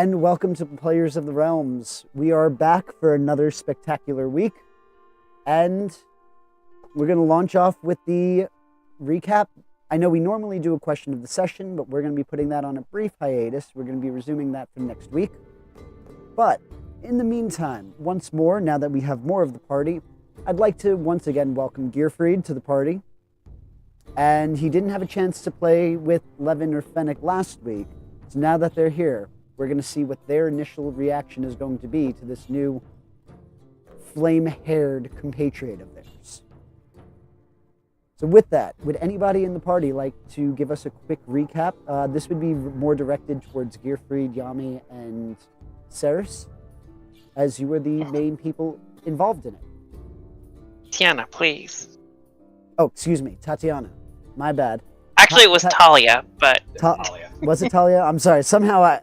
and welcome to Players of the Realms. We are back for another spectacular week, and we're going to launch off with the recap. I know we normally do a question of the session, but we're going to be putting that on a brief hiatus. We're going to be resuming that for next week. But in the meantime, once more, now that we have more of the party, I'd like to once again welcome Gearfried to the party. And he didn't have a chance to play with Levin or Fennec last week, so now that they're here, we're going to see what their initial reaction is going to be to this new flame-haired compatriot of theirs. So with that, would anybody in the party like to give us a quick recap? This would be more directed towards Gearfried, Yami, and Ceres, as you were the main people involved in it. Tiana, please. Oh, excuse me, Tatiana. My bad. Actually, it was Talia, but... Was it Talia? I'm sorry. Somehow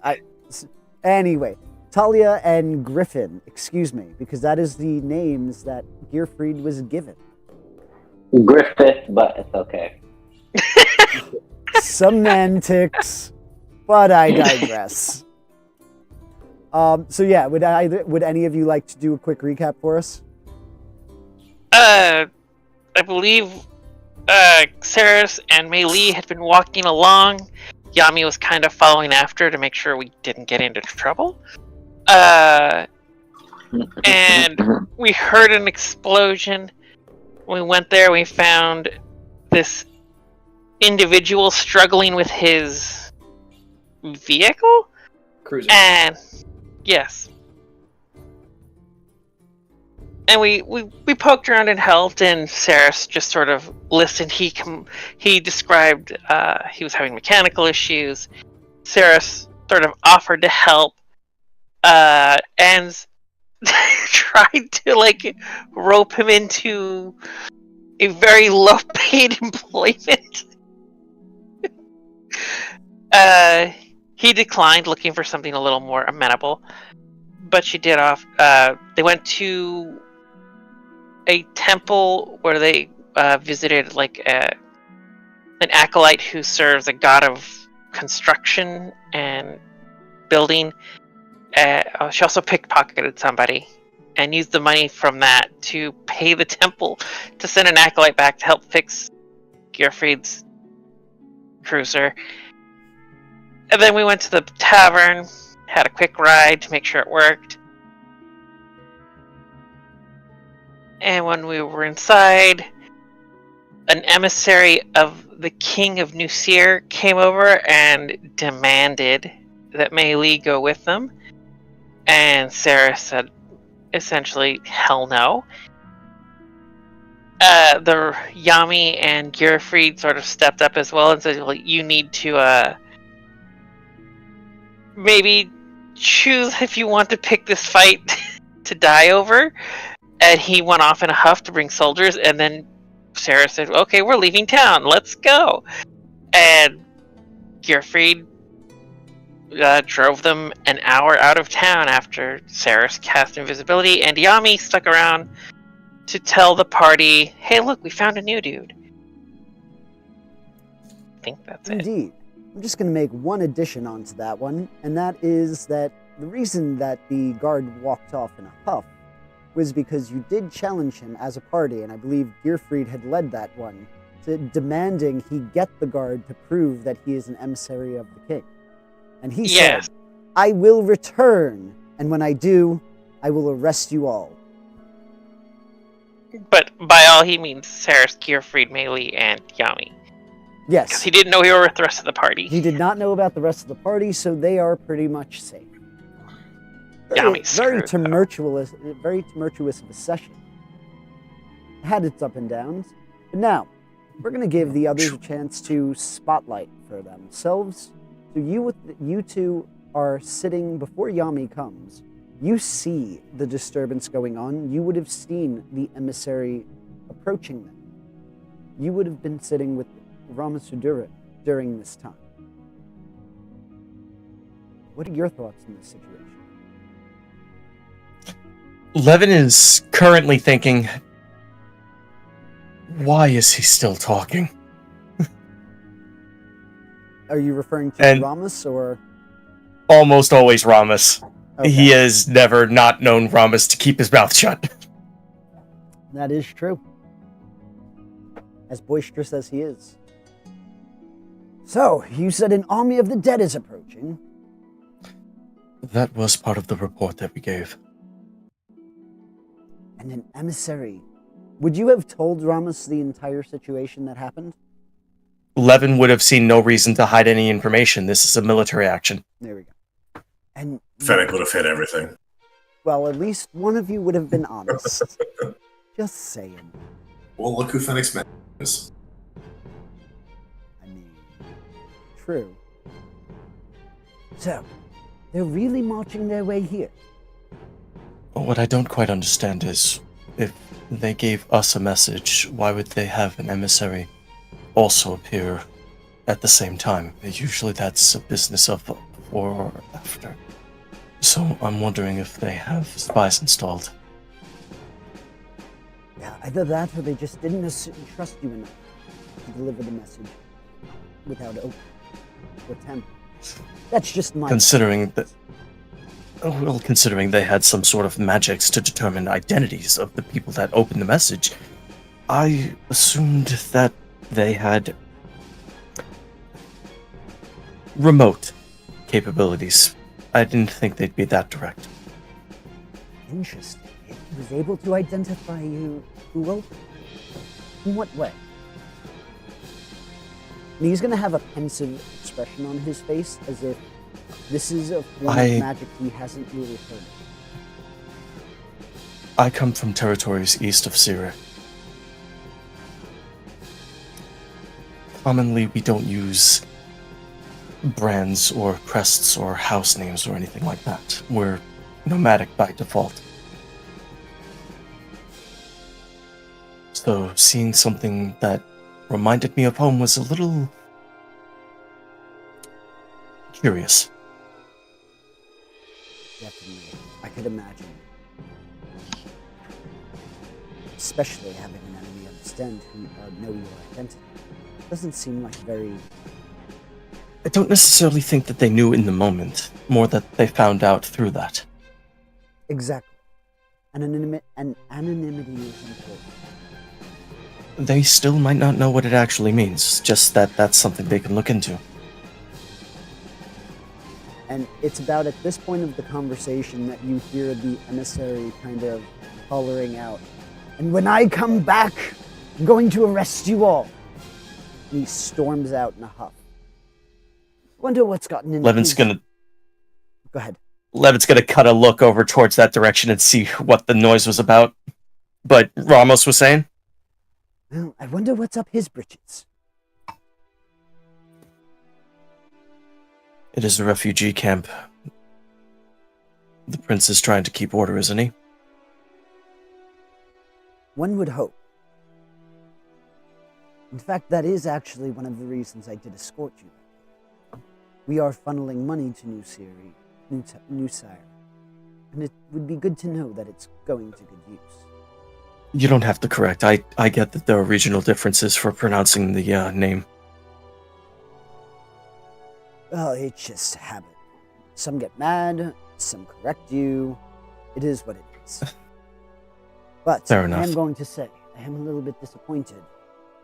Anyway, Talia and Griffin, excuse me, because that is the names that Gearfried was given. Griffith, but it's okay. Semantics, but I digress. So yeah, would any of you like to do a quick recap for us? I believe Ceres and Mei Li had been walking along. Yami was kind of following after to make sure we didn't get into trouble. And we heard an explosion. We went there, we found this individual struggling with his vehicle? Cruiser. And yes. And we poked around and helped, and Ceres just sort of listened. He described he was having mechanical issues. Ceres sort of offered to help, and tried to rope him into a very low-paid employment. He declined, looking for something a little more amenable, but she did off. They went to a temple where they visited an acolyte who serves a god of construction and building. She also pickpocketed somebody and used the money from that to pay the temple to send an acolyte back to help fix Gearfried's cruiser. And then we went to the tavern, had a quick ride to make sure it worked. And when we were inside, an emissary of the King of Nusir came over and demanded that Mei Li go with them. And Sarah said, essentially, hell no. The Yami and Gearfried sort of stepped up as well and said, well, you need to maybe choose if you want to pick this fight to die over. And he went off in a huff to bring soldiers, and then Sarah said, okay, we're leaving town, let's go. And Gearfried drove them an hour out of town after Ceres cast invisibility, and Yami stuck around to tell the party, hey, look, we found a new dude. I think that's it. Indeed. I'm just going to make one addition onto that one, and that is that the reason that the guard walked off in a huff was because you did challenge him as a party, and I believe Gearfried had led that one, to demanding he get the guard to prove that he is an emissary of the king. And he said, I will return, and when I do, I will arrest you all. But by all he means Ceres, Gearfried, Mei Li, and Yami. Yes. Because he didn't know we were with the rest of the party. He did not know about the rest of the party, so they are pretty much safe. Very tumultuous of a session. It had its up and downs. But now, we're going to give the others a chance to spotlight for themselves. So you two are sitting before Yami comes. You see the disturbance going on. You would have seen the emissary approaching them. You would have been sitting with Ramasudura during this time. What are your thoughts on this situation? Levin is currently thinking, why is he still talking? Are you referring to Ramos or? almost always Ramos. Okay. He has never not known Ramos to keep his mouth shut. That is true. As boisterous as he is. So, you said an army of the dead is approaching. That was part of the report that we gave. And an emissary. Would you have told Ramos the entire situation that happened? Levin would have seen no reason to hide any information. This is a military action. There we go. And Fennec would have hit everything. well, at least one of you would have been honest. Just saying. Well, look who Fennec's man is. I mean, true. So, they're really marching their way here. What I don't quite understand is, if they gave us a message, why would they have an emissary also appear at the same time? Usually that's a business of before or after. So I'm wondering if they have spies installed. Yeah, either that or they just didn't trust you enough to deliver the message without oath or temper. That's just my... Considering they had some sort of magics to determine identities of the people that opened the message, I assumed that they had remote capabilities. I didn't think they'd be that direct. Interesting. It was able to identify you who wrote it. In what way? And he's going to have a pensive expression on his face, as if this is a form of magic he hasn't really heard of. I come from territories east of Syria. Commonly, we don't use brands or crests or house names or anything like that. We're nomadic by default. So seeing something that reminded me of home was a little curious. Definitely. I could imagine. Especially having an enemy understand who know your identity. Doesn't seem like very... I don't necessarily think that they knew in the moment, more that they found out through that. Exactly. Anonymity is important. They still might not know what it actually means, just that that's something they can look into. And it's about at this point of the conversation that you hear the emissary kind of hollering out, "And when I come back, I'm going to arrest you all." And he storms out in a huff. Wonder what's gotten into Levin's gonna Go ahead. Levin's gonna cut a look over towards that direction and see what the noise was about. But Ramos was saying? Well, I wonder what's up his britches. It is a refugee camp. The prince is trying to keep order, isn't he? One would hope. In fact, that is actually one of the reasons I did escort you. We are funneling money to New Sire, and it would be good to know that it's going to good use. You don't have to correct. I get that there are regional differences for pronouncing the name. Well, it's just habit. Some get mad, some correct you. It is what it is. But Fair enough. I am going to say, I am a little bit disappointed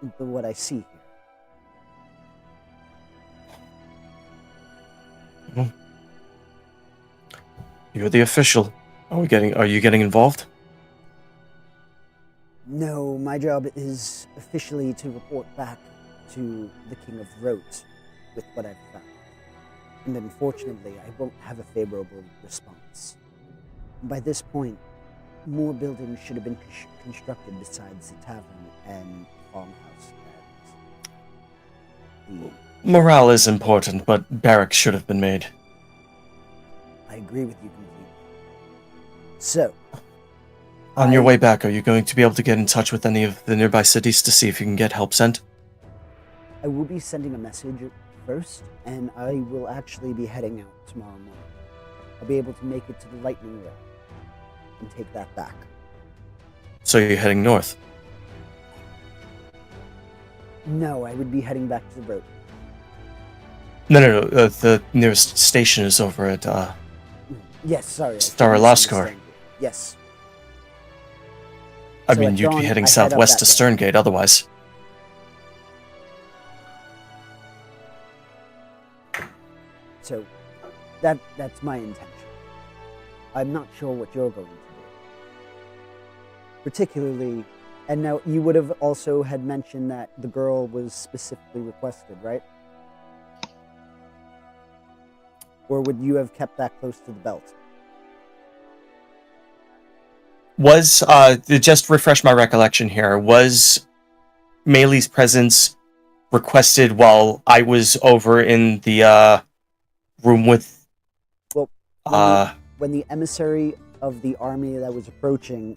in what I see here. Well, you're the official. Are you getting involved? No, my job is officially to report back to the King of Rote with what I've found. And unfortunately, I won't have a favorable response. By this point, more buildings should have been constructed besides the tavern and farmhouse. Morale is important, but barracks should have been made. I agree with you completely. So, On your way back, are you going to be able to get in touch with any of the nearby cities to see if you can get help sent? I will be sending a message first, and I will actually be heading out tomorrow morning. I'll be able to make it to the Lightning Road and take that back. So you're heading north? No, I would be heading back to the road. No. The nearest station is over at Yes, sorry. I Star couldn't Alaskar. understand you. Yes. I So mean, at you'd dawn, be heading I head up southwest that to way. Sterngate otherwise. So that's my intention. I'm not sure what you're going to do. Particularly, and now you would have also had mentioned that the girl was specifically requested, right? Or would you have kept that close to the belt? Was, just refresh my recollection here, was Maylee's presence requested while I was over in the, room with, Well, when the emissary of the army that was approaching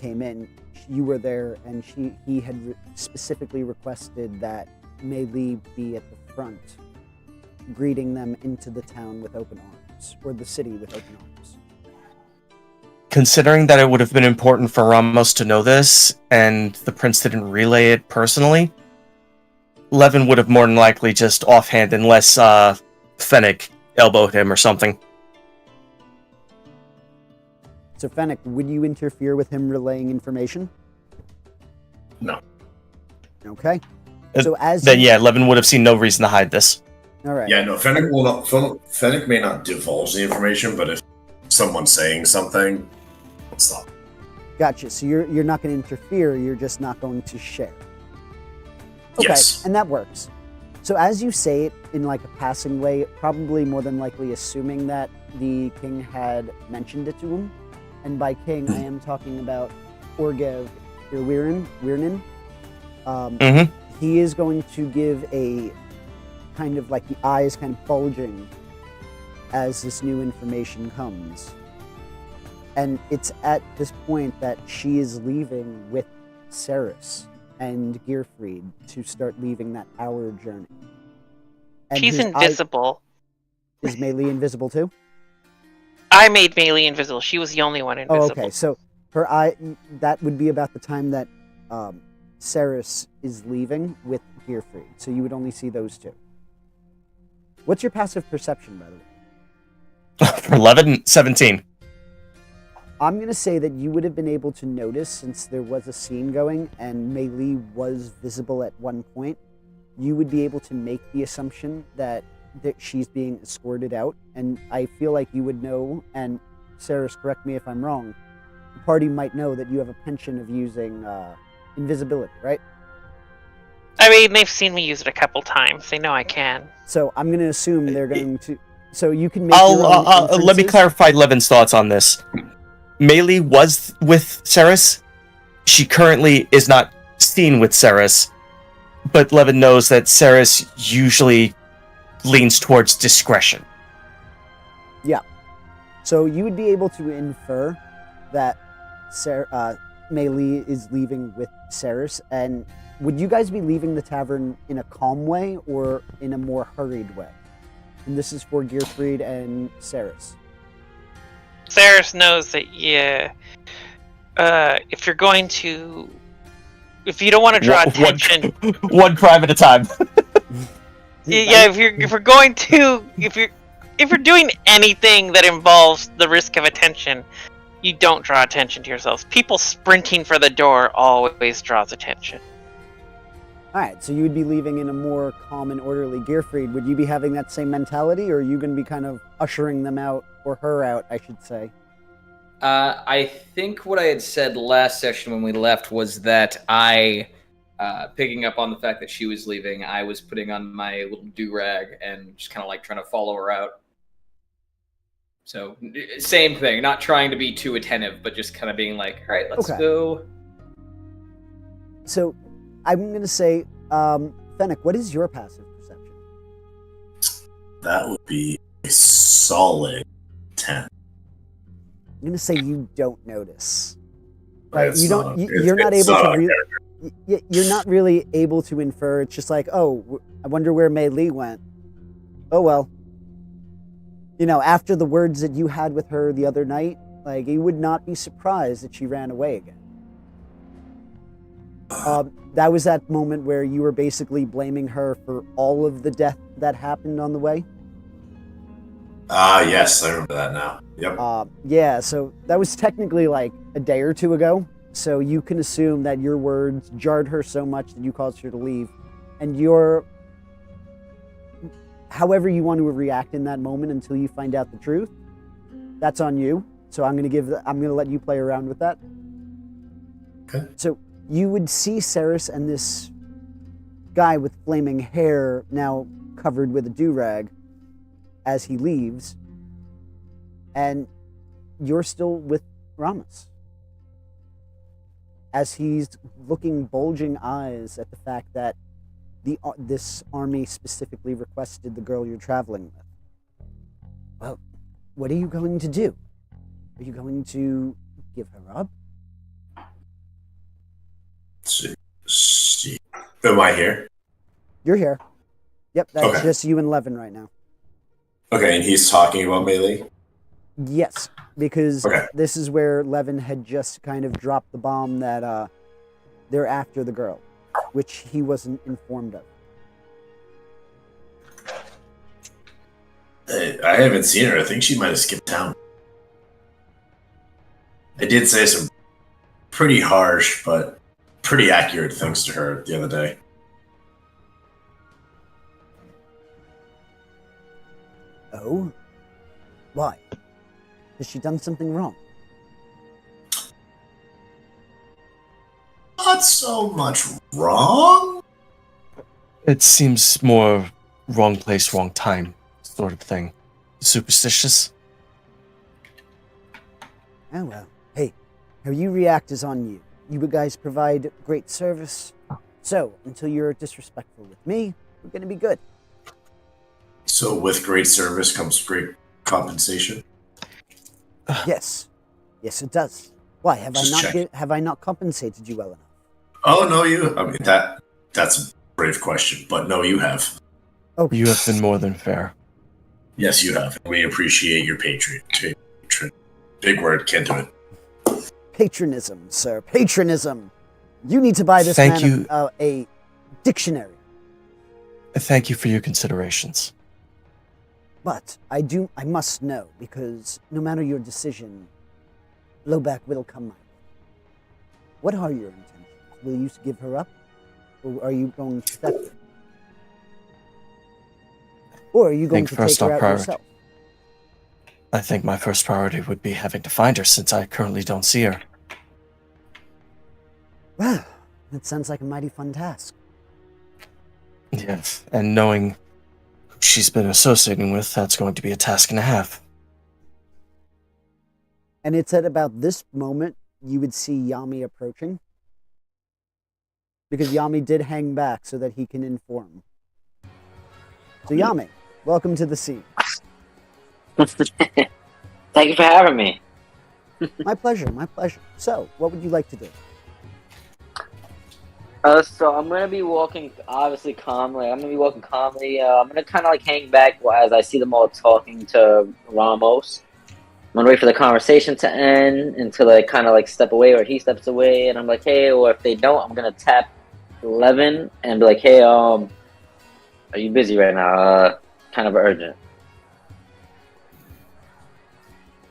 came in, you were there, and he had specifically requested that Maylee be at the front, greeting them into the town with open arms, or the city with open arms. considering that it would have been important for Ramos to know this, and the prince didn't relay it personally, Levin would have more than likely just offhand, unless, Fennec elbowed him or something. So, Fennec, would you interfere with him relaying information? No. Okay. So as Then yeah, Levin would have seen no reason to hide this. all right. Yeah, no, Fennec will not. Fennec may not divulge the information, but if someone's saying something, don't stop. Gotcha. So you're not going to interfere. You're just not going to share. Okay, Yes. and that works. So as you say it in like a passing way, probably more than likely assuming that the king had mentioned it to him, and by king I am talking about Orgev Wirnin. He is going to give a kind of like the eyes kind of bulging as this new information comes. And it's at this point that she is leaving with Ceres and Gearfried to start leaving that hour journey. And She's his invisible. Is Maylee invisible too? I made Maylee invisible. She was the only one invisible. Oh, okay. So her eye, that would be about the time that Ceres is leaving with Gearfried. So you would only see those two. What's your passive perception, by the way? For 11, 17. I'm going to say that you would have been able to notice, since there was a scene going and Maylee was visible at one point, you would be able to make the assumption that she's being escorted out. And I feel like you would know, and Ceres, correct me if I'm wrong, the party might know that you have a penchant of using invisibility, right? I mean, they've seen me use it a couple times. They know I can. So I'm going to assume they're going to... So you can make your own Let me inferences. clarify Levin's thoughts on this. Maylee was with Ceres. She currently is not seen with Ceres, but Levin knows that Ceres usually leans towards discretion. Yeah. So you would be able to infer that Maylee is leaving with Ceres, and would you guys be leaving the tavern in a calm way or in a more hurried way? And this is for Gearfried and Ceres. Ceres knows that, yeah, if you're going to... If you don't want to draw attention... One crime at a time. Yeah, if we're going to... If you're doing anything that involves the risk of attention, you don't draw attention to yourselves. People sprinting for the door always draws attention. All right, so you would be leaving in a more calm and orderly. Gearfried, would you be having that same mentality, or are you going to be kind of ushering them out, or her out, I should say? I think what I had said last session when we left was that picking up on the fact that she was leaving, I was putting on my little do-rag and just kind of like trying to follow her out. So, same thing, not trying to be too attentive, but just kind of being like, all right, let's go. So, I'm going to say, Fennec, what is your passive perception? That would be a solid 10. I'm going to say you don't notice. Right? It's You don't. not- You're not it's able not to. a You're not really able to infer. It's just like, oh, I wonder where Maylee went. Oh well. You know, after the words that you had with her the other night, like you would not be surprised that she ran away again. That was that moment where you were basically blaming her for all of the death that happened on the way. Yes, I remember that now. Yep. Yeah, so that was technically like a day or two ago. So you can assume that your words jarred her so much that you caused her to leave. And however you want to react in that moment until you find out the truth, that's on you. So I'm gonna let you play around with that. Okay. So you would see Ceres and this guy with flaming hair now covered with a do-rag as he leaves, and you're still with Ramos as he's looking bulging eyes at the fact that this army specifically requested the girl you're traveling with. Well, what are you going to do? Are you going to give her up? Am I here? You're here. Yep, that's Okay. just you and Levin right now. Okay, and he's talking about Melee? Yes, because Okay. this is where Levin had just kind of dropped the bomb that they're after the girl, which he wasn't informed of. I haven't seen her. I think she might have skipped town. I did say some pretty harsh, but pretty accurate things to her the other day. Oh? Why? Has she done something wrong? Not so much wrong. It seems more wrong place, wrong time sort of thing. Superstitious? Oh well. Hey, how you react is on you. You guys provide great service. So, until you're disrespectful with me, we're gonna be good. So with great service comes great compensation. Yes. Yes, it does. Why, have Just check. have I not compensated you well enough? Oh no, I mean that's a brave question, but no, you have. Okay. You have been more than fair. Yes, you have. We appreciate your patron. Big word, can't do it. Patronism, sir. Patronism. You need to buy this Thank man you. A dictionary. Thank you for your considerations. But I must know, because no matter your decision, blowback will come my way. What are your intentions? Will you give her up? Or are you going to protect her? Or are you going Think to first take her our out priority. yourself? I think my first priority would be having to find her since I currently don't see her. Well, that sounds like a mighty fun task. Yes, and knowing who she's been associating with, that's going to be a task and a half. And it's at about this moment you would see Yami approaching. Because Yami did hang back so that he can inform. So Yami, welcome to the scene. Thank you for having me. My pleasure, my pleasure. So, what would you like to do? So I'm gonna be walking, obviously calmly. I'm gonna kind of like hang back as I see them all talking to Ramos. I'm gonna wait for the conversation to end until I kind of like step away, or he steps away, and I'm like, hey, or if they don't, I'm gonna tap Levin and be like, hey, are you busy right now? Kind of urgent.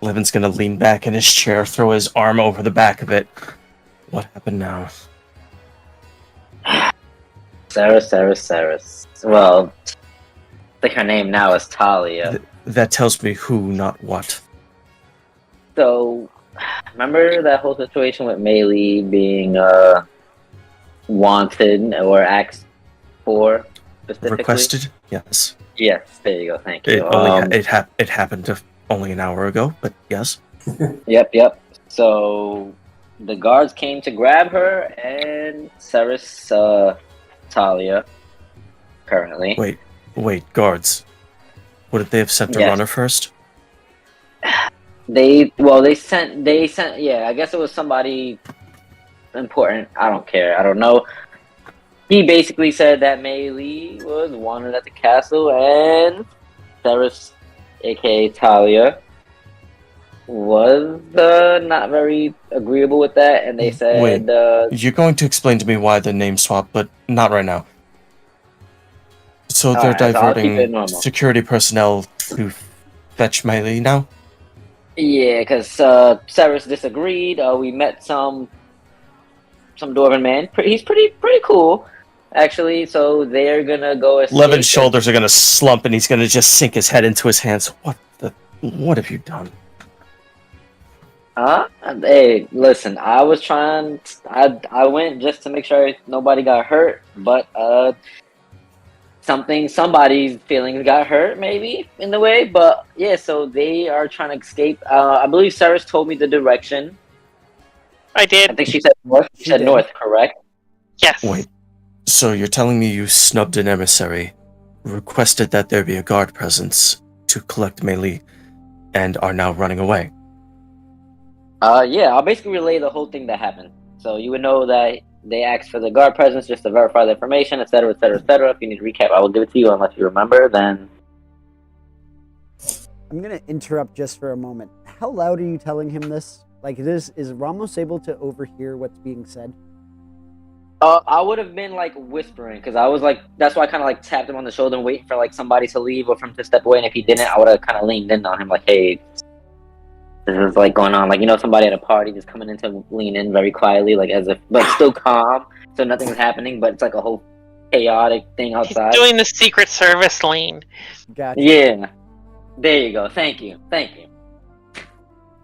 Levin's gonna lean back in his chair, throw his arm over the back of it. What happened now? Ceres. Well, I think her name now is Talia. That tells me who, not what. So, remember that whole situation with Melee being wanted or asked for specifically? Requested? Yes. Yes, there you go. Thank you. It happened only an hour ago, but yes. Yep. So the guards came to grab her, and Ceres, Talia, currently. Wait, guards. Would they have sent a Yes. runner first? They sent. Yeah, I guess it was somebody important. I don't care. I don't know. He basically said that Mei Li was wanted at the castle, and Ceres, aka Talia, was not very agreeable with that, and they said, You're going to explain to me why the name swap, but not right now. So they're Alright, so I'll keep it diverting normal. security personnel to fetch Miley now? Yeah, because Cyrus disagreed. We met some dwarven man. He's pretty cool, actually. So they're gonna go escape. Levin's shoulders are gonna slump, and he's gonna just sink his head into his hands. What have you done? Hey, listen. I was trying. I went just to make sure nobody got hurt, but somebody's feelings got hurt, maybe in the way. But yeah, so they are trying to escape. I believe Cyrus told me the direction. I did. I think she said north. She said did. north, correct? Yes. Wait, so you're telling me you snubbed an emissary, requested that there be a guard presence to collect Melee, and are now running away? Yeah, I'll basically relay the whole thing that happened. So you would know that they asked for the guard presence just to verify the information, etc., etc., etc. If you need a recap, I will give it to you. Unless you remember, then I'm gonna interrupt just for a moment. How loud are you telling him this? Like, is Ramos able to overhear what's being said? I would have been like whispering because I was like, that's why I kind of like tapped him on the shoulder and waiting for like somebody to leave or for him to step away. And if he didn't, I would have kind of leaned in on him like, hey, this is like going on. Like, you know, somebody at a party just coming in to lean in very quietly, like as if, but still calm, so nothing's happening. But it's like a whole chaotic thing outside. He's doing the Secret Service lean. Gotcha. Yeah, there you go. Thank you.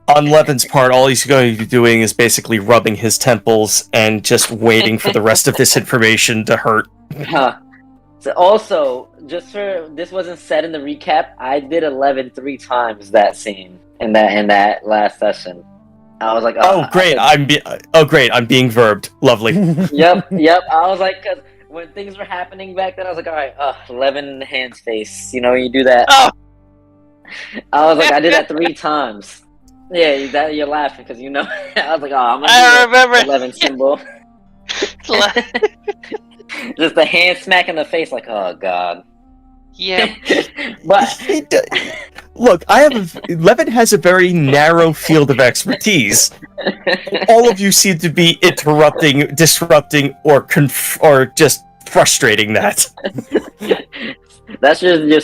On Levin's part, all he's going to be doing is basically rubbing his temples and just waiting for the rest of this information to hurt. So also, just for this wasn't said in the recap, I did 11 3 times that scene in that last session. I was like, Oh, great! I'm being verbed. Lovely. Yep. I was like, cause when things were happening back then, I was like, all right, 11 hands face. You know, you do that. Oh. I was like, I did that 3 times. Yeah, that you're laughing because you know. I was like, oh, I'm gonna I do remember. the 11 symbol. Just a hand smack in the face, like, oh god. Yeah. But Look, Levin has a very narrow field of expertise. All of you seem to be interrupting, disrupting, or just frustrating that. that's your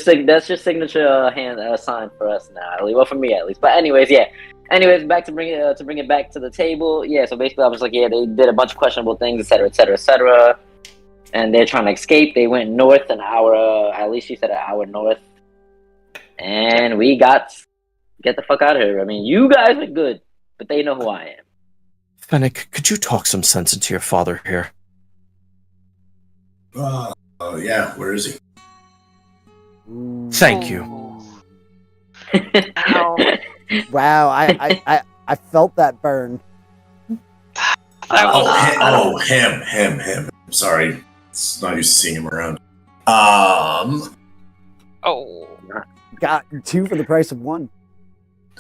signature hand sign for us now. Well, for me at least. But anyways, yeah. Anyways, back to bring it back to the table. Yeah. So basically, I was like, yeah, they did a bunch of questionable things, etc., etc., etc. And they're trying to escape. They went north an hour. At least she said an hour north. And we get the fuck out of here. I mean, you guys are good, but they know who I am. Fennec, could you talk some sense into your father here? Yeah, where is he? Thank you. Ow. Wow, I felt that burn. Him. Sorry, it's not used to seeing him around. Oh. Got 2 for the price of 1.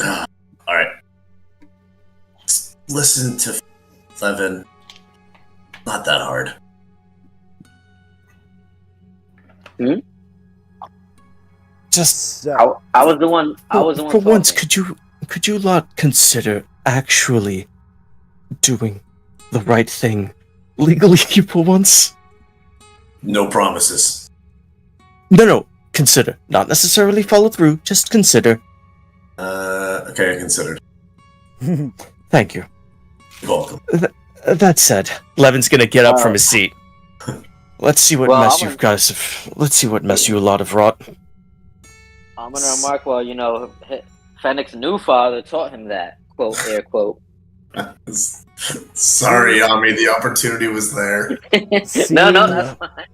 All right. Listen to Levin. Not that hard. Just So, I was the one. for once, talking. could you lot consider actually doing the right thing legally for once? No promises. No. Consider. Not necessarily follow through, just consider. Okay, I considered. Thank you. You're welcome. That said, Levin's gonna get up from his seat. Let's see what mess you guys have. Let's see what mess you lot have wrought. I'm gonna remark. Well, you know, Fennec's new father taught him that. Quote, air quote. Sorry, Ami, the opportunity was there. No, that's fine.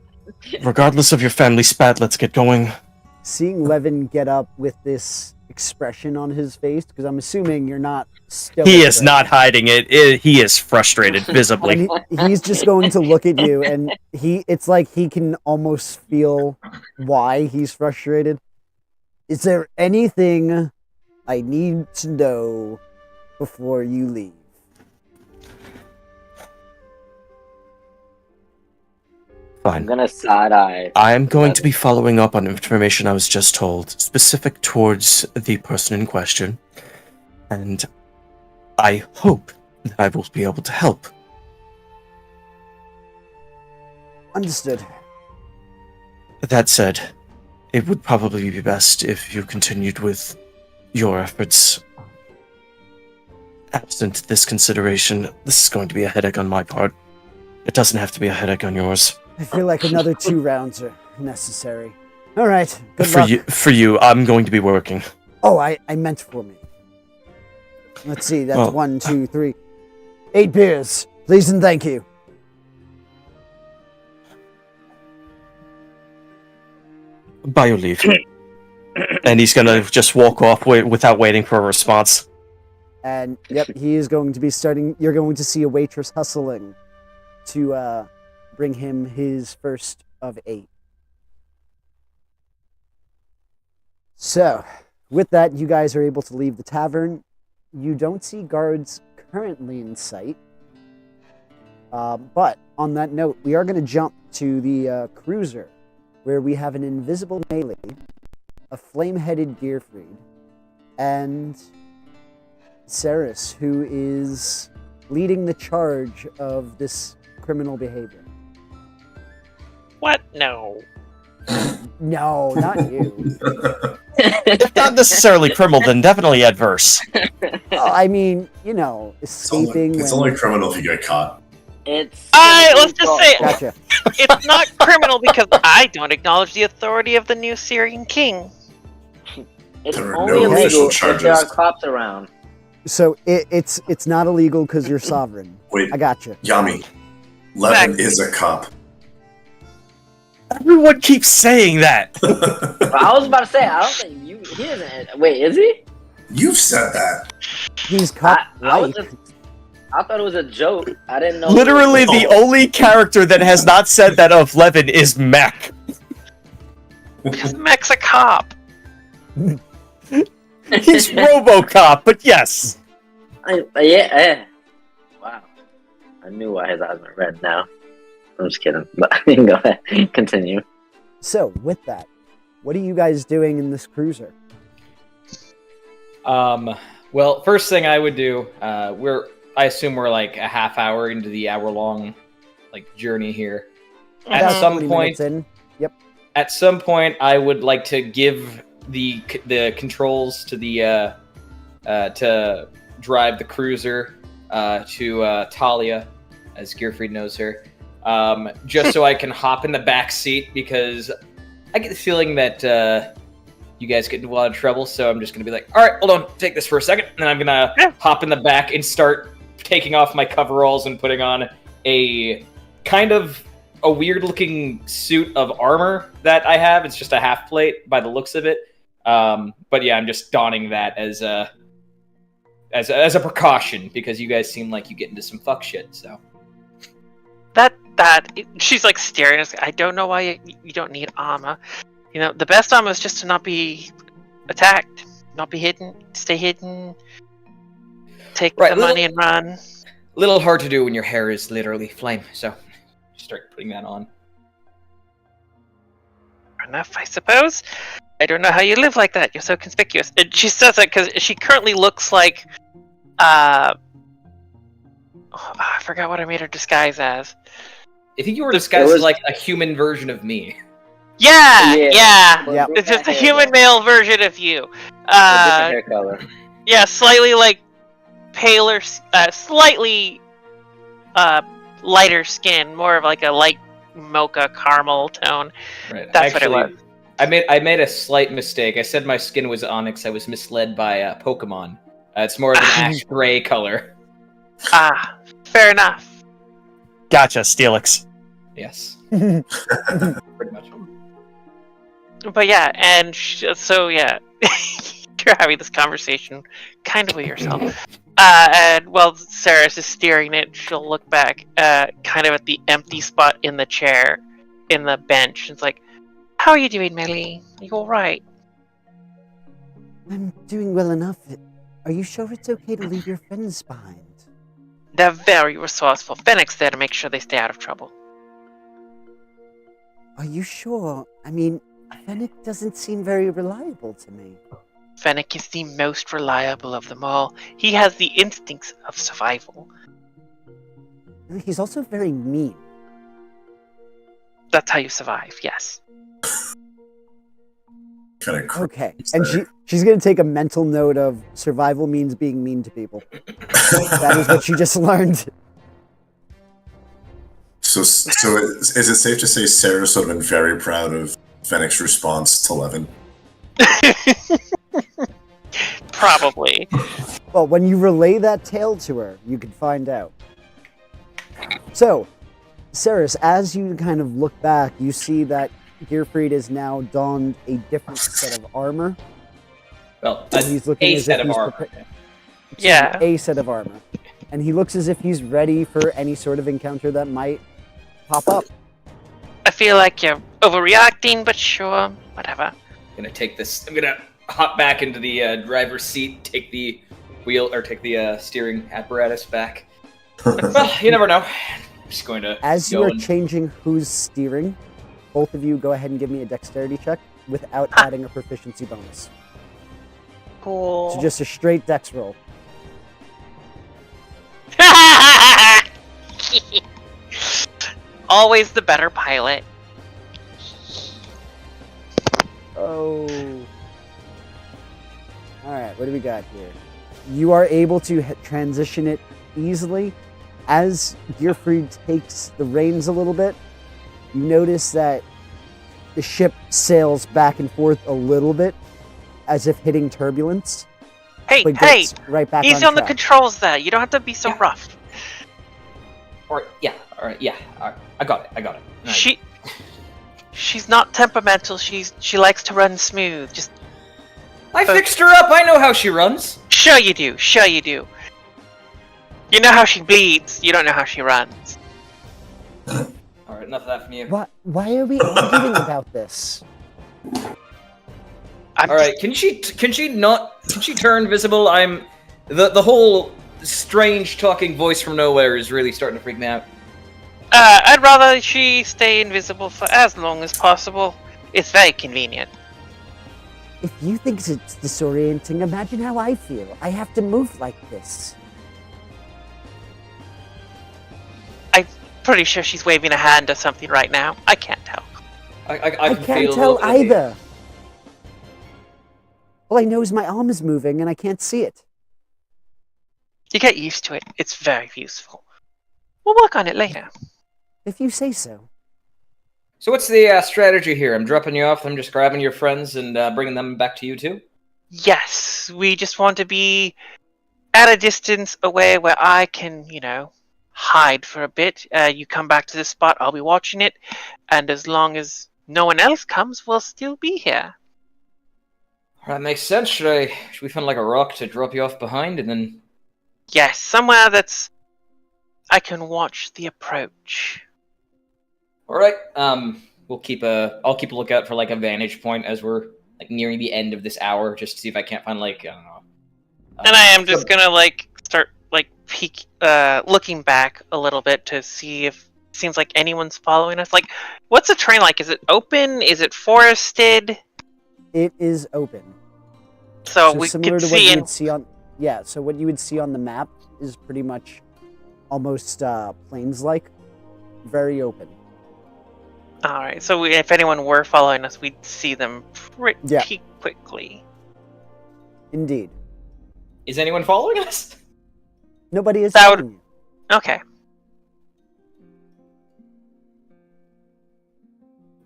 Regardless of your family spat, let's get going. seeing Levin get up with this expression on his face, because I'm assuming you're not still. He is not hiding it. He is frustrated visibly. And he's just going to look at you, and it's like he can almost feel why he's frustrated. Is there anything I need to know before you leave? Fine. I'm gonna side eye. I am going to be following up on information I was just told, specific towards the person in question. and I hope that I will be able to help. Understood. That said, it would probably be best if you continued with your efforts. Absent this consideration, this is going to be a headache on my part. It doesn't have to be a headache on yours. I feel like another 2 rounds are necessary. All right, good luck. For you, I'm going to be working. Oh, I meant for me. Let's see, that's Well- 1, 2, 3. 8 beers. Please and thank you. By your leave. And he's gonna just walk off without waiting for a response. And yep, he is going to be starting. You're going to see a waitress hustling to bring him his first of 8. So, with that, you guys are able to leave the tavern. You don't see guards currently in sight. But on that note, we are going to jump to the cruiser, where we have an invisible melee, a flame-headed Gearfried, and Ceres, who is leading the charge of this criminal behavior. What? No. No, not you. If not necessarily criminal, then definitely adverse. Oh, I mean, you know, It's only, escaping. it's when... only criminal if you get caught. It's. Alright, let's just say Gotcha. it's not criminal because I don't acknowledge the authority of the new Syrian king. It's There are only no official illegal if there are charges. cops around. So it's not illegal because you're sovereign. Wait, I gotcha. Yami. Levin Fact. is a cop. Everyone keeps saying that. But I was about to say, I don't think you. He isn't. Wait, is he? You've said that. He's cop I was like. just. I thought it was a joke. I didn't know. Literally, the only character that has not said that of Levin is Mac. Because Mech's a cop. He's RoboCop, but yes. Yeah. Wow. I knew why his eyes went red now. I'm just kidding. But go ahead. Continue. So with that, what are you guys doing in this cruiser? Well, first thing I would do, I assume we're like a half hour into the hour-long journey here. At About some 20 point, minutes in. Yep. at some point, I would like to give the controls to the to drive the cruiser to Talia, as Gearfried knows her, just so I can hop in the back seat, because I get the feeling that you guys get into a lot of trouble. So I'm just gonna be like, all right, hold on, take this for a second, and I'm gonna hop in the back and start taking off my coveralls and putting on a kind of a weird looking suit of armor that I have. It's just a half plate by the looks of it. But yeah, I'm just donning that as a precaution, because you guys seem like you get into some fuck shit. So She's like staring at us. I don't know why you don't need armor. You know, the best armor is just to not be attacked, not be hidden, stay hidden, take the money and run. a little hard to do when your hair is literally flame. So start putting that on. Fair enough, I suppose. I don't know how you live like that. You're so conspicuous. And she says that because she currently looks like, I forgot what I made her disguise as. I think you were disguised as like a human version of me. Yeah. Yep. It's just a human male version of you. Different hair color. Yeah, slightly like paler, slightly lighter skin, more of like a light mocha caramel tone. Right. That's what it was. I made a slight mistake. I said my skin was onyx. I was misled by Pokemon. It's more of an ash gray color. Fair enough. Gotcha, Steelix. Yes. Pretty much. But yeah, and so yeah, you're having this conversation kind of with yourself. And while Ceres is steering it, she'll look back, kind of at the empty spot in the chair, in the bench. It's like, how are you doing, Melly? Are you all right? I'm doing well enough. Are you sure it's okay to leave your friends behind? They're very resourceful. Fennec's there to make sure they stay out of trouble. Are you sure? I mean, Fennec doesn't seem very reliable to me. Fennec is the most reliable of them all. He has the instincts of survival. He's also very mean. That's how you survive, yes. Kind of Okay, and she's going to take a mental note of survival means being mean to people. That is what she just learned. So is it safe to say Sarah's sort of been very proud of Fennec's response to Levin? Probably. Well, when you relay that tale to her, you can find out. So, Ceres, as you kind of look back, you see that Gearfried has now donned a different set of armor. Well, And he's looking a as set if of he's armor. Yeah. a set of armor. And he looks as if he's ready for any sort of encounter that might pop up. I feel like you're overreacting, but sure, whatever. I'm gonna hop back into the driver's seat, take the wheel, or take the steering apparatus back. Well, you never know. I'm just going to As go you are and- changing who's steering, both of you go ahead and give me a dexterity check without adding a proficiency bonus. Cool. So just a straight dex roll. Always the better pilot. Oh. Alright, what do we got here? You are able to transition it easily. As Gearfried takes the reins a little bit, you notice that the ship sails back and forth a little bit, as if hitting turbulence. Hey, But hey! gets right back Easy on on the track. controls there. You don't have to be so rough. All right, I got it. No, She's not temperamental. She likes to run smooth. Just I fixed her up. I know how she runs. sure you do. Sure you do. You know how she bleeds. You don't know how she runs. All right, enough of that from you. Why are we arguing about this? I'm All right, can she turn visible? I'm the whole strange talking voice from nowhere is really starting to freak me out. I'd rather she stay invisible for as long as possible. It's very convenient. If you think it's disorienting, imagine how I feel. I have to move like this. I'm pretty sure she's waving a hand or something right now. I can't tell. I I can can't feel tell a little bit of the- either. All I know is my arm is moving and I can't see it. You get used to it. It's very useful. We'll work on it later. If you say so. So what's the strategy here? I'm dropping you off. I'm just grabbing your friends and bringing them back to you too. Yes, we just want to be at a distance away where I can, hide for a bit. You come back to this spot, I'll be watching it, and as long as no one else comes, we'll still be here. That makes sense. Should we find like a rock to drop you off behind and then? Yes, somewhere that's I can watch the approach. All right. I'll keep a lookout for like a vantage point as we're like nearing the end of this hour, just to see if I can't find like I don't know. And I am just gonna start looking back a little bit to see if it seems like anyone's following us. Like, what's the terrain like? Is it open? Is it forested? It is open. So we similar can to what see you in. would see on so what you would see on the map is pretty much almost plains-like, very open. All right. So if anyone were following us, we'd see them pretty quickly. Indeed. Is anyone following us? Nobody is That would- following you. Okay.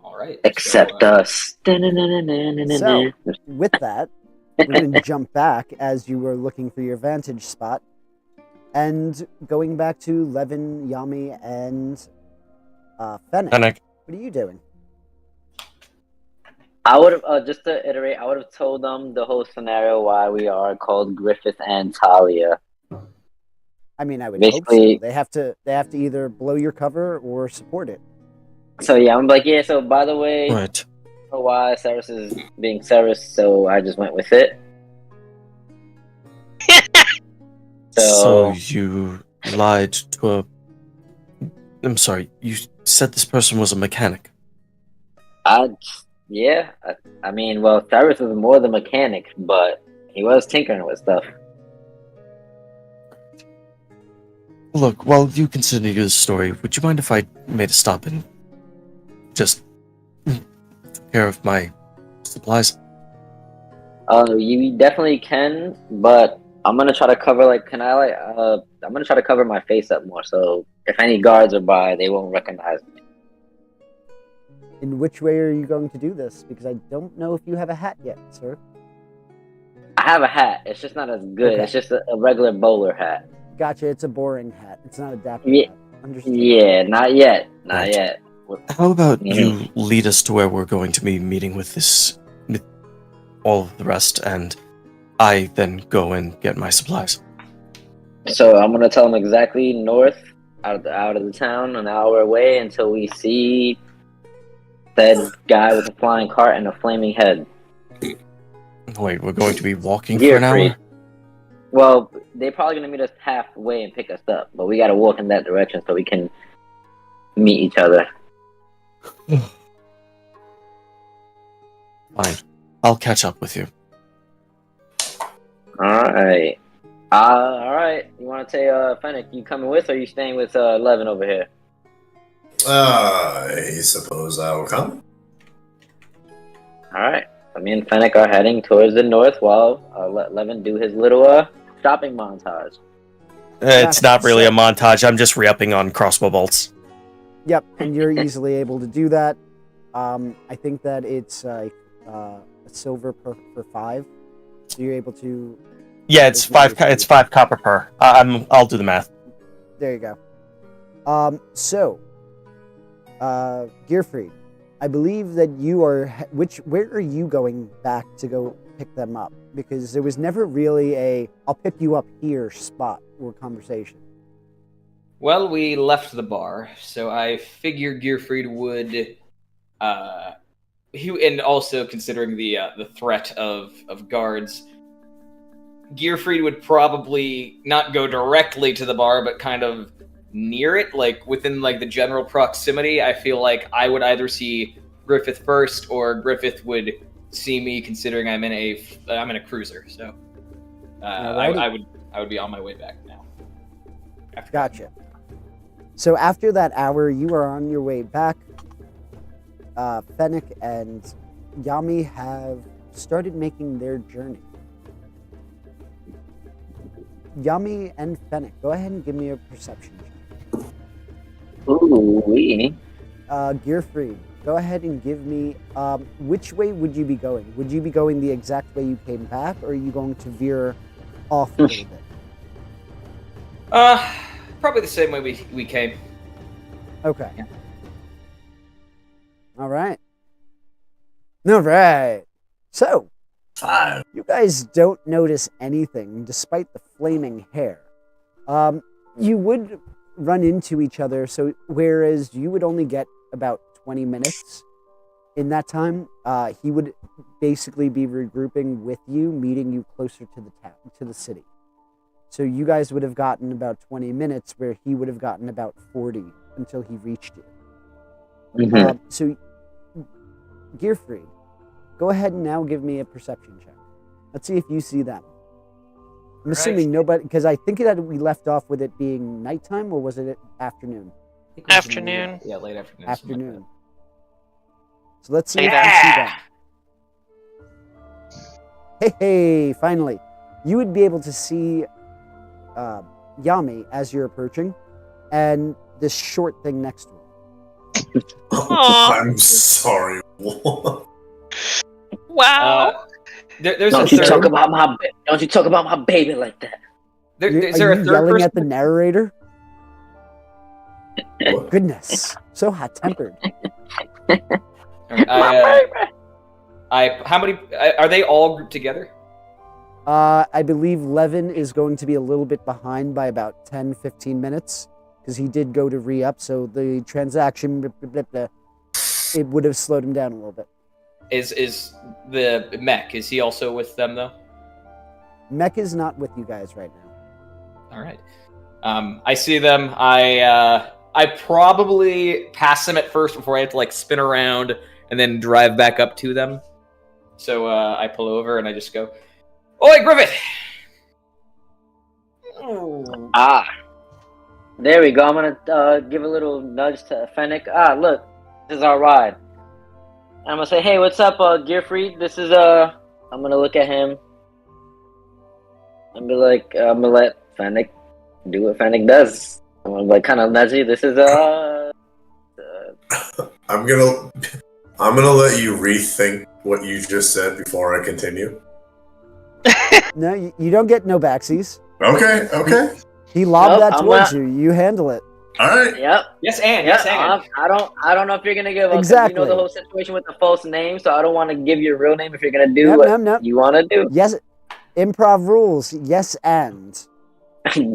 All right. Except so, us. So, with that, we're going to jump back as you were looking for your vantage spot, and going back to Levin, Yami, and Fennec. Fennec. What are you doing? I would have just to iterate. I would have told them the whole scenario why we are called Griffith and Talia. I mean, I would hope so. Basically- They have to either blow your cover or support it. So yeah, I'm like, yeah. So by the way, I Right. don't know why Ceres is being Ceres, so I just went with it. So you lied to a... I'm sorry, you said this person was a mechanic. Yeah, I mean, well, Cyrus was more the mechanic, but he was tinkering with stuff. Look, while you continue your story, would you mind if I made a stop and just took care of my supplies? You definitely can, but I'm gonna try to cover I'm gonna try to cover my face up more, so if any guards are by, they won't recognize me. In which way are you going to do this? Because I don't know if you have a hat yet, sir. I have a hat. It's just not as good. Okay. It's just a regular bowler hat. Gotcha, it's a boring hat. It's not a dapper Yeah, hat. Understood. yeah, not yet, not Right. yet. How about Mhm. you lead us to where we're going to be meeting with all of the rest, and I then go and get my supplies. So I'm gonna tell them exactly north, out of the town, an hour away, until we see that guy with a flying cart and a flaming head. Wait, we're going to be walking for an Gearfried. hour? Well, they're probably gonna meet us halfway and pick us up, but we gotta walk in that direction so we can meet each other. Fine. I'll catch up with you. Alright. Alright. You wanna say, Fennec, you coming with, or you staying with, Levin over here? I suppose I'll come. Alright. So me and Fennec are heading towards the north while let Levin do his little, shopping montage. It's not really a montage. I'm just re-upping on crossbow bolts. Yep, and you're easily able to do that. I think that it's a silver for 5, so you're able to. Yeah, it's five. It's 5 copper per. I'll do the math. There you go. So, Gearfried, I believe that you are. Where are you going back to go pick them up? Because there was never really a "I'll pick you up here" spot or conversation. Well, we left the bar, so I figure Gearfried would, and also considering the threat of guards, Gearfried would probably not go directly to the bar, but kind of near it, like within like the general proximity. I feel like I would either see Griffith first, or Griffith would see me, considering I'm in a cruiser. So I would be on my way back now. Gotcha. So after that hour, you are on your way back. Fennec and Yami have started making their journey. Yami and Fennec, go ahead and give me a perception check. Ooh, wee. Gearfried, go ahead and give me, which way would you be going? Would you be going the exact way you came back, or are you going to veer off a little bit? Probably the same way we came. Okay. Yeah. All right. So, 5. you guys don't notice anything despite the flaming hair. You would run into each other, so whereas you would only get about 20 minutes in that time, he would basically be regrouping with you, meeting you closer to the town, to the city. So you guys would have gotten about 20 minutes, where he would have gotten about 40 until he reached you. Mm-hmm. So, Gearfried, go ahead and now give me a perception check. Let's see if you see them. I'm assuming nobody, because I think that we left off with it being nighttime, or was it afternoon? Afternoon. Yeah, late afternoon. Afternoon. So let's see if you see them. Hey, finally. You would be able to see Yami as you're approaching, and this short thing next to him. I'm sorry. Wow. There's Don't a you third. talk about my baby like that. Is Are there a you third yelling person? at the narrator? Goodness, so hot-tempered. How many are they all grouped together? I believe Levin is going to be a little bit behind by about 10, 15 minutes, because he did go to re-up, so the transaction, it would have slowed him down a little bit. Is the mech? Is he also with them though? Mech is not with you guys right now. All right. I see them. I probably pass them at first before I have to like spin around and then drive back up to them. So I pull over and I just go, "Oi, Griffith!" Ah, there we go. I'm gonna give a little nudge to Fennec. Ah, look, this is our ride. I'm gonna say, "Hey, what's up, Gearfried? This is I'm gonna look at him. I'm gonna let Fennec do what Fennec does. I'm gonna kind of nudge you. This is I'm gonna let you rethink what you just said before I continue. No, you don't get no backsies. Okay. He lobbed Nope, that I'm towards not- you. You handle it. All right. Yep. Yes, and Yeah, yes, and. I don't know if you're gonna give up. Exactly. You know the whole situation with the false name, so I don't want to give you a real name if you're gonna do what Nope. you want to do. Yes, improv rules. Yes, and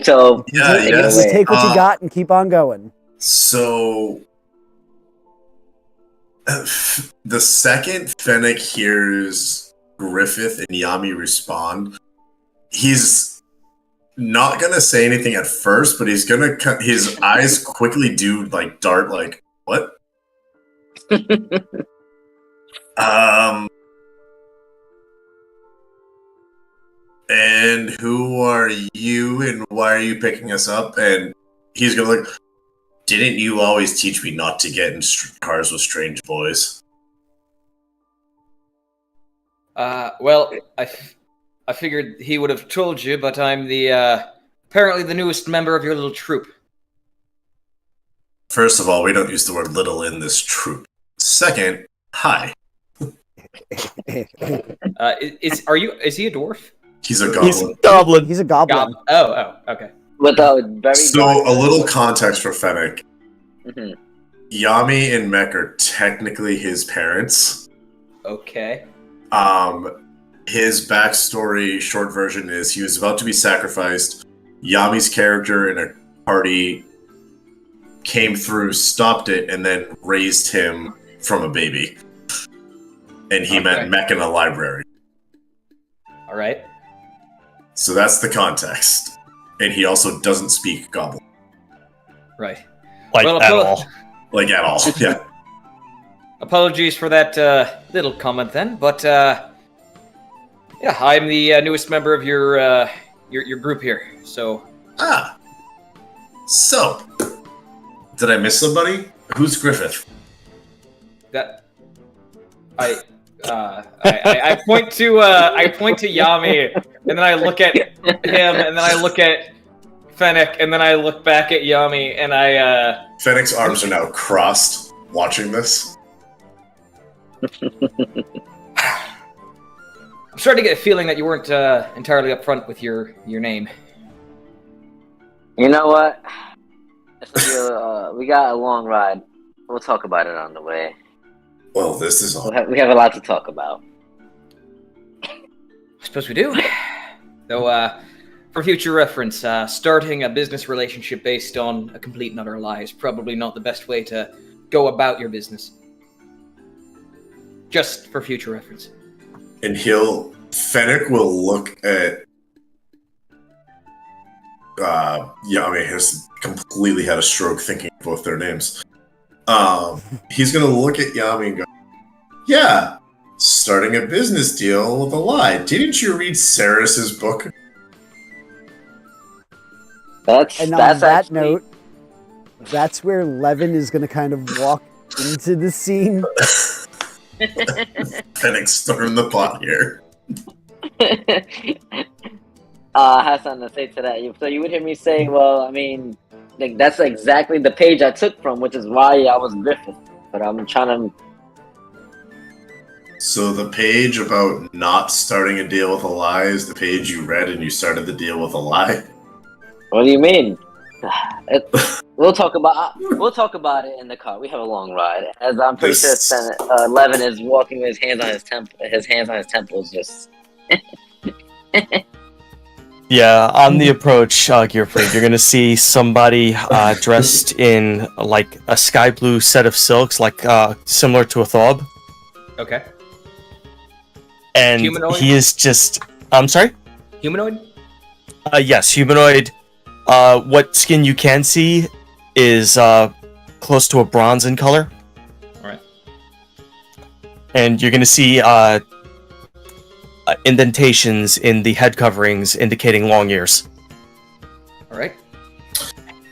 So Yeah, take yes. it away. take what you got and keep on going. So, the second Fennec hears Griffith and Yami respond, he's not gonna say anything at first, but he's gonna cut his eyes quickly dart what? And who are you and why are you picking us up? And he's gonna look, didn't you always teach me not to get in cars with strange boys? Well, I figured he would have told you, but I'm the apparently the newest member of your little troop. First of all, we don't use the word little in this troop. Second, hi. Is he a dwarf? He's a He's goblin. a goblin. He's a goblin. Oh, okay. With a very So, a little context for Fennec. Mhm. Yami and Mech are technically his parents. Okay. His backstory, short version, is he was about to be sacrificed. Yami's character in a party came through, stopped it, and then raised him from a baby. And he met Mech in a library. All right. So that's the context. And he also doesn't speak Goblin. Right. At all. Like, at all. Yeah. Apologies for that little comment then, but yeah, I'm the newest member of your group here. So So, did I miss somebody? Who's Griffith? that I point to Yami, and then I look at him, and then I look at Fennec, and then I look back at Yami, and I Fennec's arms are now crossed, watching this. I'm starting to get a feeling that you weren't entirely upfront with your name. You know what? We got a long ride. We'll talk about it on the way. Well, this is all. We have a lot to talk about. I suppose we do. Though, for future reference, starting a business relationship based on a complete and utter lie is probably not the best way to go about your business. Just for future reference. And Fennec will look at Yami has completely had a stroke thinking of both their names. He's gonna look at Yami and go, yeah, starting a business deal with a lie. Didn't you read Saris's book? And on that note, that's where Levin is going to kind of walk into the scene. Fennec stormed the pot here. I have something to say to that. So you would hear me say, well, I mean, like, that's exactly the page I took from, which is why I was Griffith. But I'm trying to... So the page about not starting a deal with a lie is the page you read and you started the deal with a lie? What do you mean? We'll talk about it in the car. We have a long ride. As I'm pretty sure Levin is walking with his hands on his temples, just... Yeah, on the approach, Gearfried, you're gonna see somebody dressed in like a sky blue set of silks, like similar to a thob. Okay. And Humanoid? he is just... I'm sorry? Humanoid? Yes, humanoid. What skin you can see is close to a bronze in color. Alright. and you're going to see indentations in the head coverings indicating long ears. All right.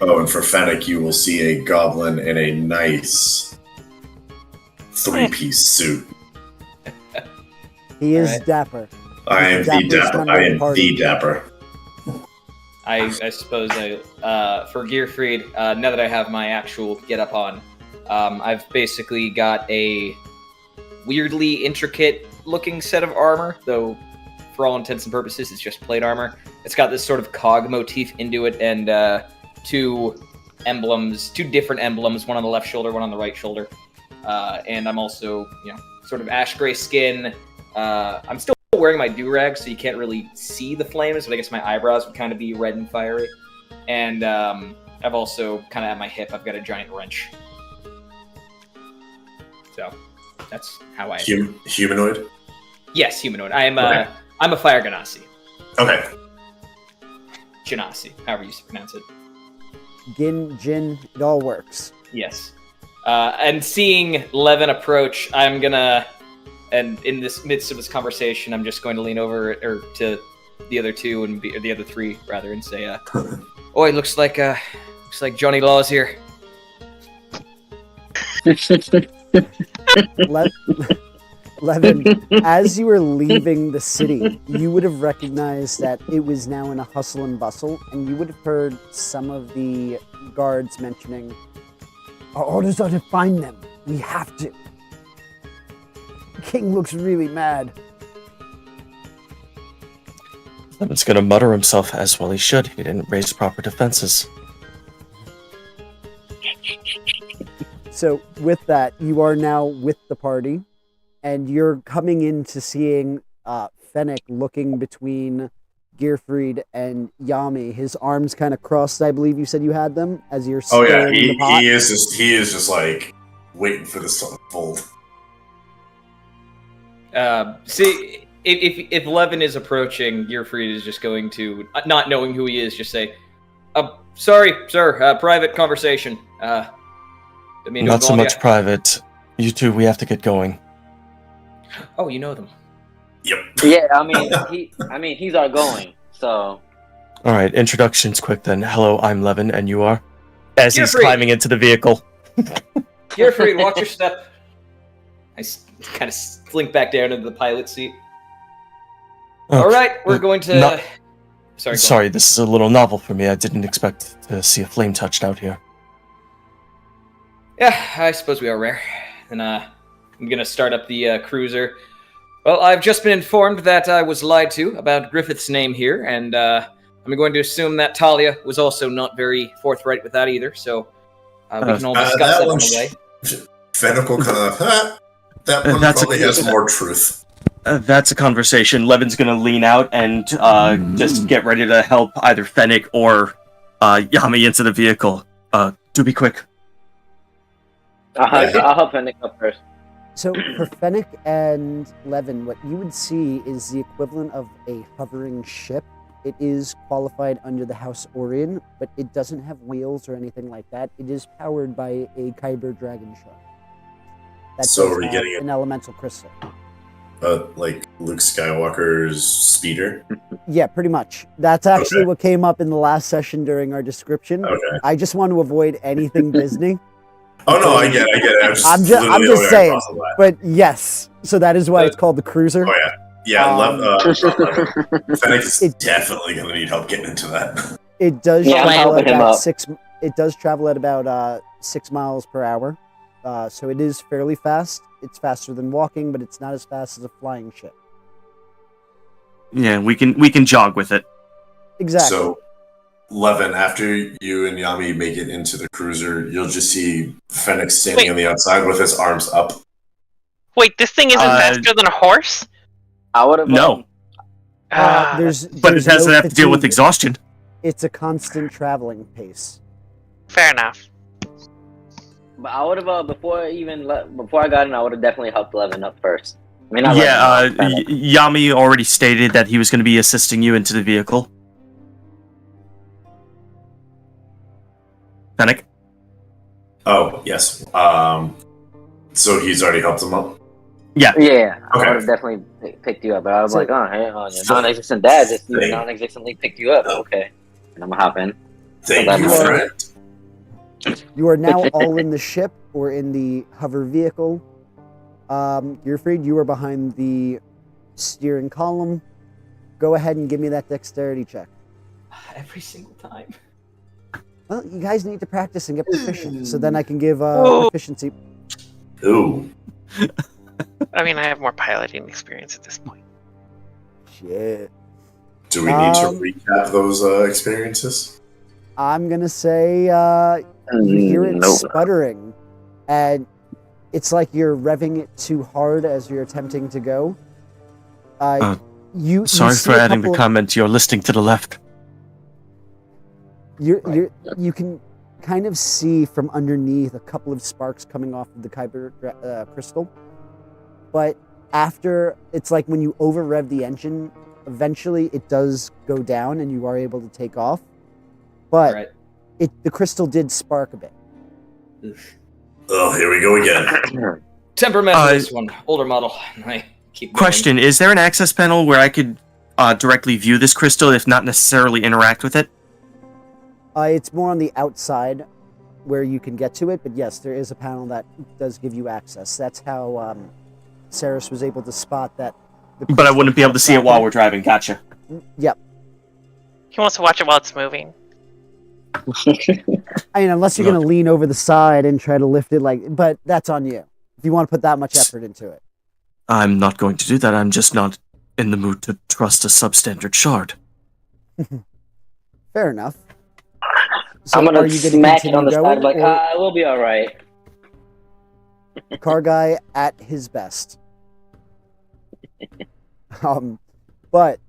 Oh, and for Fennec, you will see a goblin in a nice 3-piece suit. He is Alright. dapper. I am He's the dapperest dapper. member I of the am party. the dapper. I suppose for Gearfried, now that I have my actual get up on, I've basically got a weirdly intricate looking set of armor, though for all intents and purposes it's just plate armor. It's got this sort of cog motif into it, and two different emblems, one on the left shoulder, one on the right shoulder. And I'm also, sort of ash gray skin. I'm still wearing my do-rag, so you can't really see the flames, but I guess my eyebrows would kind of be red and fiery. And I've also, kind of at my hip, I've got a giant wrench. So, that's how I... Humanoid? Yes, humanoid. I'm Okay. a fire ganassi. Okay. Genasi, however you pronounce it. Gin, Jin, it all works. Yes. And seeing Levin approach, I'm gonna... And in this midst of this conversation, I'm just going to lean over to the other two or the other three rather, and say, "Oh, it looks like Johnny Law's here." Levin, as you were leaving the city, you would have recognized that it was now in a hustle and bustle, and you would have heard some of the guards mentioning, "Our orders are to find them. We have to. King looks really mad." Levin's going to mutter himself, as well he should. He didn't raise proper defenses. So with that, you are now with the party, and you're coming into seeing Fennec looking between Gearfried and Yami. His arms kind of crossed, I believe you said you had them, as you're Oh yeah, staring in the pot. he is just like waiting for this to unfold. See, if Levin is approaching, Gearfried is just going to, not knowing who he is, just say, "Sorry, sir, private conversation." Not so much private. You two, we have to get going. Oh, you know them. Yep. Yeah, he's our going. So. All right, introductions quick then. Hello, I'm Levin, and you are? As he's Gearfried. climbing into the vehicle. Gearfried, watch your step. I kind of slink back down into the pilot seat. All right, we're going to... not- Sorry, go on. Sorry, this is a little novel for me. I didn't expect to see a flame touched out here. Yeah, I suppose we are rare. And I'm going to start up the cruiser. Well, I've just been informed that I was lied to about Griffith's name here, and I'm going to assume that Talia was also not very forthright with that either, so we can all discuss that on the way. Fennec will kind of, that one That's probably has more truth. That's a conversation. Levin's gonna lean out and just get ready to help either Fennec or Yami into the vehicle. Do be quick. I'll help Fennec up first. So for Fennec and Levin, what you would see is the equivalent of a hovering ship. It is qualified under the House Orion, but it doesn't have wheels or anything like that. It is powered by a Kyber dragon shark. That So does are we have getting an elemental crystal? Like Luke Skywalker's speeder? Yeah, pretty much. That's actually Okay. what came up in the last session during our description. Okay. I just want to avoid anything Disney. Oh no, I get it. I'm just saying. But yes, so that is why it's called the cruiser. Oh yeah. Yeah, Fennec is It- definitely gonna need help getting into that. It does Yeah, I'm travel at helping him about up. 6. It does travel at about 6 miles per hour, so it is fairly fast. It's faster than walking, but it's not as fast as a flying ship. Yeah, we can jog with it. Exactly. So, Levin, after you and Yami make it into the cruiser, you'll just see Fennec standing Wait. on the outside with his arms up. Wait, this thing isn't faster than a horse? I would have. No, there's but it there's doesn't no have to deal with fatigue. exhaustion. It's a constant traveling pace. Fair enough. But I would have before I got in, I would have definitely helped Levin up first. I mean, not Yeah, Levin, Fennec. Yami already stated that he was going to be assisting you into the vehicle. Fennec? Oh yes. So he's already helped him up. Yeah. Yeah, I Okay. would have definitely picked you up. But I was So- like, oh, hey, your non-existent dad just Thing. non-existently picked you up. Okay, and I'm gonna hop in. Thank glad you, my- friend. You are now all in the ship or in the hover vehicle. Gearfried, you are behind the steering column. Go ahead and give me that dexterity check. Every single time. Well, you guys need to practice and get proficient, so then I can give Ooh. proficiency. Ooh. I mean, I have more piloting experience at this point. Shit. Do we need to Um, recap those experiences? I'm gonna say you hear it Nope. sputtering, and it's like you're revving it too hard as you're attempting to go. You Sorry see for a adding the couple- comment. You're listening to the left. You can kind of see from underneath a couple of sparks coming off of the Kyber crystal, but after it's like when you over rev the engine, eventually it does go down and you are able to take off. But Right. the crystal did spark a bit. Oh, here we go again. Temperamental, this one. Older model. I keep going. Question: is there an access panel where I could directly view this crystal, if not necessarily interact with it? It's more on the outside where you can get to it, but yes, there is a panel that does give you access. That's how Saris was able to spot that. But I wouldn't be able to see it while we're driving. Gotcha. Yep. He wants to watch it while it's moving. I mean, unless you're going to lean over the side and try to lift it, but that's on you. If you want to put that much effort into it. I'm not going to do that. I'm just not in the mood to trust a substandard shard. Fair enough. So I'm are gonna you gonna smack it on the continue side, like, going, we'll be all right. or car guy at his best? But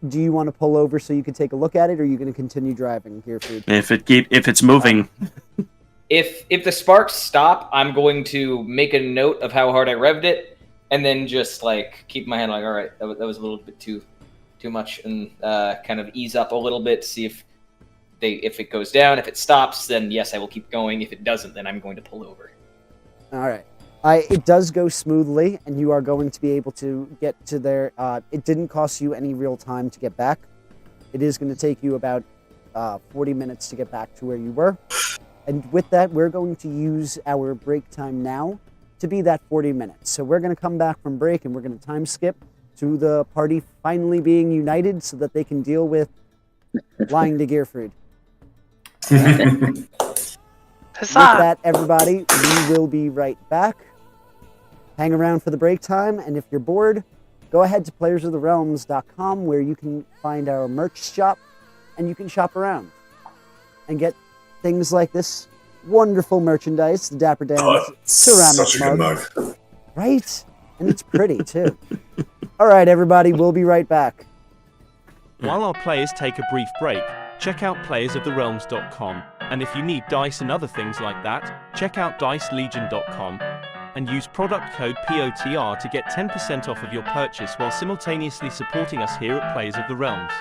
do you want to pull over so you can take a look at it, or are you going to continue driving here, Food? If it's moving, If the sparks stop, I'm going to make a note of how hard I revved it, and then just like keep my hand like, all right, that was a little bit too much, and kind of ease up a little bit, see if it goes down. If it stops, then yes, I will keep going. If it doesn't, then I'm going to pull over. All right. It does go smoothly, and you are going to be able to get to there. It didn't cost you any real time to get back. It is going to take you about 40 minutes to get back to where you were. And with that, we're going to use our break time now to be that 40 minutes. So we're going to come back from break, and we're going to time skip to the party finally being united so that they can deal with lying to Gearfried. With Huzzah! that, everybody, we will be right back. Hang around for the break time, and if you're bored, go ahead to playersoftherealms.com where you can find our merch shop, and you can shop around and get things like this wonderful merchandise, the Dapper Dan's ceramic such a good mug. mug. Right? And it's pretty, too. All right, everybody, we'll be right back. While our players take a brief break, check out playersoftherealms.com, and if you need dice and other things like that, check out dicelegion.com and use product code POTR to get 10% off of your purchase while simultaneously supporting us here at Players of the Realms.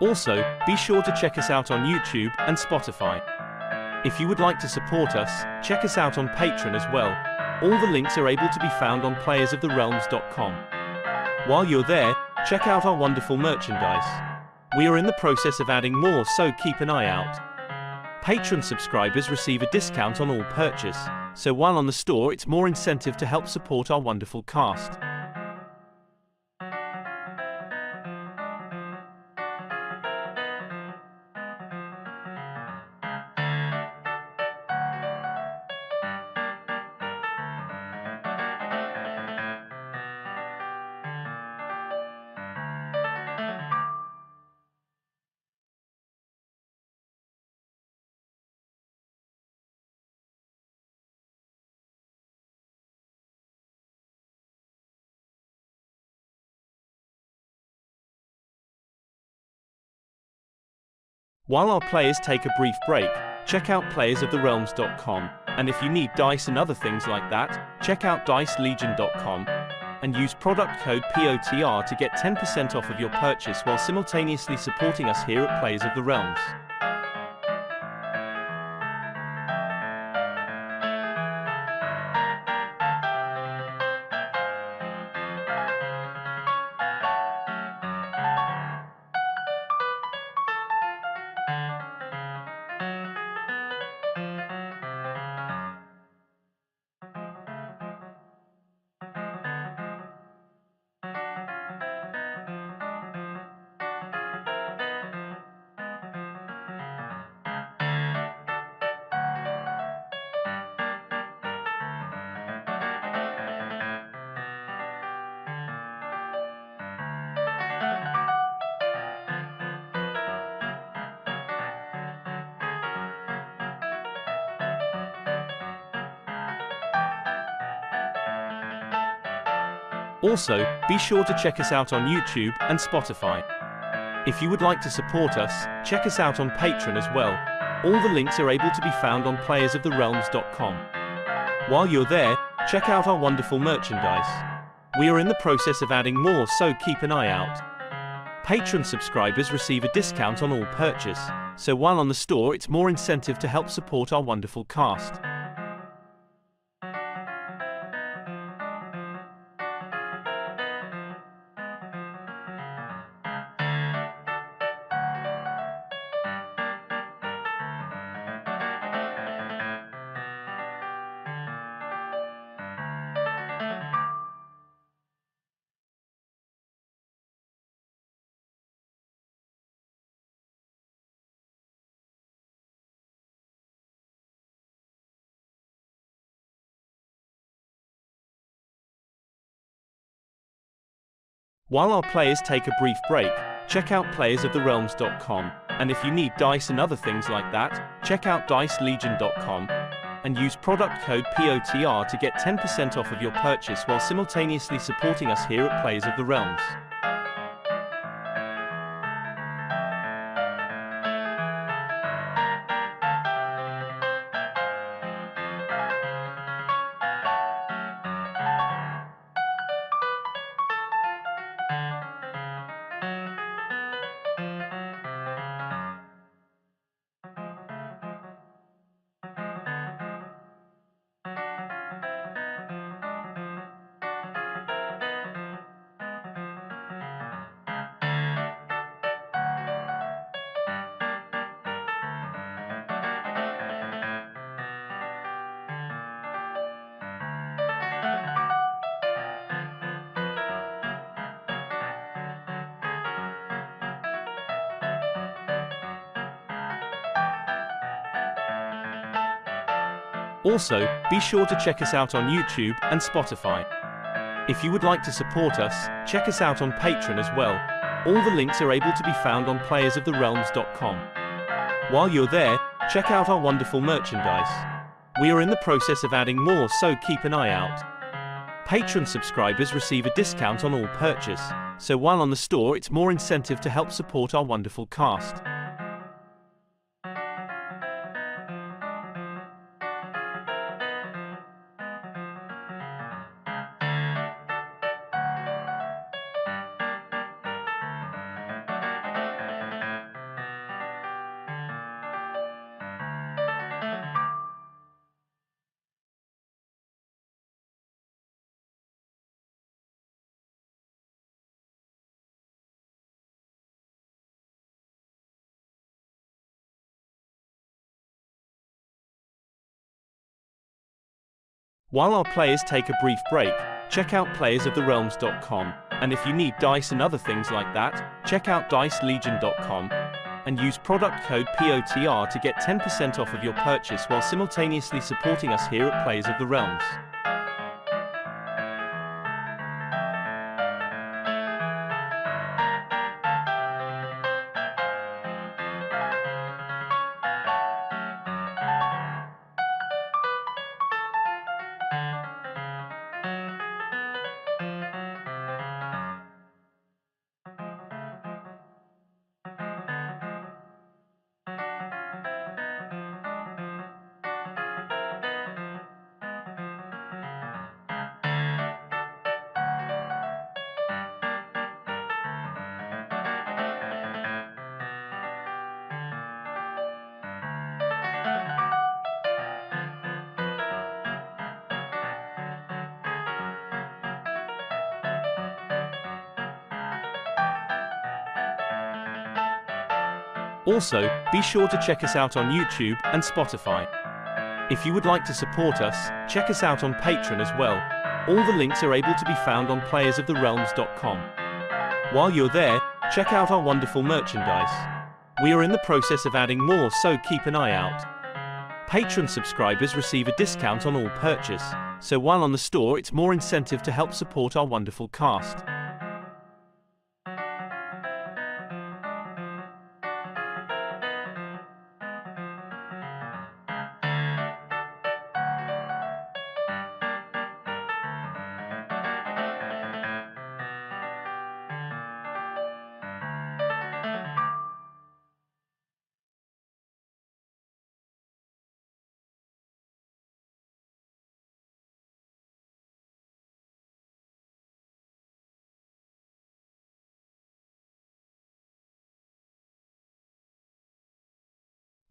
Also, be sure to check us out on YouTube and Spotify. If you would like to support us, check us out on Patreon as well. All the links are able to be found on playersoftherealms.com. While you're there, check out our wonderful merchandise. We are in the process of adding more, so keep an eye out. Patreon subscribers receive a discount on all purchase, so while on the store it's more incentive to help support our wonderful cast. While our players take a brief break, check out playersoftherealms.com, and if you need dice and other things like that, check out dicelegion.com and use product code POTR to get 10% off of your purchase while simultaneously supporting us here at Players of the Realms. Also, be sure to check us out on YouTube and Spotify. If you would like to support us, check us out on Patreon as well. All the links are able to be found on playersoftherealms.com. While you're there, check out our wonderful merchandise. We are in the process of adding more, so keep an eye out. Patreon subscribers receive a discount on all purchase, so while on the store it's more incentive to help support our wonderful cast. While our players take a brief break, check out playersoftherealms.com, and if you need dice and other things like that, check out dicelegion.com and use product code POTR to get 10% off of your purchase while simultaneously supporting us here at Players of the Realms. Also, be sure to check us out on YouTube and Spotify. If you would like to support us, check us out on Patreon as well. All the links are able to be found on playersoftherealms.com. While you're there, check out our wonderful merchandise. We are in the process of adding more, so keep an eye out. Patreon subscribers receive a discount on all purchase, so while on the store it's more incentive to help support our wonderful cast. While our players take a brief break, check out playersoftherealms.com, and if you need dice and other things like that, check out dicelegion.com and use product code POTR to get 10% off of your purchase while simultaneously supporting us here at Players of the Realms. Also, be sure to check us out on YouTube and Spotify. If you would like to support us, check us out on Patreon as well. All the links are able to be found on playersoftherealms.com. While you're there, check out our wonderful merchandise. We are in the process of adding more, so keep an eye out. Patreon subscribers receive a discount on all purchase, so while on the store it's more incentive to help support our wonderful cast.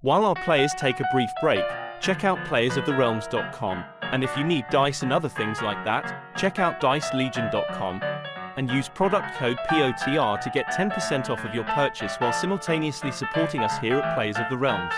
While our players take a brief break, check out playersoftherealms.com, and if you need dice and other things like that, check out dicelegion.com, and use product code POTR to get 10% off of your purchase while simultaneously supporting us here at Players of the Realms.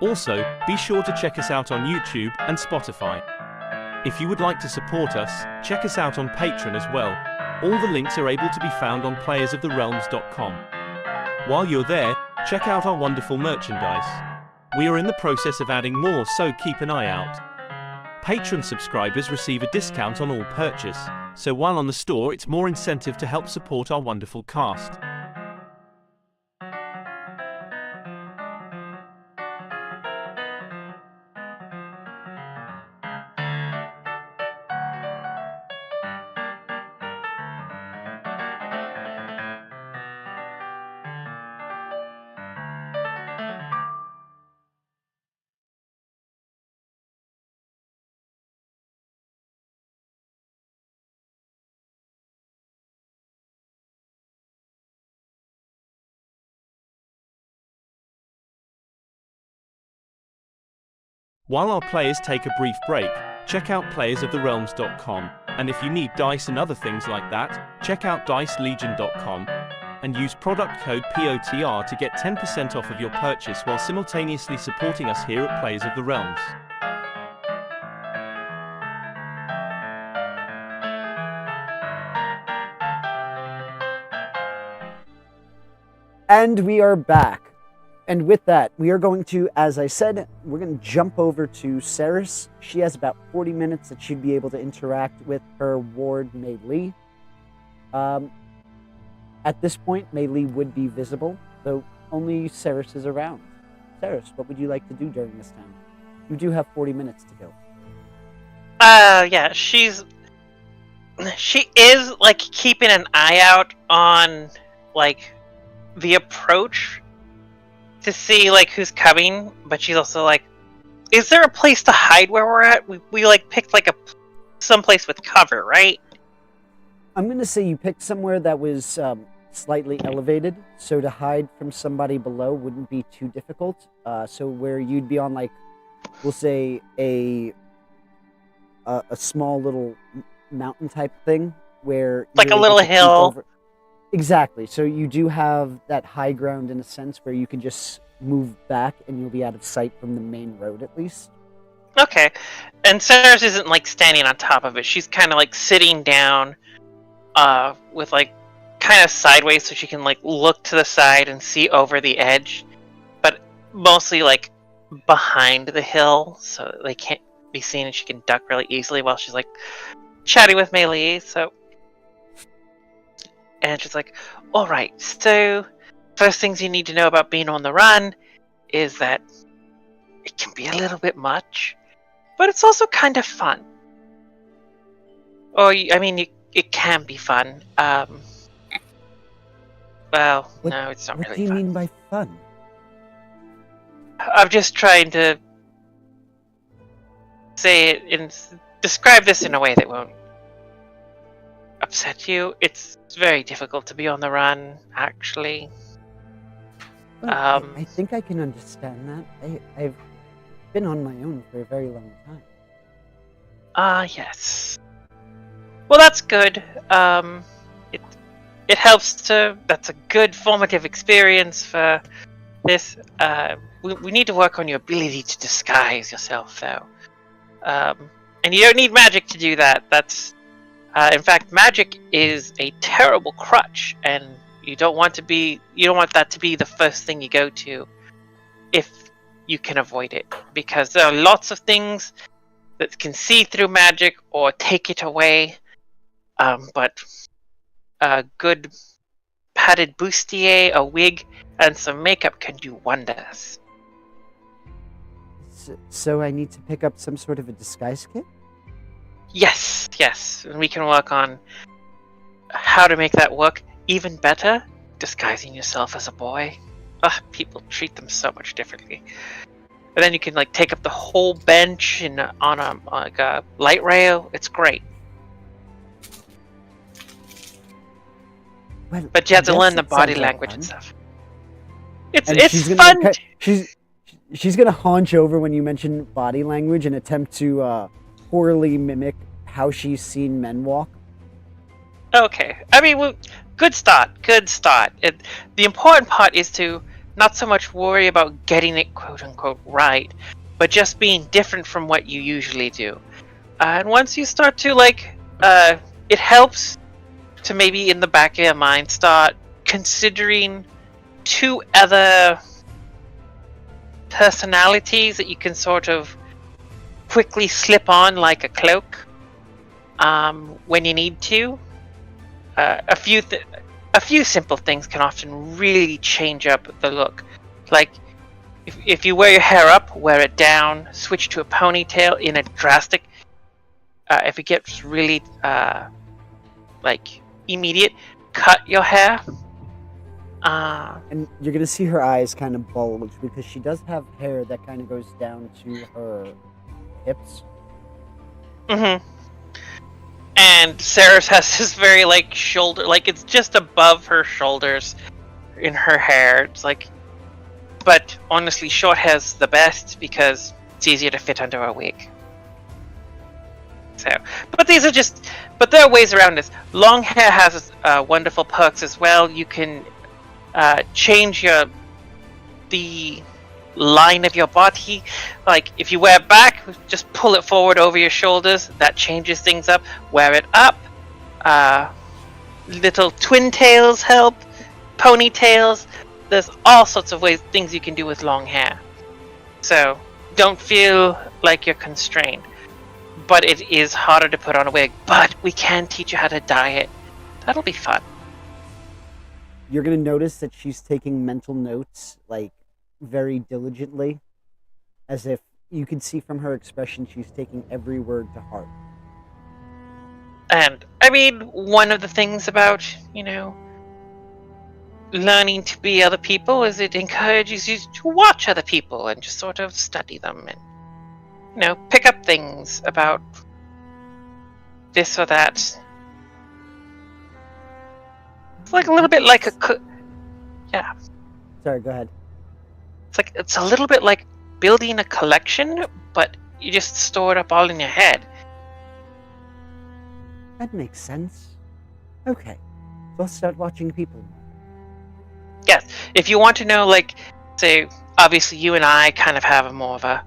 Also, be sure to check us out on YouTube and Spotify. If you would like to support us, check us out on Patreon as well. All the links are able to be found on playersoftherealms.com. While you're there, check out our wonderful merchandise. We are in the process of adding more, so keep an eye out. Patreon subscribers receive a discount on all purchase, so while on the store it's more incentive to help support our wonderful cast. While our players take a brief break, check out playersoftherealms.com, and if you need dice and other things like that, check out dicelegion.com, and use product code POTR to get 10% off of your purchase while simultaneously supporting us here at Players of the Realms. And we are back. And with that, we are going to, as I said, we're going to jump over to Ceres. She has about 40 minutes that she'd be able to interact with her ward, Mei Li. At this point, Mei Li would be visible, though only Ceres is around. Ceres, what would you like to do during this time? You do have 40 minutes to go. Yeah, she is, like, keeping an eye out on, like, the approach to see, like, who's coming, but she's also like, is there a place to hide where we're at? We like, picked, like, someplace with cover, right? I'm going to say you picked somewhere that was slightly elevated, so to hide from somebody below wouldn't be too difficult. So where you'd be on, like, we'll say a small little mountain type thing, where like you're a little able to peek hill. over. Exactly. So you do have that high ground in a sense where you can just move back and you'll be out of sight from the main road at least. Okay. And Ceres isn't, like, standing on top of it. She's kind of, like, sitting down with, like, kind of sideways so she can, like, look to the side and see over the edge. But mostly, like, behind the hill so they can't be seen, and she can duck really easily while she's like chatting with Melee. So, and she's like, "All right, so first things you need to know about being on the run is that it can be a little bit much, but it's also kind of fun. Or it can be fun. Well, no, it's not What really do you fun. mean by fun? I'm just trying to say it and describe this in a way that won't upset you. It's very difficult to be on the run, actually. Well, I think I can understand that. I've been on my own for a very long time. Yes. Well, that's good. It helps to. That's a good formative experience for this. We need to work on your ability to disguise yourself, though. And you don't need magic to do that. That's, in fact, magic is a terrible crutch, and you don't want that to be the first thing you go to, if you can avoid it, because there are lots of things that can see through magic or take it away. But a good padded bustier, a wig, and some makeup can do wonders. So I need to pick up some sort of a disguise kit? Yes, and we can work on how to make that work even better. Disguising yourself as a boy. People treat them so much differently. And then you can take up the whole bench on a light rail. It's great. Well, But you have to yes, learn the it body sounds like language fun. and stuff. And It's fun. She's gonna haunch over when you mention body language and attempt to poorly mimic how she's seen men walk. Okay. Good start. The important part is to not so much worry about getting it quote unquote right, but just being different from what you usually do. And once you start to it helps to maybe in the back of your mind start considering 2 other personalities that you can sort of quickly slip on like a cloak when you need to. A few simple things can often really change up the look. Like if you wear your hair up, wear it down, switch to a ponytail in a drastic. If it gets really immediate, cut your hair. And you're gonna see her eyes kind of bulge because she does have hair that kind of goes down to her hips. Mm-hmm. And Sarah's has this very shoulder, it's just above her shoulders in her hair. It's but honestly, short hair's the best because it's easier to fit under a wig. So, but there are ways around this. Long hair has wonderful perks as well. You can change the line of your body. If you wear it back, just pull it forward over your shoulders. That changes things up. Wear it up. Little twin tails help. Ponytails. There's all sorts of things you can do with long hair. So don't feel like you're constrained. But it is harder to put on a wig. But we can teach you how to dye it. That'll be fun. You're gonna notice that she's taking mental notes, very diligently, as if you can see from her expression she's taking every word to heart. And one of the things about, learning to be other people is it encourages you to watch other people and just sort of study them and, pick up things about this or that. It's a little bit like yeah. Sorry, go ahead. It's a little bit like building a collection, but you just store it up all in your head. That makes sense. Okay, so I'll start watching people. Yes, if you want to know, say, obviously you and I kind of have more of a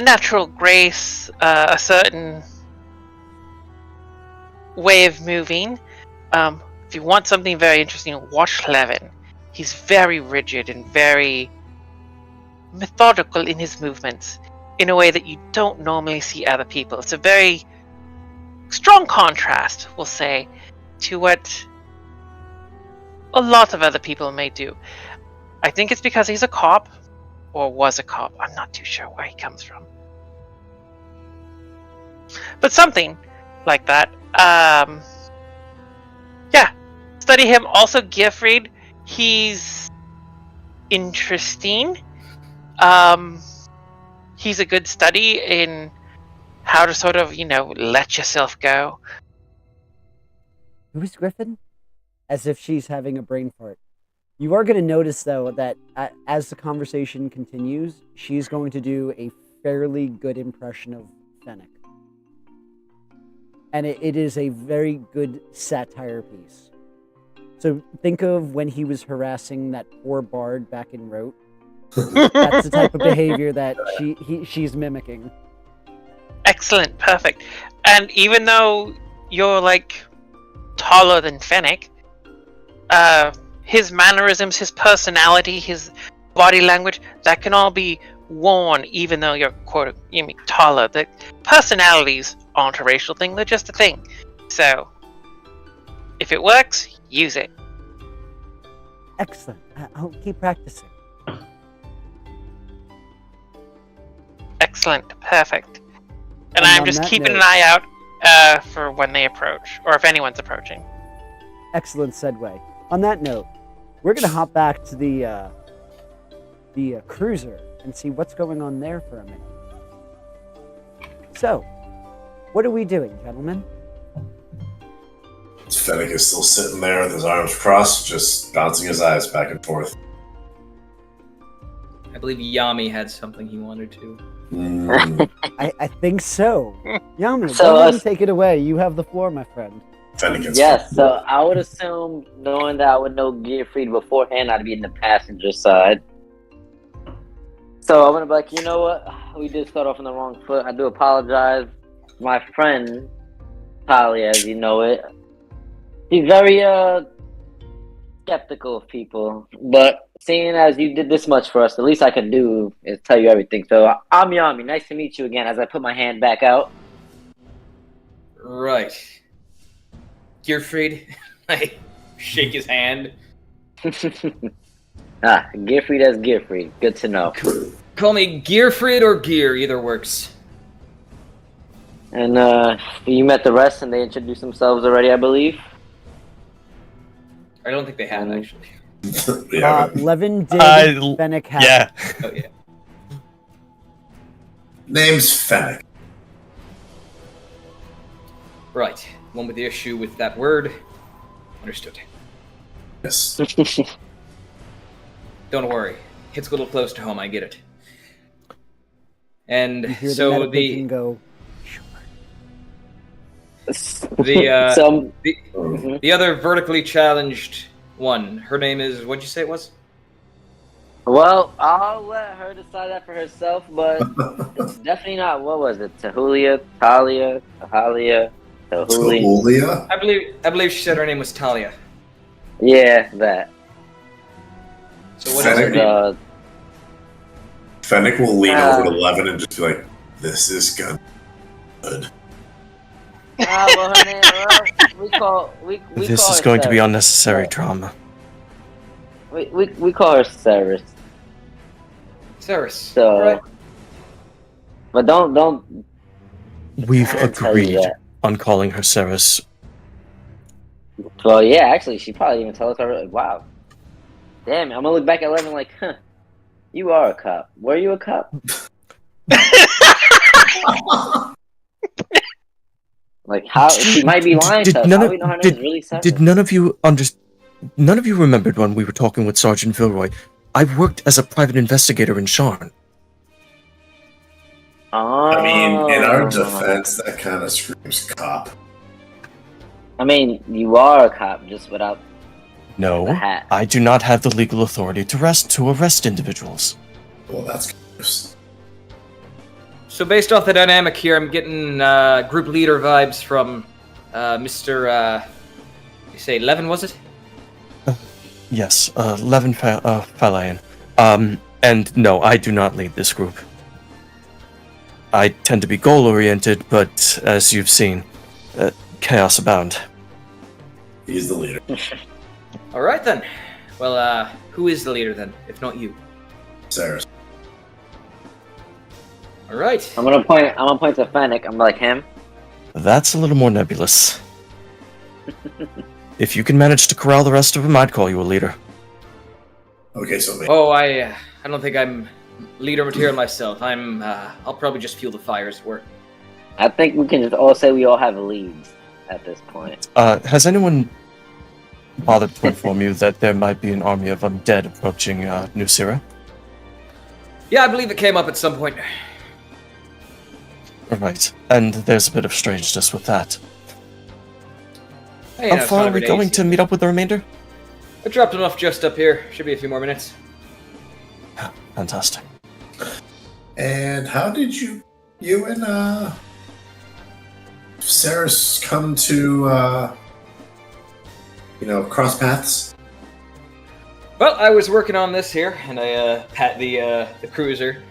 natural grace, a certain way of moving. If you want something very interesting, watch Levin. He's very rigid and very methodical in his movements. in a way that you don't normally see other people. It's a very strong contrast, we'll say, to what a lot of other people may do. I think it's because he's a cop, or was a cop. I'm not too sure where he comes from. But something like that. Yeah, study him. Also, Giffried, he's interesting. He's a good study in how to sort of, let yourself go. Who's Griffin? As if she's having a brain fart. You are going to notice, though, that as the conversation continues, she's going to do a fairly good impression of Fennec. And it is a very good satire piece. So think of when he was harassing that poor bard back in Rote. That's the type of behavior that she's mimicking. Excellent, perfect. And even though you're taller than Fennec, his mannerisms, his personality, his body language, that can all be worn even though you're taller. The personalities aren't a racial thing, they're just a thing. So if it works, use it. Excellent. I'll keep practicing. Excellent, perfect. And And I'm on just that keeping note- an eye out for when they approach, or if anyone's approaching. Excellent segue. On that note, we're going to hop back to the cruiser and see what's going on there for a minute. So, what are we doing, gentlemen? Fennec is still sitting there with his arms crossed, just bouncing his eyes back and forth. I believe Yami had something he wanted to. I think so. Yami, So, go ahead and take it away. You have the floor, my friend. Fennec is Yes, so I would assume, knowing that I would know Gearfried beforehand, I'd be in the passenger side. So I'm gonna be like, you know what? We did start off on the wrong foot. I do apologize. My friend, Talia, as you know it, he's very skeptical of people. But seeing as you did this much for us, the least I can do is tell you everything. So I'm Yami. Nice to meet you again. As I put my hand back out. Right. Gearfried, I shake his hand. Gearfried as Gearfried. Good to know. Call me Gearfried or Gear, either works. And you met the rest, and they introduced themselves already, I believe. I don't think they have, actually. yeah. Levin did. Fennec had. Yeah. Oh, yeah. Name's Fennec. Right. One with the issue with that word. Understood. Yes. Don't worry. Hits a little close to home, I get it. And You hear so the pigeon go. the other vertically challenged one, her name is, what'd you say it was? Well, I'll let her decide that for herself, but it's definitely not, what was it? Tahulia, Talia, Tahuli. Julia? I believe she said her name was Talia. Yeah, that. So what is her Fennec? name? Fennec will lean over to Levin and just be like, "This is good." Well, her name, we call This call is her going to be Ceres. unnecessary drama. We call her Ceres. Ceres. So, Right. but don't. We've I didn't tell you agreed that. on calling her Ceres. Well, yeah, actually, she probably even tell us already. Wow. Damn, I'm gonna look back at Levin like, huh? You are a cop. Were you a cop? Like how she might be lying to us. How do we know her name is really Ceres? Did none of you None of you remembered when we were talking with Sergeant Vilroy? I worked as a private investigator in Sharn. Oh. I mean, in our defense, that kind of screams cop. I mean, you are a cop, just without the No, hat. I do not have the legal authority to arrest individuals. Well, that's gross. So based off the dynamic here, I'm getting group leader vibes from Mr. You say Levin, was it? Yes, Levin Falayan. And no, I do not lead this group. I tend to be goal-oriented, but as you've seen, chaos abound. He's the leader. All right then. Well, who is the leader then, if not you? Saris. All right. I'm gonna point to Fennec. I'm like him. That's a little more nebulous. If you can manage to corral the rest of them, I'd call you a leader. Okay, so Oh, I don't think I'm leader material myself. I'll probably just fuel the fires at work. I think we can just all say we all have leads at this point. Has anyone bothered to inform you that there might be an army of undead approaching New Sira? Yeah, I believe it came up at some point. Right, and there's a bit of strangeness with that. Hey, How it's far not are we every day, going so- to meet up with the remainder? I dropped enough just up here. Should be a few more minutes. Fantastic. And how did you and Saris come to cross paths? Well, I was working on this here, and I pat the cruiser.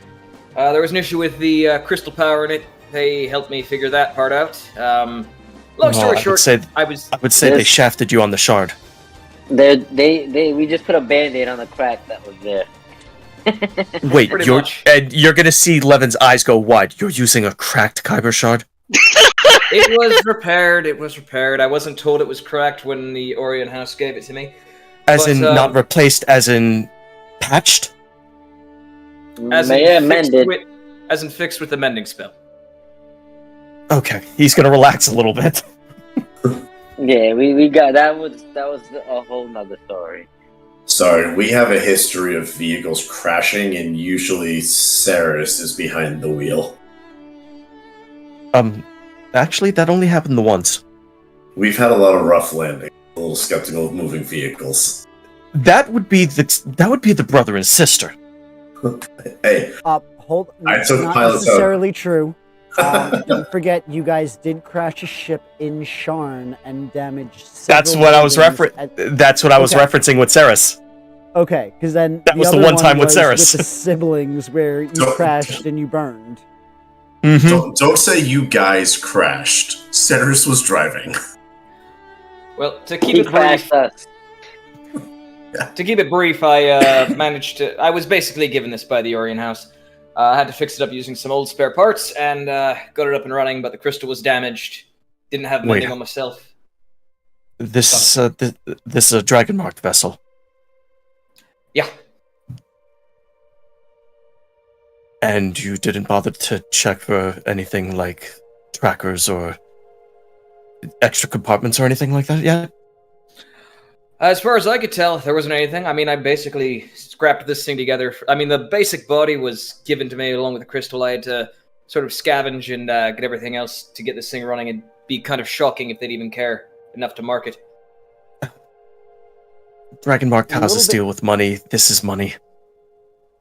There was an issue with the crystal power in it. They helped me figure that part out. Long story short, I would say they shafted you on the shard. We just put a band-aid on the crack that was there. Wait, Pretty you're much. you're gonna see Levin's eyes go wide. You're using a cracked Kyber shard? It was repaired. It was repaired. I wasn't told it was cracked when the Orion House gave it to me. As But, in not replaced, as in patched? As in fixed with the mending spell. Okay, he's gonna relax a little bit. Yeah, we got that was a whole nother story. Sorry, we have a history of vehicles crashing, and usually Saris is behind the wheel. Actually, that only happened the once. We've had a lot of rough landings. A little skeptical of moving vehicles. That would be the brother and sister. Hey, Hold. I took not pilots necessarily true. Don't forget, you guys did crash a ship in Sharn and damaged. That's what I was That's what I was Okay. referencing with Saris. Okay, because then That was the other one time with was Saris. with the siblings where you Don't- crashed and you burned. Mm-hmm. don't say you guys crashed. Saris was driving. Well, to keep He it brief, crashed us. I was basically given this by the Orion House. I had to fix it up using some old spare parts and got it up and running, but the crystal was damaged. Didn't have mending on myself. This is a dragon marked vessel. Yeah. And you didn't bother to check for anything like trackers or extra compartments or anything like that yet? As far as I could tell, there wasn't anything. I mean, I basically scrapped this thing together. I mean, the basic body was given to me along with the crystal. I had to sort of scavenge and get everything else to get this thing running. It'd be kind of shocking if they'd even care enough to market. Dragon marked A little houses bit- deal with money. This is money.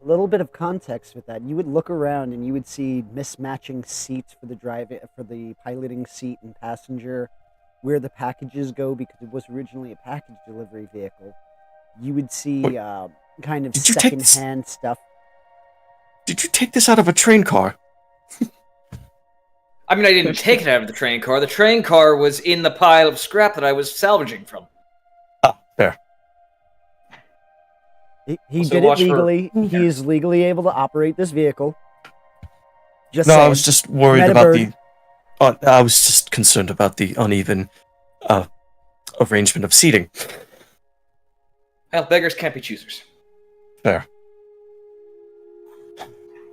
A little bit of context with that. You would look around and you would see mismatching seats for the piloting seat and passenger, where the packages go because it was originally a package delivery vehicle. You would see kind of Did you take secondhand stuff. Did you take this out of a train car? I mean, I didn't take it out of the train car. The train car was in the pile of scrap that I was salvaging from. Ah, fair. He Also did it watch for- legally. He is legally able to operate this vehicle. Just No, I saying. was just worried Met a about bird. I was just concerned about the uneven arrangement of seating. Well, beggars can't be choosers. Fair.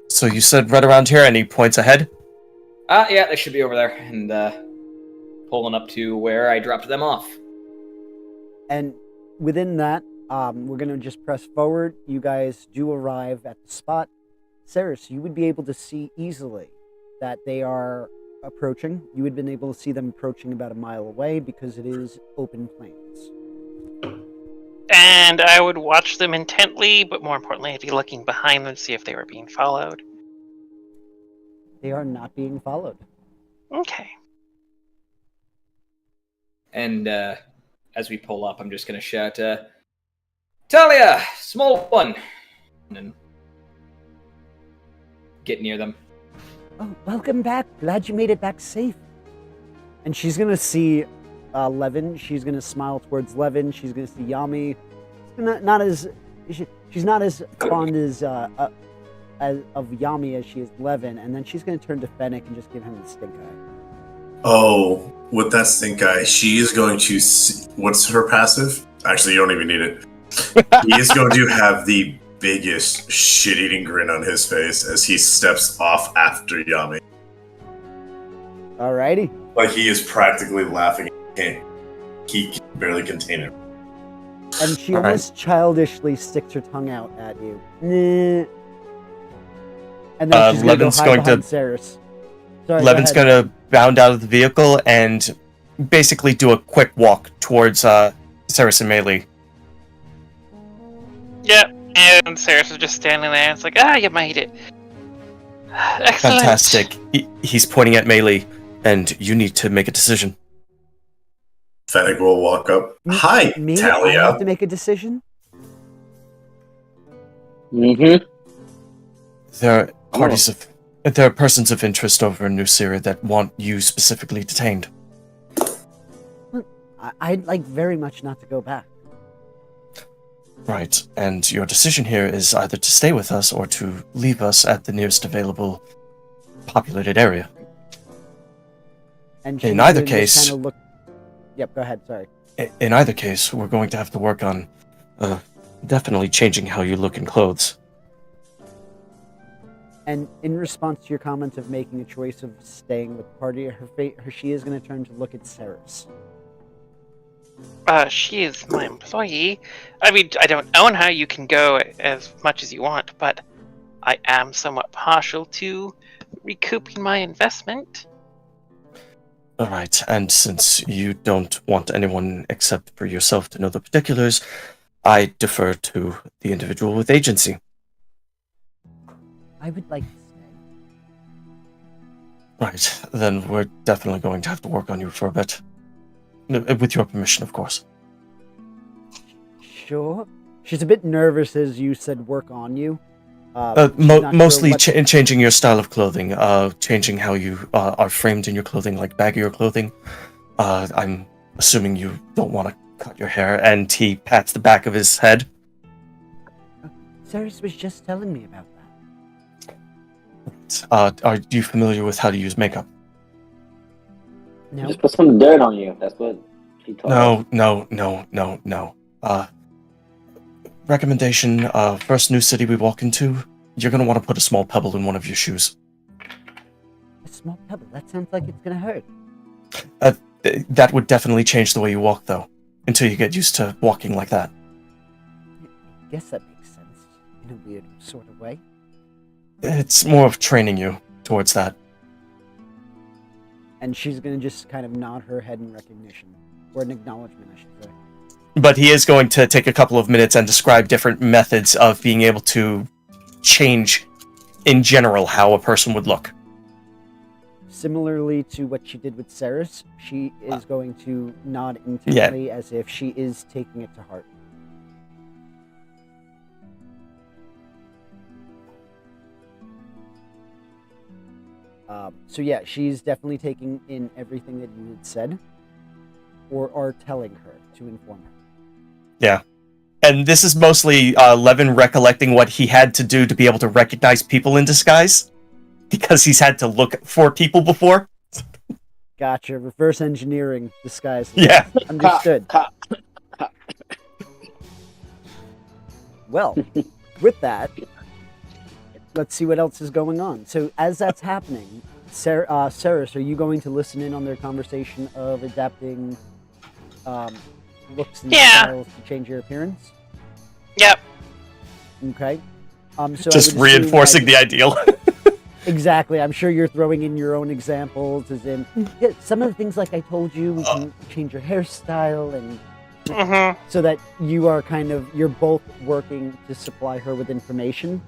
So you said right around here, any points ahead? Yeah, they should be over there and pulling up to where I dropped them off. And within that, we're going to just press forward. You guys do arrive at the spot. Saris, you would be able to see easily that they are approaching. You would have been able to see them approaching about a mile away because it is open plains. And I would watch them intently, but more importantly, I'd be looking behind them to see if they were being followed. They are not being followed. Okay. And as we pull up, I'm just going to shout, Talia, small one! And then get near them. Oh, welcome back. Glad you made it back safe. And she's gonna see Levin. She's gonna smile towards Levin. She's gonna see Yami. She's not as fond as of Yami as she is Levin. And then she's gonna turn to Fennec and just give him the stink eye. Oh, with that stink eye, she is going to see, what's her passive? Actually, you don't even need it. He is going to have the biggest shit-eating grin on his face as he steps off after Yami. Alrighty. Like he is practically laughing. He can barely contain it. And she almost childishly sticks her tongue out at you. Nah. And then she's Levin's going to Levin's go going to bound out of the vehicle and basically do a quick walk towards Ceres and Melee. Yep, and Ceres is just standing there. It's like, you made it. Excellent. Fantastic. He's pointing at Melee, and you need to make a decision. Fennec will walk up. Hi, Me? Talia. I have to make a decision? Mm-hmm. There are persons of interest over in New Syria that want you specifically detained. I'd like very much not to go back. Right, and your decision here is either to stay with us or to leave us at the nearest available populated area. And In either case... Yep, go ahead, sorry. In either case, we're going to have to work on definitely changing how you look in clothes. And in response to your comment of making a choice of staying with the party, she is going to turn to look at Ceres. She is my employee. I mean, I don't own her. You can go as much as you want, but I am somewhat partial to recouping my investment. Alright, and since you don't want anyone except for yourself to know the particulars, I defer to the individual with agency. I would like to stay. Right, then we're definitely going to have to work on you for a bit. With your permission, of course. Sure. She's a bit nervous as you said work on you. Mostly changing your style of clothing, changing how you are framed in your clothing, like baggier clothing. I'm assuming you don't want to cut your hair, and he pats the back of his head. Ceres was just telling me about that. Are you familiar with how to use makeup? No. Just put some dirt on you. That's what he told us. No. Recommendation, first new city we walk into, you're going to want to put a small pebble in one of your shoes. A small pebble? That sounds like it's going to hurt. That would definitely change the way you walk, though, until you get used to walking like that. I guess that makes sense, in a weird sort of way. It's more of training you towards that. And she's going to just kind of nod her head in recognition. Or an acknowledgement, I should say. But he is going to take a couple of minutes and describe different methods of being able to change, in general, how a person would look. Similarly to what she did with Ceres, she is going to nod intently as if she is taking it to heart. So yeah, she's definitely taking in everything that you had said, or are telling her to inform her. Yeah. And this is mostly Levin recollecting what he had to do to be able to recognize people in disguise, because he's had to look for people before. Gotcha. Reverse engineering disguise. Yeah. Understood. Well, with that, let's see what else is going on. So as that's happening, Ceres, are you going to listen in on their conversation of adapting looks and styles to change your appearance? Yep. Okay. So just reinforcing the ideal. Exactly. I'm sure you're throwing in your own examples, as in some of the things like I told you, we can change your hairstyle, and so that you are you're both working to supply her with information.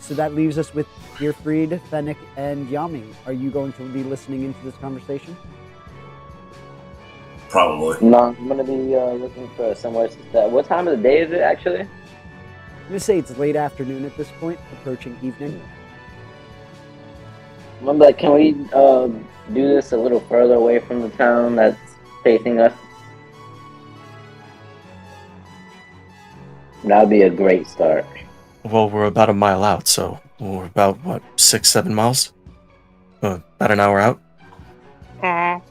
So that leaves us with Gearfried, Fennec, and Yami. Are you going to be listening into this conversation? Probably. No, I'm gonna be looking for somewhere to stay. What time of the day is it actually? going to say it's late afternoon at this point, approaching evening. But can we do this a little further away from the town that's facing us? That'd be a great start. Well, we're about a mile out, so we're about, 6-7 miles? About an hour out? Yeah,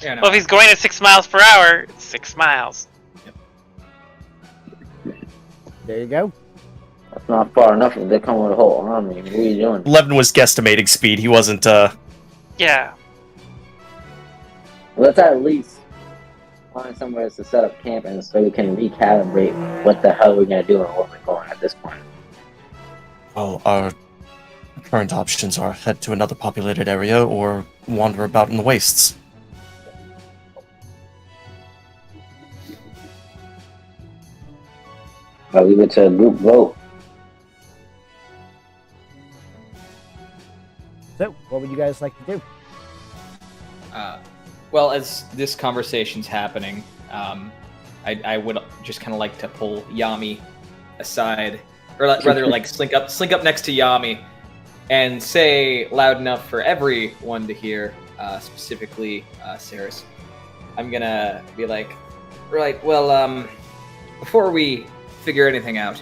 no. well, if he's going at 6 miles per hour, it's 6 miles. There you go. That's not far enough if they come with a whole army. What are you doing? Levin was guesstimating speed. He wasn't, Yeah. Let's at least find somewhere to set up camp and so we can recalibrate what the hell we're gonna do and where we're going at this point. Well, our current options are head to another populated area or wander about in the wastes. I'll leave it to a group vote. So, what would you guys like to do? Well, as this conversation's happening, I would just kind of like to pull Yami aside, or rather, like slink up next to Yami, and say loud enough for everyone to hear, specifically Saris. I'm gonna be like, right, well, before we figure anything out,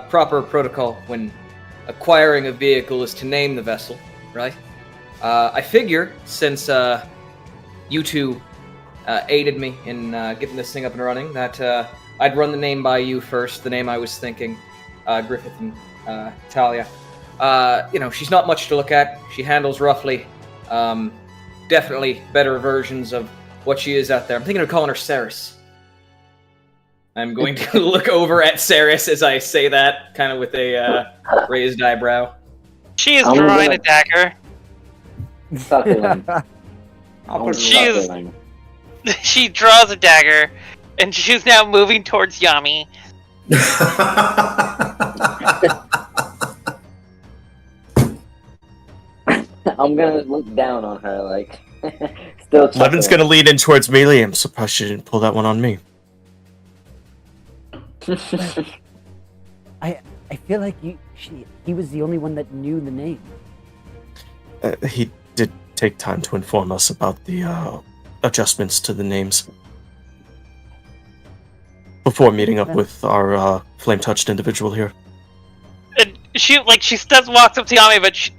proper protocol when acquiring a vehicle is to name the vessel, right? I figure since you two aided me in getting this thing up and running, that I'd run the name by you first, the name I was thinking, Griffith and Talia. She's not much to look at. She handles roughly, definitely better versions of what she is out there. I'm thinking of calling her Saris. I'm going to look over at Saris as I say that, kind of with a raised eyebrow. She is drawing a dagger. Suckling. She draws a dagger, and she's now moving towards Yami. I'm gonna look down on her, like, still chuckling. Levin's gonna lean in towards me. I'm surprised she didn't pull that one on me. I feel like he was the only one that knew the name. He did take time to inform us about the adjustments to the names before meeting up with our flame-touched individual here. And she walks up to Yami, but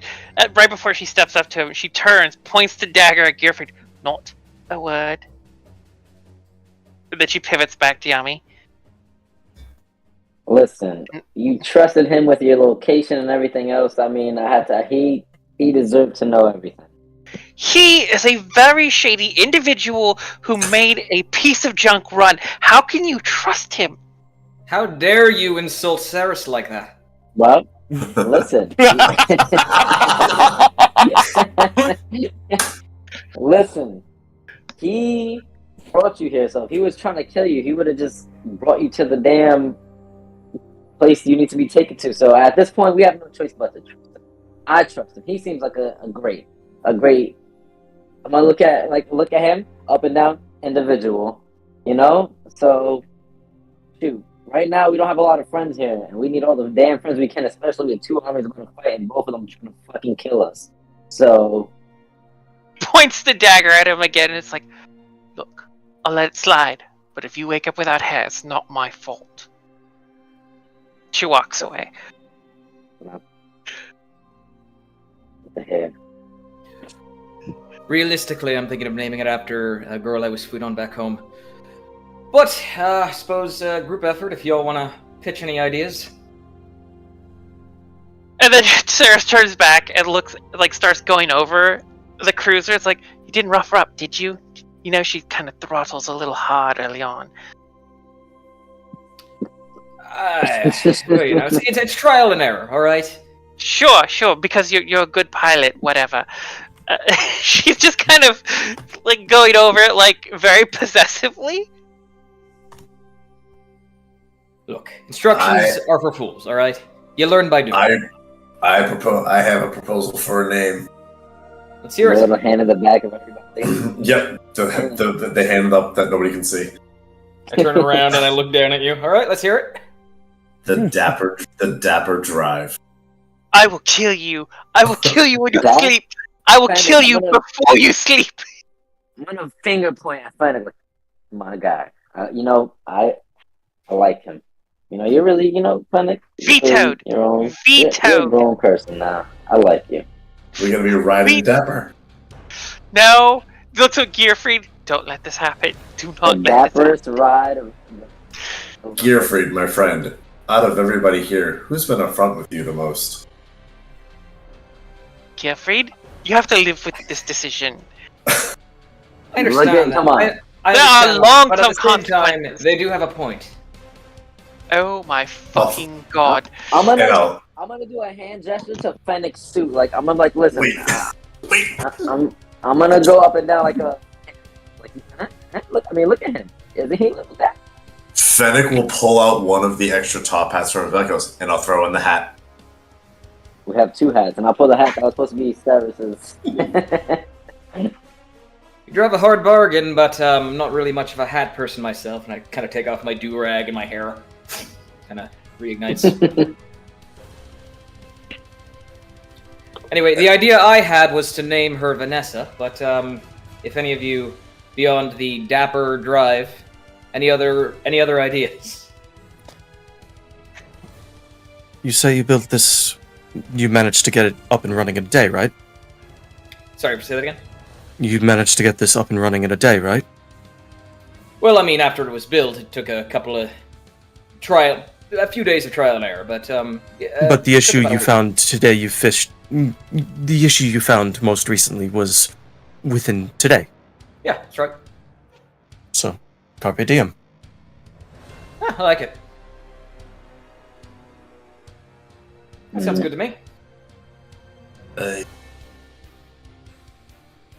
right before she steps up to him, she turns, points the dagger at Gearfried. Not a word. And then she pivots back to Yami. Listen, you trusted him with your location and everything else. I mean, he deserved to know everything. He is a very shady individual who made a piece of junk run. How can you trust him? How dare you insult Saris like that? Well, listen. Listen. He brought you here, so if he was trying to kill you, he would have just brought you to the damn place you need to be taken to. So at this point, we have no choice but to trust him. I trust him. He seems like a great. I'm gonna look at him up and down individual, So, shoot. Right now, we don't have a lot of friends here, and we need all the damn friends we can, especially with two armies going to fight, and both of them trying to fucking kill us. So, Points the dagger at him again, and it's like, look, I'll let it slide, but if you wake up without hair, it's not my fault. She walks away. what the heck? Realistically, I'm thinking of naming it after a girl I was sweet on back home. But, I suppose, group effort, if y'all want to pitch any ideas. And then Sarah turns back and starts going over the cruiser. It's like, you didn't rough her up, did you? She kind of throttles a little hard early on. It's trial and error, all right? Sure, because you're a good pilot, whatever. She's just kind of going over it very possessively. Look, instructions are for fools, all right? You learn by doing. I have a proposal for a name. Let's hear it. A little hand in the back of everybody. Yep, the hand up that nobody can see. I turn around and I look down at you. All right, let's hear it. The dapper drive. I will kill you. I will kill you when you Dog? sleep. I will Fennec, kill you I'm gonna- before you sleep. I'm gonna finger point at Fennec. My guy. I like him. You're really, Fennec. Vetoed. You're You're a Vetoed. grown person now. I like you. We're gonna be riding dapper. No, little Gearfried, don't let this happen. Do The not let this dapperest ride of Gearfried, my friend. Out of everybody here, who's been upfront with you the most? happen. Gearfried, you have to live with this decision. I understand. Look at- come on. I There are understand, long-term but at the same time, consequences. they do have a point. Oh my fucking god. I'm And gonna do a hand gesture to Fennec's suit. Like I'm gonna listen. wait. I'm gonna go up and down like look at him. Isn't he? Look at that. Fennec will pull out one of the extra top hats from Rebecca's, and I'll throw in the hat. We have two hats, and I'll pull the hat that was supposed to be Cyrus's. You drive a hard bargain, but I'm not really much of a hat person myself, and I kind of take off my do-rag and my hair. Kind of reignites. Anyway, the idea I had was to name her Vanessa, but if any of you, beyond the Dapper Drive, any other ideas? You say you built this. You managed to get it up and running in a day, right? Sorry, say that again? You managed to get this up and running in a day, right? Well, I mean, after it was built, it took a few days of trial and error, but But the issue about a you week. found today, the issue you found most recently was within today. Yeah, that's right. So, carpe diem. Ah, I like it. That sounds good to me.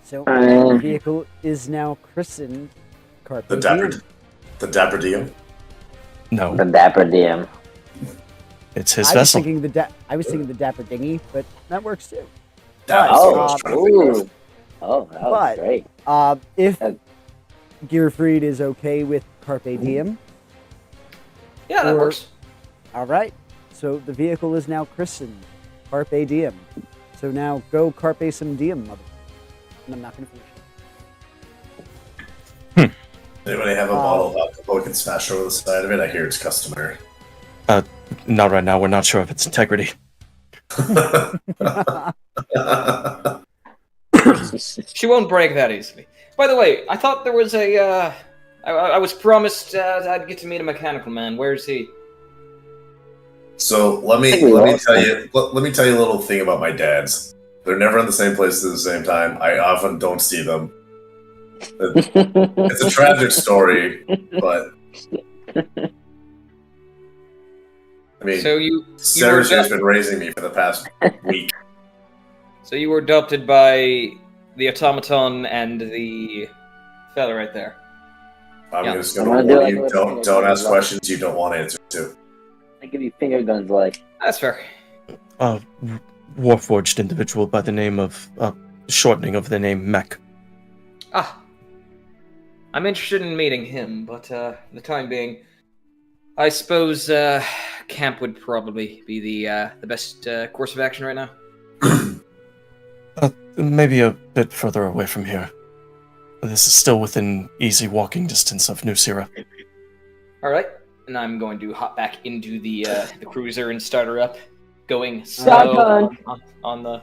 So the vehicle is now christened Carpe The Diem. dapper diem. No, The Dapper DM. it's his I was vessel. thinking the Dapper Dinghy, but that works too. That's Oh, what I was trying to figure out. ooh. Oh, that was But- great. If Uh, Gearfried is okay with Carpe Diem, Yeah, that Or- works. all right. So the vehicle is now christened Carpe Diem. So now go Carpe some Diem, mother. And I'm not going to finish it. Anybody have a bottle of alcohol we can smash over the side of it? I hear it's customary. Not right now. We're not sure of its integrity. She won't break that easily. By the way, I thought there was a. I was promised I'd get to meet a mechanical man. Where is he? So let me think we lost tell you let me tell you a little thing about my dads. They're never in the same place at the same time. I often don't see them. It's a tragic story, but I mean, So you Sarah's were has been raising me for the past week. So you were adopted by the automaton and the fella right there. I'm Yeah. just I'm going to gonna do warn like you: what don't Finger ask Guns questions you don't want answers to. I give you finger guns like. That's fair. A warforged individual by the name of shortening of the name Mech. Ah. I'm interested in meeting him, but for the time being, I suppose camp would probably be the best course of action right now. Maybe a bit further away from here. This is still within easy walking distance of New Sira. All right, and I'm going to hop back into the cruiser and start her up, going slow Shotgun. on the.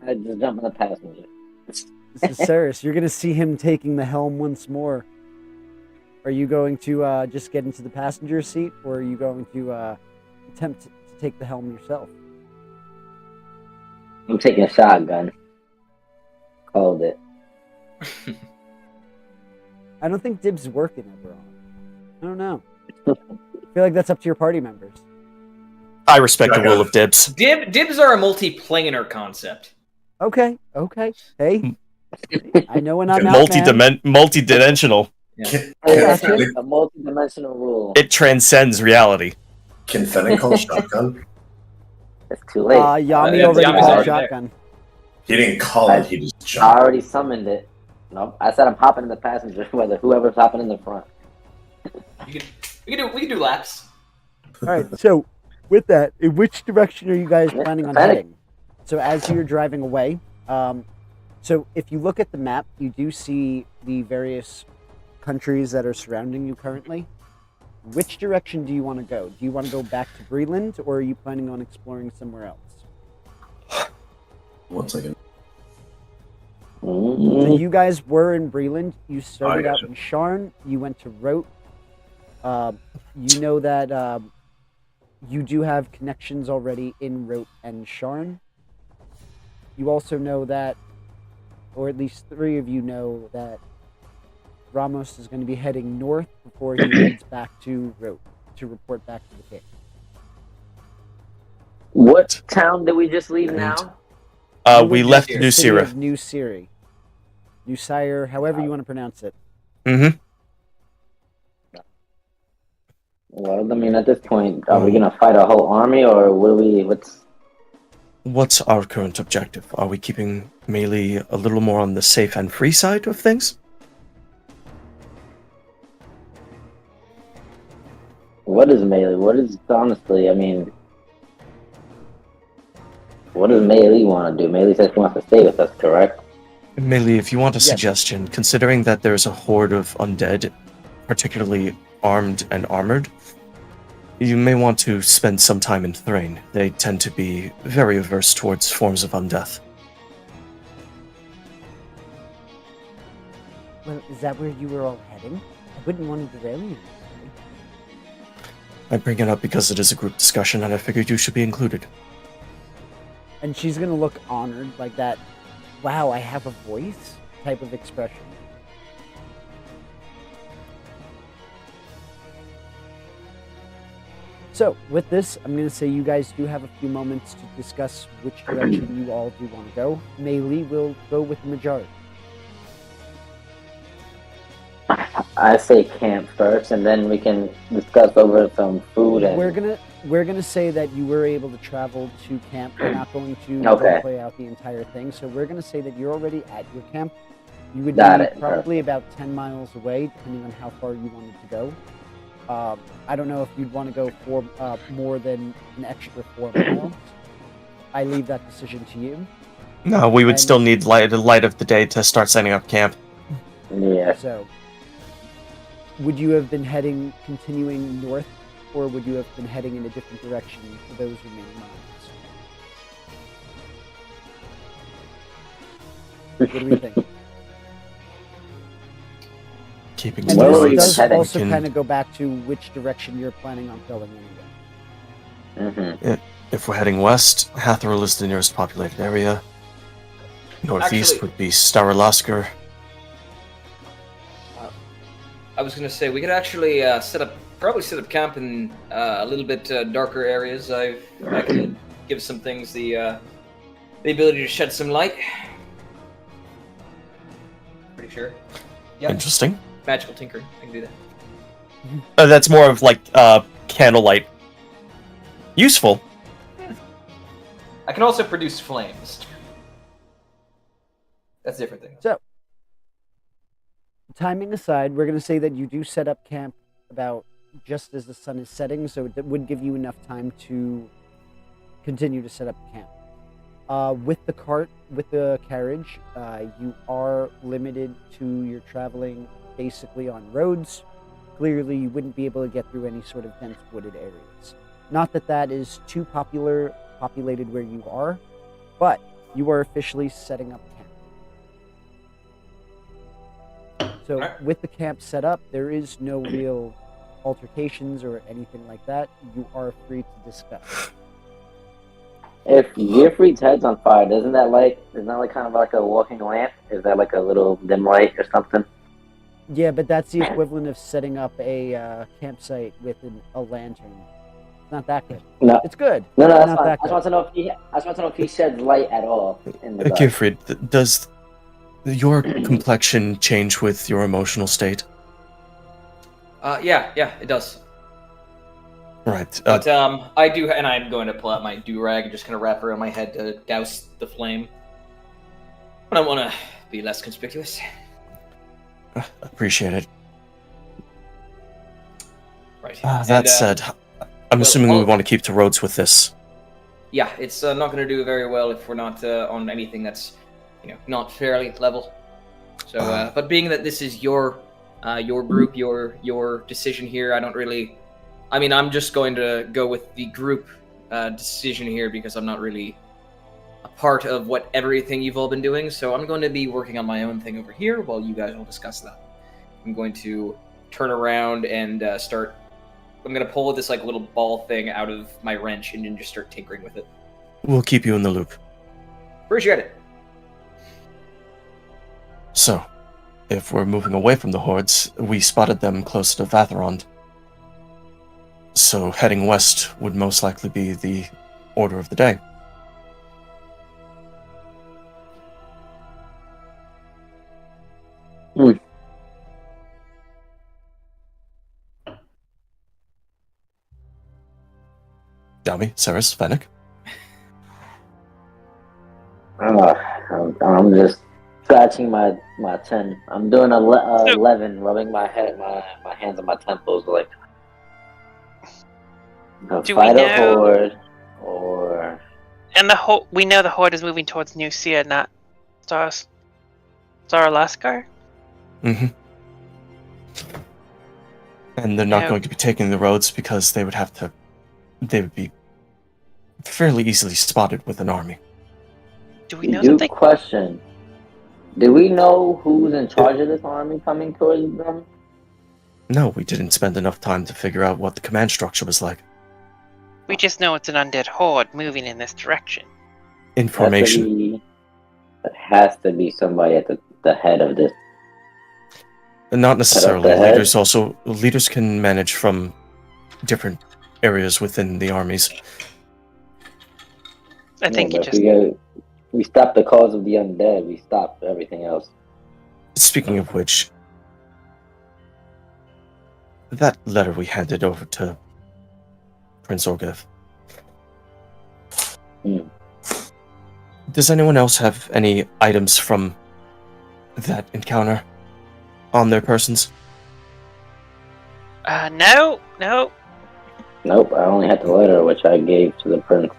I just jump in the passenger. This is Cyrus. You're going to see him taking the helm once more. Are you going to just get into the passenger seat, or are you going to attempt to take the helm yourself? I'm taking a shotgun. Called it. I don't think dibs work in Eberron. I don't know. I feel like that's up to your party members. I respect the will of Dibs. Dibs are a multi-planar concept. Okay. Hey, I know when I'm out, man. Multi-dimensional. Can, I can, gotcha. Fennec, A multi-dimensional rule. It transcends reality. can Fennec call shotgun? It's too late. Yami Yeah, already Yami's called already shotgun. He didn't call it. He just I jumped. already summoned it. No, I said I'm hopping in the passenger, whoever's hopping in the front. We can do laps. All right. So, with that, in which direction are you guys planning on Panic. heading? So, as you're driving away, so if you look at the map, you do see the various countries that are surrounding you currently. Which direction do you want to go? Do you want to go back to Breland, or are you planning on exploring somewhere else? 1 second. So you guys were in Breland. You started out gotcha. in Sharn. You went to Rote. You know that you do have connections already in Rote and Sharn. You also know that, or at least 3 of you know that Ramos is going to be heading north before he heads back to Rote to report back to the king. What town did we just leave now? You We would left get New the city Sira. of New Siri. New Sire, however you want to pronounce it. Mm-hmm. Well, I mean, at this point, are we gonna fight a whole army, or what? What's our current objective? Are we keeping melee a little more on the safe and free side of things? What is melee? What is honestly? I mean, what does Melee want to do? Melee says she wants to stay with us, correct? Melee, if you want a Yes. suggestion, considering that there's a horde of undead, particularly armed and armored, you may want to spend some time in Thrain. They tend to be very averse towards forms of undeath. Well, is that where you were all heading? I wouldn't want to derail you. I bring it up because it is a group discussion and I figured you should be included. And she's going to look honored, like that, wow, I have a voice type of expression. So, with this, I'm going to say you guys do have a few moments to discuss which direction you all do want to go. Melee will go with the majority. I say camp first, and then we can discuss over some food and. We're gonna say that you were able to travel to camp. We're not going to Okay. play out the entire thing. So we're gonna say that you're already at your camp. You would Got be it. probably about 10 miles away, depending on how far you wanted to go. I don't know if you'd want to go for more than an extra 4 miles. I leave that decision to you. No, we would And- still need light of the day to start setting up camp. Yeah. So, would you have been continuing north, or would you have been heading in a different direction for those remaining miles? What do we think? Keeping And Where to were this you does heading? also kind of go back to which direction you're planning on going anyway. Mm-hmm. If we're heading west, Hatheril is the nearest populated area. Northeast Actually- would be Starolasker. I was gonna say we could actually set up camp in a little bit darker areas. I can give some things the ability to shed some light. Pretty sure. Yeah. Interesting. Magical tinkering. I can do that. That's more of like candlelight. Useful. I can also produce flames. That's a different thing. So, timing aside, we're going to say that you do set up camp about just as the sun is setting, so it would give you enough time to continue to set up camp. With the carriage, you are limited to your traveling basically on roads. Clearly, you wouldn't be able to get through any sort of dense wooded areas. Not that that is too populated where you are, but you are officially setting up camp. So Alright. with the camp set up, there is no real altercations or anything like that. You are free to discuss. If Gearfried's head's on fire, isn't that kind of like a walking lamp? Is that like a little dim light or something? Yeah, but that's the equivalent of setting up a campsite with a lantern. It's not that good. No. It's good. No, but that's not fine. that I just want to know if he sheds light at all in the dark. Gearfried, does your complexion change with your emotional state? Yeah, it does. Right. But I do, and I'm going to pull out my do-rag and just kind of wrap around my head to douse the flame. I don't want to be less conspicuous. Appreciate it. Right. That And, said, I'm assuming we well- want to keep to roads with this. Yeah, it's not going to do very well if we're not on anything that's, not fairly level. So, but being that this is your group, your decision here, I don't really. I mean, I'm just going to go with the group decision here because I'm not really a part of what everything you've all been doing. So I'm going to be working on my own thing over here while you guys will discuss that. I'm going to turn around and start. I'm going to pull this like little ball thing out of my wrench and then just start tinkering with it. We'll keep you in the loop. Appreciate it. So, if we're moving away from the hordes, we spotted them close to Vatherond. So heading west would most likely be the order of the day. Yami, Saris, Fennec. I'm just scratching my 10. I'm doing 11, rubbing my head, my hands on my temples, like Do fight we a know- horde or And we know the horde is moving towards New Sia, not Staralaskar. Mm-hmm. And they're not Yeah. going to be taking the roads because they would be fairly easily spotted with an army. Do we know do that they? question. Do we know who's in charge of this army coming towards them? No, we didn't spend enough time to figure out what the command structure was like. We just know it's an undead horde moving in this direction. Information. It has to be somebody at the head of this. Not necessarily. the head? Leaders can manage from different areas within the armies. I think but it just. we stop the cause of the undead. We stop everything else. Speaking of which, that letter we handed over to Prince Orgev. Does anyone else have any items from that encounter on their persons? No. Nope, I only had the letter, which I gave to the prince.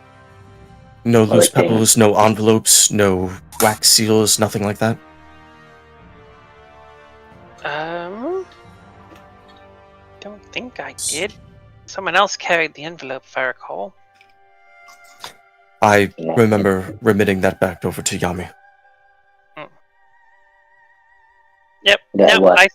No loose Okay. pebbles, no envelopes, no wax seals, nothing like that? Don't think I did. Someone else carried the envelope, if I recall. I remember remitting that back over to Yami. Yep. Yeah, no, what?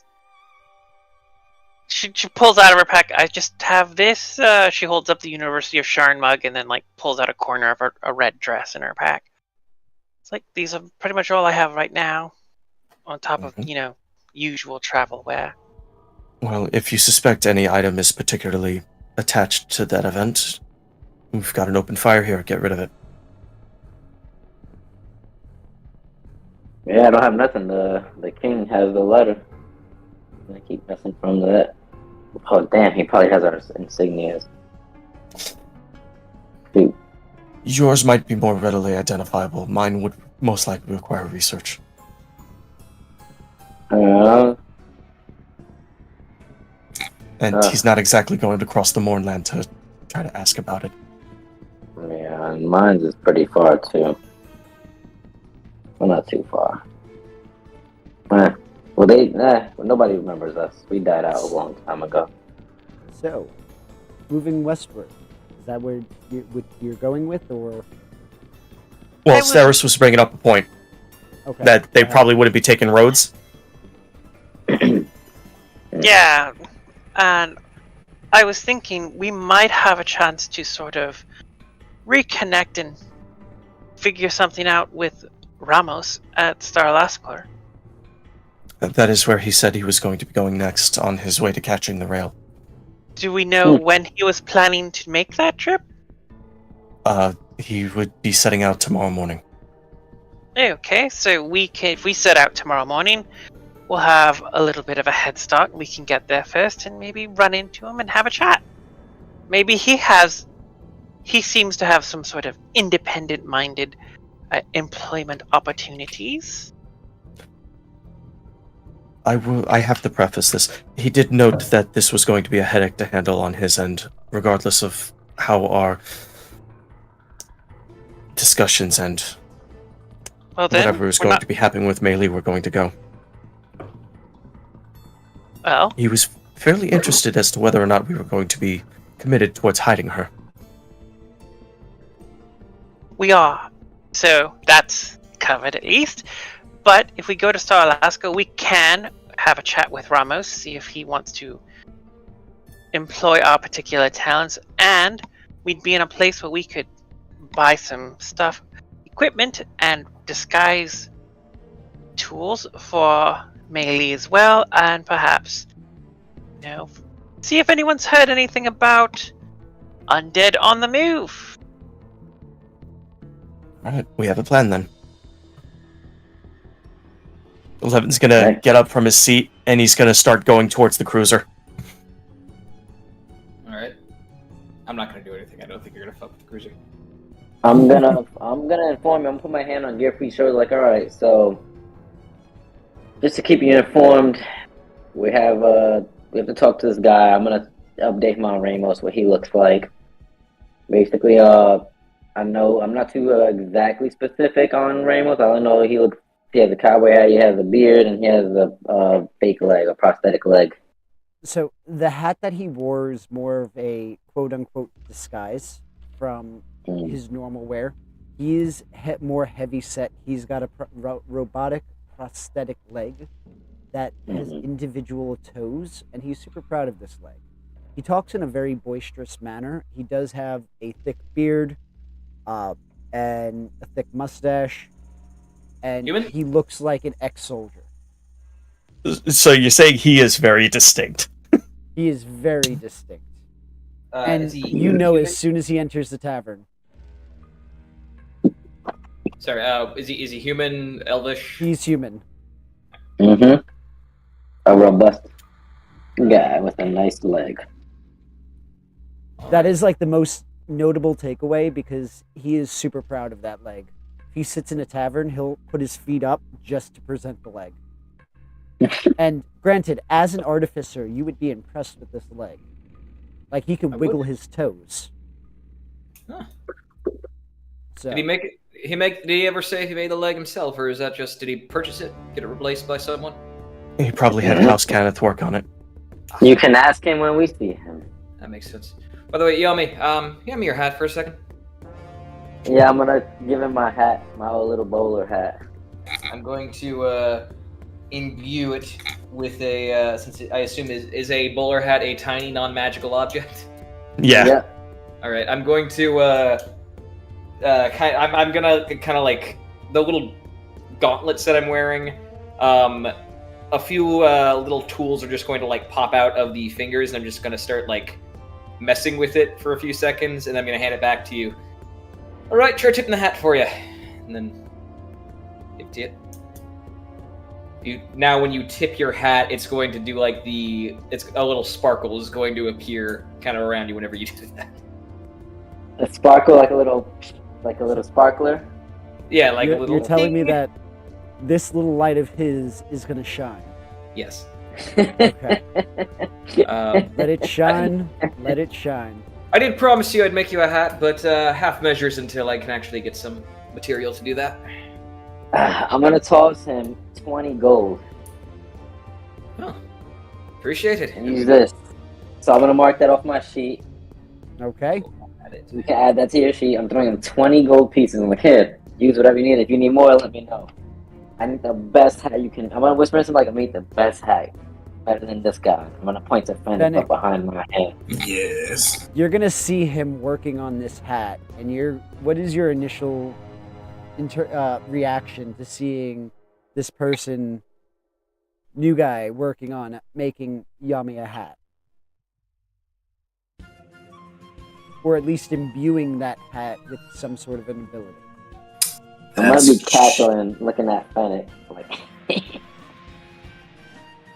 She pulls out of her pack. I just have this. She holds up the University of Sharn mug and then pulls out a corner of a red dress in her pack. It's like these are pretty much all I have right now, on top of usual travel wear. Well, if you suspect any item is particularly attached to that event, we've got an open fire here. Get rid of it. Yeah, I don't have nothing. The king has the letter. I keep messing from that. Oh damn, he probably has our insignias. Shoot. Yours might be more readily identifiable. Mine would most likely require research. Uh, And he's not exactly going to cross the Mournland to try to ask about it. yeah, and mine's is pretty far too. Well, not too far. Well, nobody remembers us. We died out a long time ago. So, moving westward, is that where you're going with, or? Well, Steris was bringing up a point Okay. that they probably wouldn't be taking roads. Yeah, and I was thinking we might have a chance to sort of reconnect and figure something out with Ramos at Staralaskar. That is where he said he was going to be going next on his way to catching the rail. Do we know when he was planning to make that trip? He would be setting out tomorrow morning. Okay, so if we set out tomorrow morning, we'll have a little bit of a head start. We can get there first and maybe run into him and have a chat. Maybe he seems to have some sort of independent-minded employment opportunities. I have to preface this. He did note that this was going to be a headache to handle on his end regardless of how our discussions and Well, then, whatever is we're going not... to be happening with Melee, we're going to go. Well, He was fairly interested as to whether or not we were going to be committed towards hiding her. we are. So that's covered at least. But if we go to Star Alaska, we can have a chat with Ramos, see if he wants to employ our particular talents, and we'd be in a place where we could buy some stuff, equipment, and disguise tools for Melee as well, and perhaps, see if anyone's heard anything about undead on the move. Alright, we have a plan then. Eleven's gonna get up from his seat, and he's gonna start going towards the cruiser. Alright. I'm not gonna do anything. I don't think you're gonna fuck with the cruiser. I'm gonna inform you. I'm gonna put my hand on Gearfree shoulder, like, all right. So, just to keep you informed, we have to talk to this guy. I'm gonna update him on Ramos, what he looks like. Basically, I know I'm not too exactly specific on Ramos. I only know he has a cowboy hat, he has a beard, and he has a fake leg, a prosthetic leg. So the hat that he wore is more of a quote-unquote disguise from his normal wear. He is more heavy-set. He's got a robotic prosthetic leg that has individual toes, and he's super proud of this leg. He talks in a very boisterous manner. He does have a thick beard and a thick mustache, and he looks like an ex-soldier. So you're saying he is very distinct? He is very distinct. And Is he as soon as he enters the tavern. Sorry, is he human, elvish? He's human. A robust guy with a nice leg. That is like the most notable takeaway because he is super proud of that leg. If he sits in a tavern, he'll put his feet up just to present the leg. And granted, as an artificer, you would be impressed with this leg. Like, he could wiggle his toes. Huh. So, Did he make it? Did he ever say he made the leg himself, or is that just did he purchase it, get it replaced by someone? He probably had House Kenneth work on it. You can ask him when we see him. That makes sense. By the way, Yami, hand me your hat for a second. Yeah, I'm gonna give him my hat, my old little bowler hat. I'm going to imbue it with a, since I assume is a bowler hat a tiny non-magical object? Yeah. All right, I'm going to I'm gonna kind of like the little gauntlets that I'm wearing. A few little tools are just going to like pop out of the fingers, and I'm just gonna start like messing with it for a few seconds, and I'm gonna hand it back to you. All right, try tipping the hat for you, and then give it to you. Now, when you tip your hat, it's going to do like it's a little sparkle is going to appear kind of around you whenever you do that. A sparkle, like a little sparkler. Yeah, like a little. You're telling me that this little light of his is going to shine. Yes. Okay. Let it shine. Let it shine. I did promise you I'd make you a hat, but half measures until I can actually get some material to do that. I'm gonna toss him 20 gold. Oh, appreciate it. And use this. So I'm gonna mark that off my sheet. Okay. You can add that to your sheet. I'm throwing him 20 gold pieces. I'm like, here, use whatever you need. If you need more, let me know. I need the best hat you can. I'm gonna whisper something like, I need the best hat. Better than this guy. I'm gonna point to Fennec up behind my head. Yes. You're gonna see him working on this hat, and what is your initial reaction to seeing this person, new guy, working on making Yami a hat? Or at least imbuing that hat with some sort of an ability. I'm gonna be cackling, looking at Fennec. Like,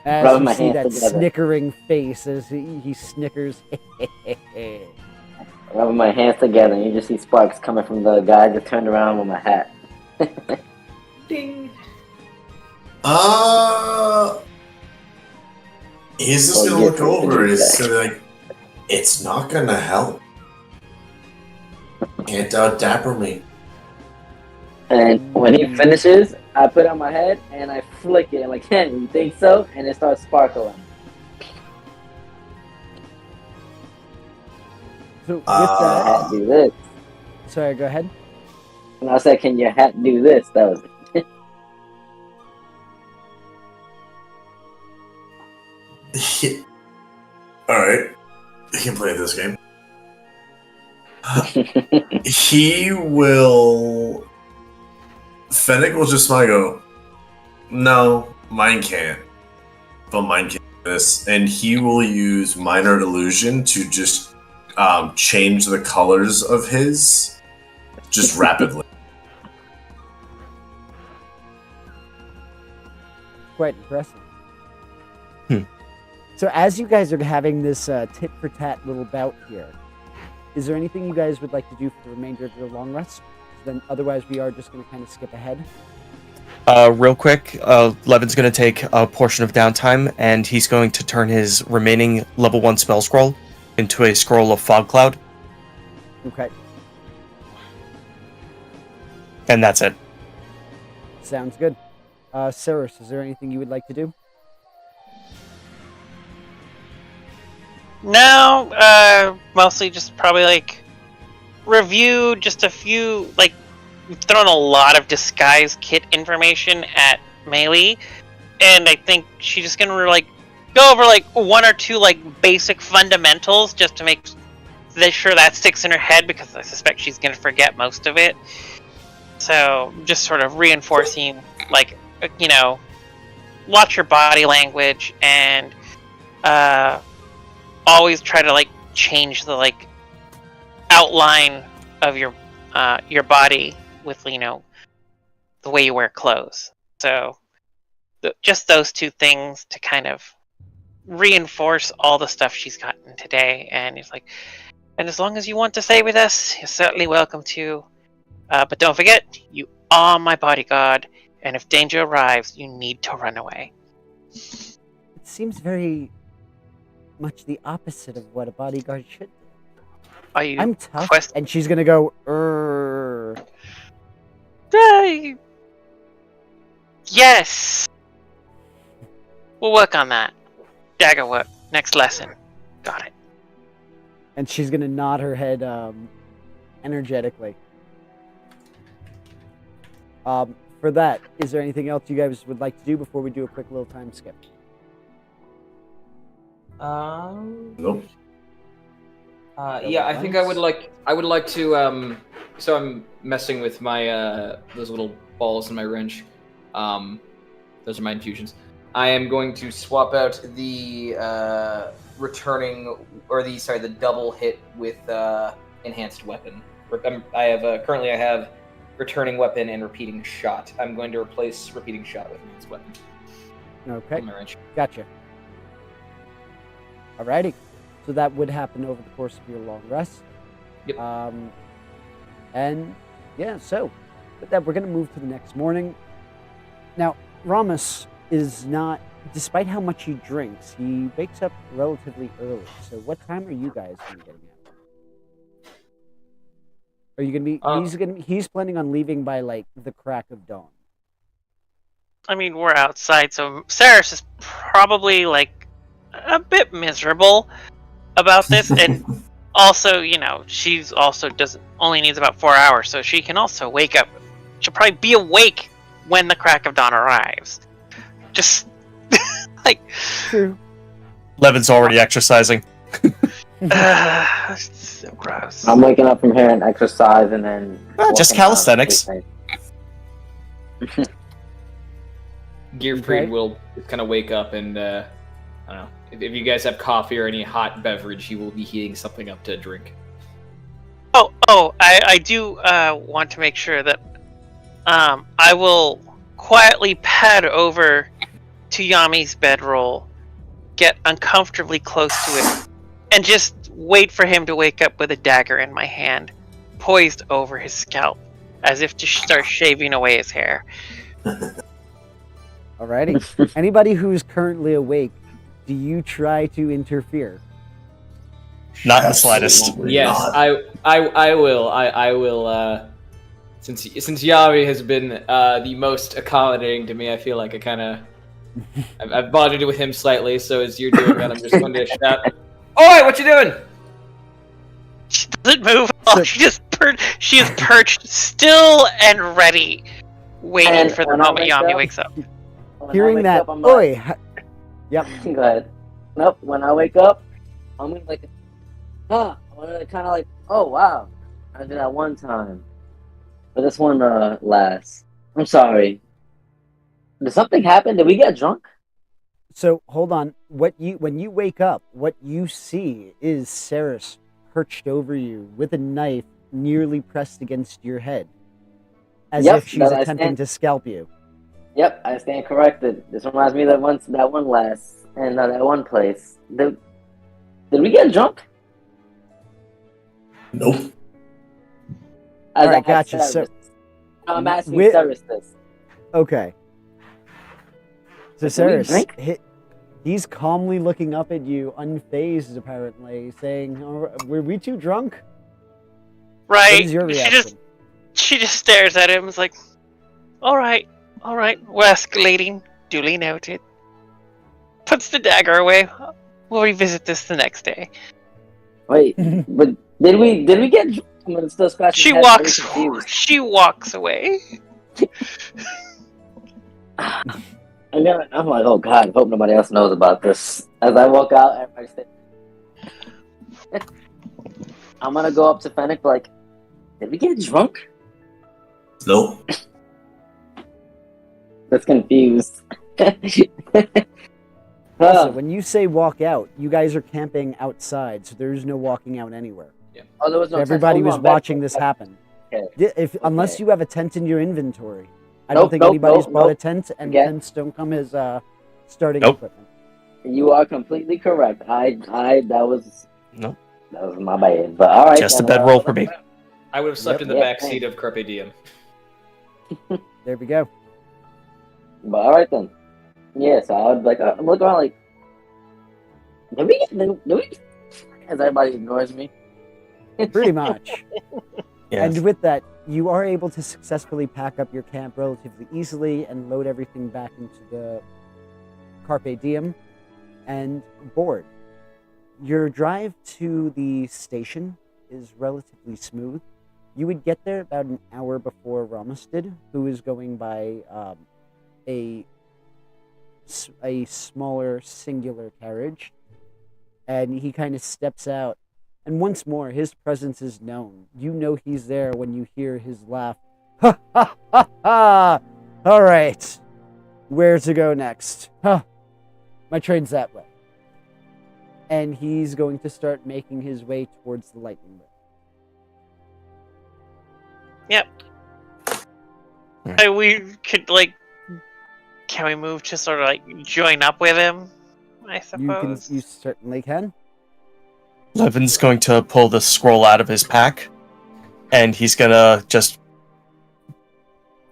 as rubbing my you see hands that together. snickering face as he snickers. rubbing my hands together, and you just see sparks coming from the guy that turned around with my hat. Ding. He's just gonna look over. He's gonna be like, It's not gonna help. Can't out-dapper me. And when he finishes, I put it on my head and I flick it. I'm like, Ken, you think so? And it starts sparkling. So with I had to do this. sorry, go ahead. And I said, can your hat do this? That was Alright. He can play this game. He will... Fennec will just smile and go, no, mine can't. But mine can do this. And he will use Minor Illusion to just change the colors of his just rapidly. Quite impressive. So as you guys are having this tit-for-tat little bout here, is there anything you guys would like to do for the remainder of your long rest? Then otherwise we are just going to kind of skip ahead. Real quick, Levin's going to take a portion of downtime, and he's going to turn his remaining level 1 spell scroll into a scroll of Fog Cloud. Okay. And that's it. Sounds good. Cyrus, is there anything you would like to do? No, mostly just probably like review just a few, like we've thrown a lot of disguise kit information at Melee, and I think she's just gonna like go over like one or two like basic fundamentals just to make sure that sticks in her head, because I suspect she's gonna forget most of it. So just sort of reinforcing, like, you know, watch your body language and always try to like change the like outline of your body with, you know, the way you wear clothes. So just those two things to kind of reinforce all the stuff she's gotten today. And it's like, and as long as you want to stay with us, you're certainly welcome to. But don't forget, you are my bodyguard, and if danger arrives, you need to run away. It seems very much the opposite of what a bodyguard should do. Are you? I'm tough, and she's gonna go, Yes! We'll work on that. Dagger work. Next lesson. Got it. and she's gonna nod her head energetically. For that, is there anything else you guys would like to do before we do a quick little time skip? Nope. Yeah, I think I would like to. So I'm messing with my those little balls in my wrench. Those are my infusions. I am going to swap out the returning, or the double hit with enhanced weapon. Currently I have returning weapon and repeating shot. I'm going to replace repeating shot with enhanced weapon. Okay, On my wrench. gotcha. Alrighty, so that would happen over the course of your long rest. Yep. And yeah, so with that, we're going to move to the next morning. Now, Ramos is not, despite how much he drinks, he wakes up relatively early. So what time are you guys going to get out? Are you going to be, he's planning on leaving by like the crack of dawn. I mean, we're outside, so Saris is probably like a bit miserable about this, and also, you know, she's also only needs about 4 hours, so she can also wake up. She'll probably be awake when the crack of dawn arrives. Just like True. Levin's already exercising. so gross. I'm waking up from here and exercise, and then Just walking calisthenics. around. Gearfried Okay. will kind of wake up and I don't know, if you guys have coffee or any hot beverage, he will be heating something up to drink. I do want to make sure that I will quietly pad over to Yami's bedroll, get uncomfortably close to it, and just wait for him to wake up with a dagger in my hand, poised over his scalp, as if to start shaving away his hair. Alrighty. Anybody who's currently awake, do you try to interfere? Not the slightest. Absolutely Yes, not. I will. I will. Since Yavi has been the most accommodating to me, I feel like I kind of I've bonded with him slightly. So as you're doing that, I'm just going to shout, "Oi, what you doing?" She doesn't move at all. So- She is perched, still and ready, waiting And for the when I moment wake Yami up- wakes up. When I Hearing wake that, up, I'm like, oi! Yep. Go ahead. Nope. When I wake up, I'm gonna like, I'm gonna kind of like, oh wow, I did that one time, but this one lasts. I'm sorry. Did something happen? Did we get drunk? So hold on. When you wake up, what you see is Saris perched over you with a knife nearly pressed against your head, as Yep, if she's that I attempting stand- to scalp you. Yep, I stand corrected. This reminds me of that one last and that one place. Did we get drunk? Nope. As All right, I gotcha. asked So- Cyrus. No, I'm asking Wi- Cyrus this. Okay. So Did we Saris, drink? he's calmly looking up at you, unfazed apparently, saying, "Were we too drunk?" What Right. is your reaction? She just stares at him. Is like, all right, we're escalating. Duly noted. Puts the dagger away. We'll revisit this the next day. Wait, but did we get drunk? I'm still scratching She my head, walks. very confused. She walks away. I'm like, oh god, I hope nobody else knows about this. As I walk out, everybody stays. I'm gonna go up to Fennec like, did we get drunk? Nope. That's confused. Also, when you say walk out, you guys are camping outside, so there's no walking out anywhere. Oh, there was no Everybody tent. was Hold on, watching back- this happen. Okay. Unless Okay. you have a tent in your inventory. I don't Nope, think nope, anybody's nope, bought a nope. tent, and Forget. tents don't come as starting Nope. equipment. You are completely correct. that was Nope. my bad. But all right, Just a then, bedroll for me. I would have slept Yep. in the Yeah, back thanks. seat of Carpe Diem. There we go. But all right then. Yeah, so I would like I'm looking around like, did we? As everybody ignores me. Pretty much. Yes. And with that, you are able to successfully pack up your camp relatively easily and load everything back into the Carpe Diem and board. Your drive to the station is relatively smooth. You would get there about an hour before Ramos did, who is going by a smaller singular carriage. And he kind of steps out. And once more, his presence is known. You know he's there when you hear his laugh. Ha ha ha ha! All right. Where to go next? Huh. My train's that way. And he's going to start making his way towards the lightning bolt. We could can we move to sort of join up with him? I suppose. You certainly can. Levin's going to pull the scroll out of his pack, and he's gonna just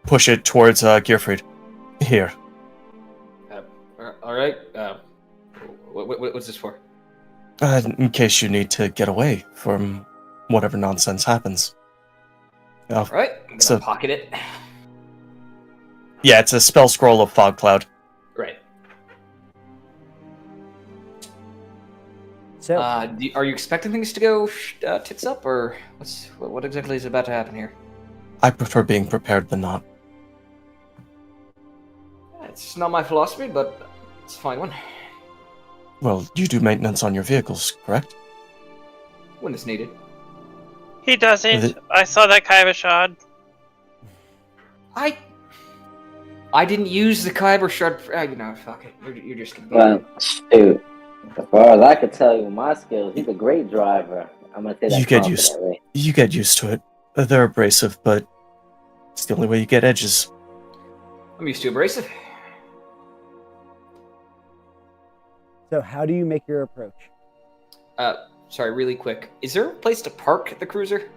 push it towards Gearfried. Here. All right. What's this for? In case you need to get away from whatever nonsense happens. All right. I'm So- gonna pocket it. Yeah, it's a spell scroll of Fog Cloud. Right. So, Are you expecting things to go tits up, or what exactly is about to happen here? I prefer being prepared than not. It's not my philosophy, but it's a fine one. Well, you do maintenance on your vehicles, correct? When it's needed. He doesn't. The- I saw that kind of shot. I didn't use the Kyber shard. Fuck it. You're just gonna be. Well, shoot. As far as I could tell you, my skills, he's a great driver. I'm gonna say that You get used- confidently. You get used to it. They're abrasive, but it's the only way you get edges. I'm used to abrasive. so how do you make your approach? Sorry, really quick. Is there a place to park the cruiser?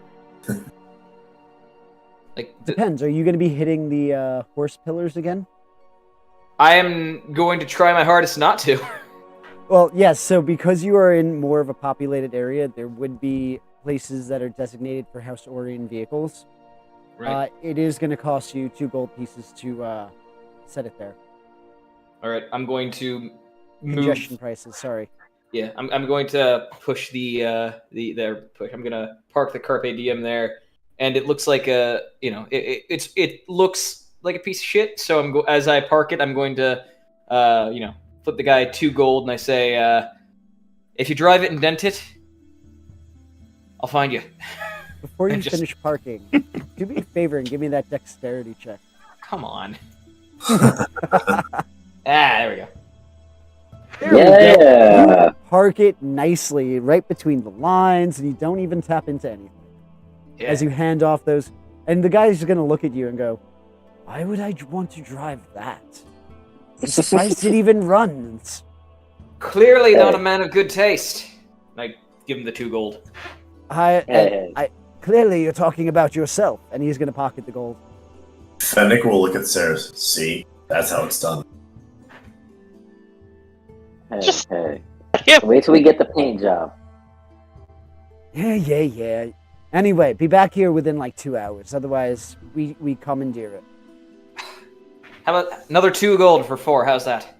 Depends. Are you going to be hitting the horse pillars again? I am going to try my hardest not to. Well, yes, so because you are in more of a populated area, there would be places that are designated for House-Orion vehicles. Right. It is going to cost you 2 gold pieces to set it there. All right. I'm going to move. Congestion prices, sorry. Yeah, I'm going to push the push. I'm gonna park the Carpe Diem there, and it looks like it looks like a piece of shit. So as I park it, I'm going to flip the guy 2 gold, and I say, if you drive it and dent it, I'll find you. Before you finish parking, do me a favor and give me that dexterity check. Come on. There we go. There we go. You park it nicely right between the lines, and you don't even tap into anything. Yeah. As you hand off those, and the guy's going to look at you and go, "Why would I want to drive that? I'm surprised it even runs." Clearly not a man of good taste. I give him the 2 gold. Clearly you're talking about yourself, and he's going to pocket the gold. Fennec will look at Sarah. See, that's how it's done. Hey. Wait till we get the paint job. Yeah. Anyway, be back here within like 2 hours. Otherwise, we commandeer it. How about another 2 gold for 4? How's that?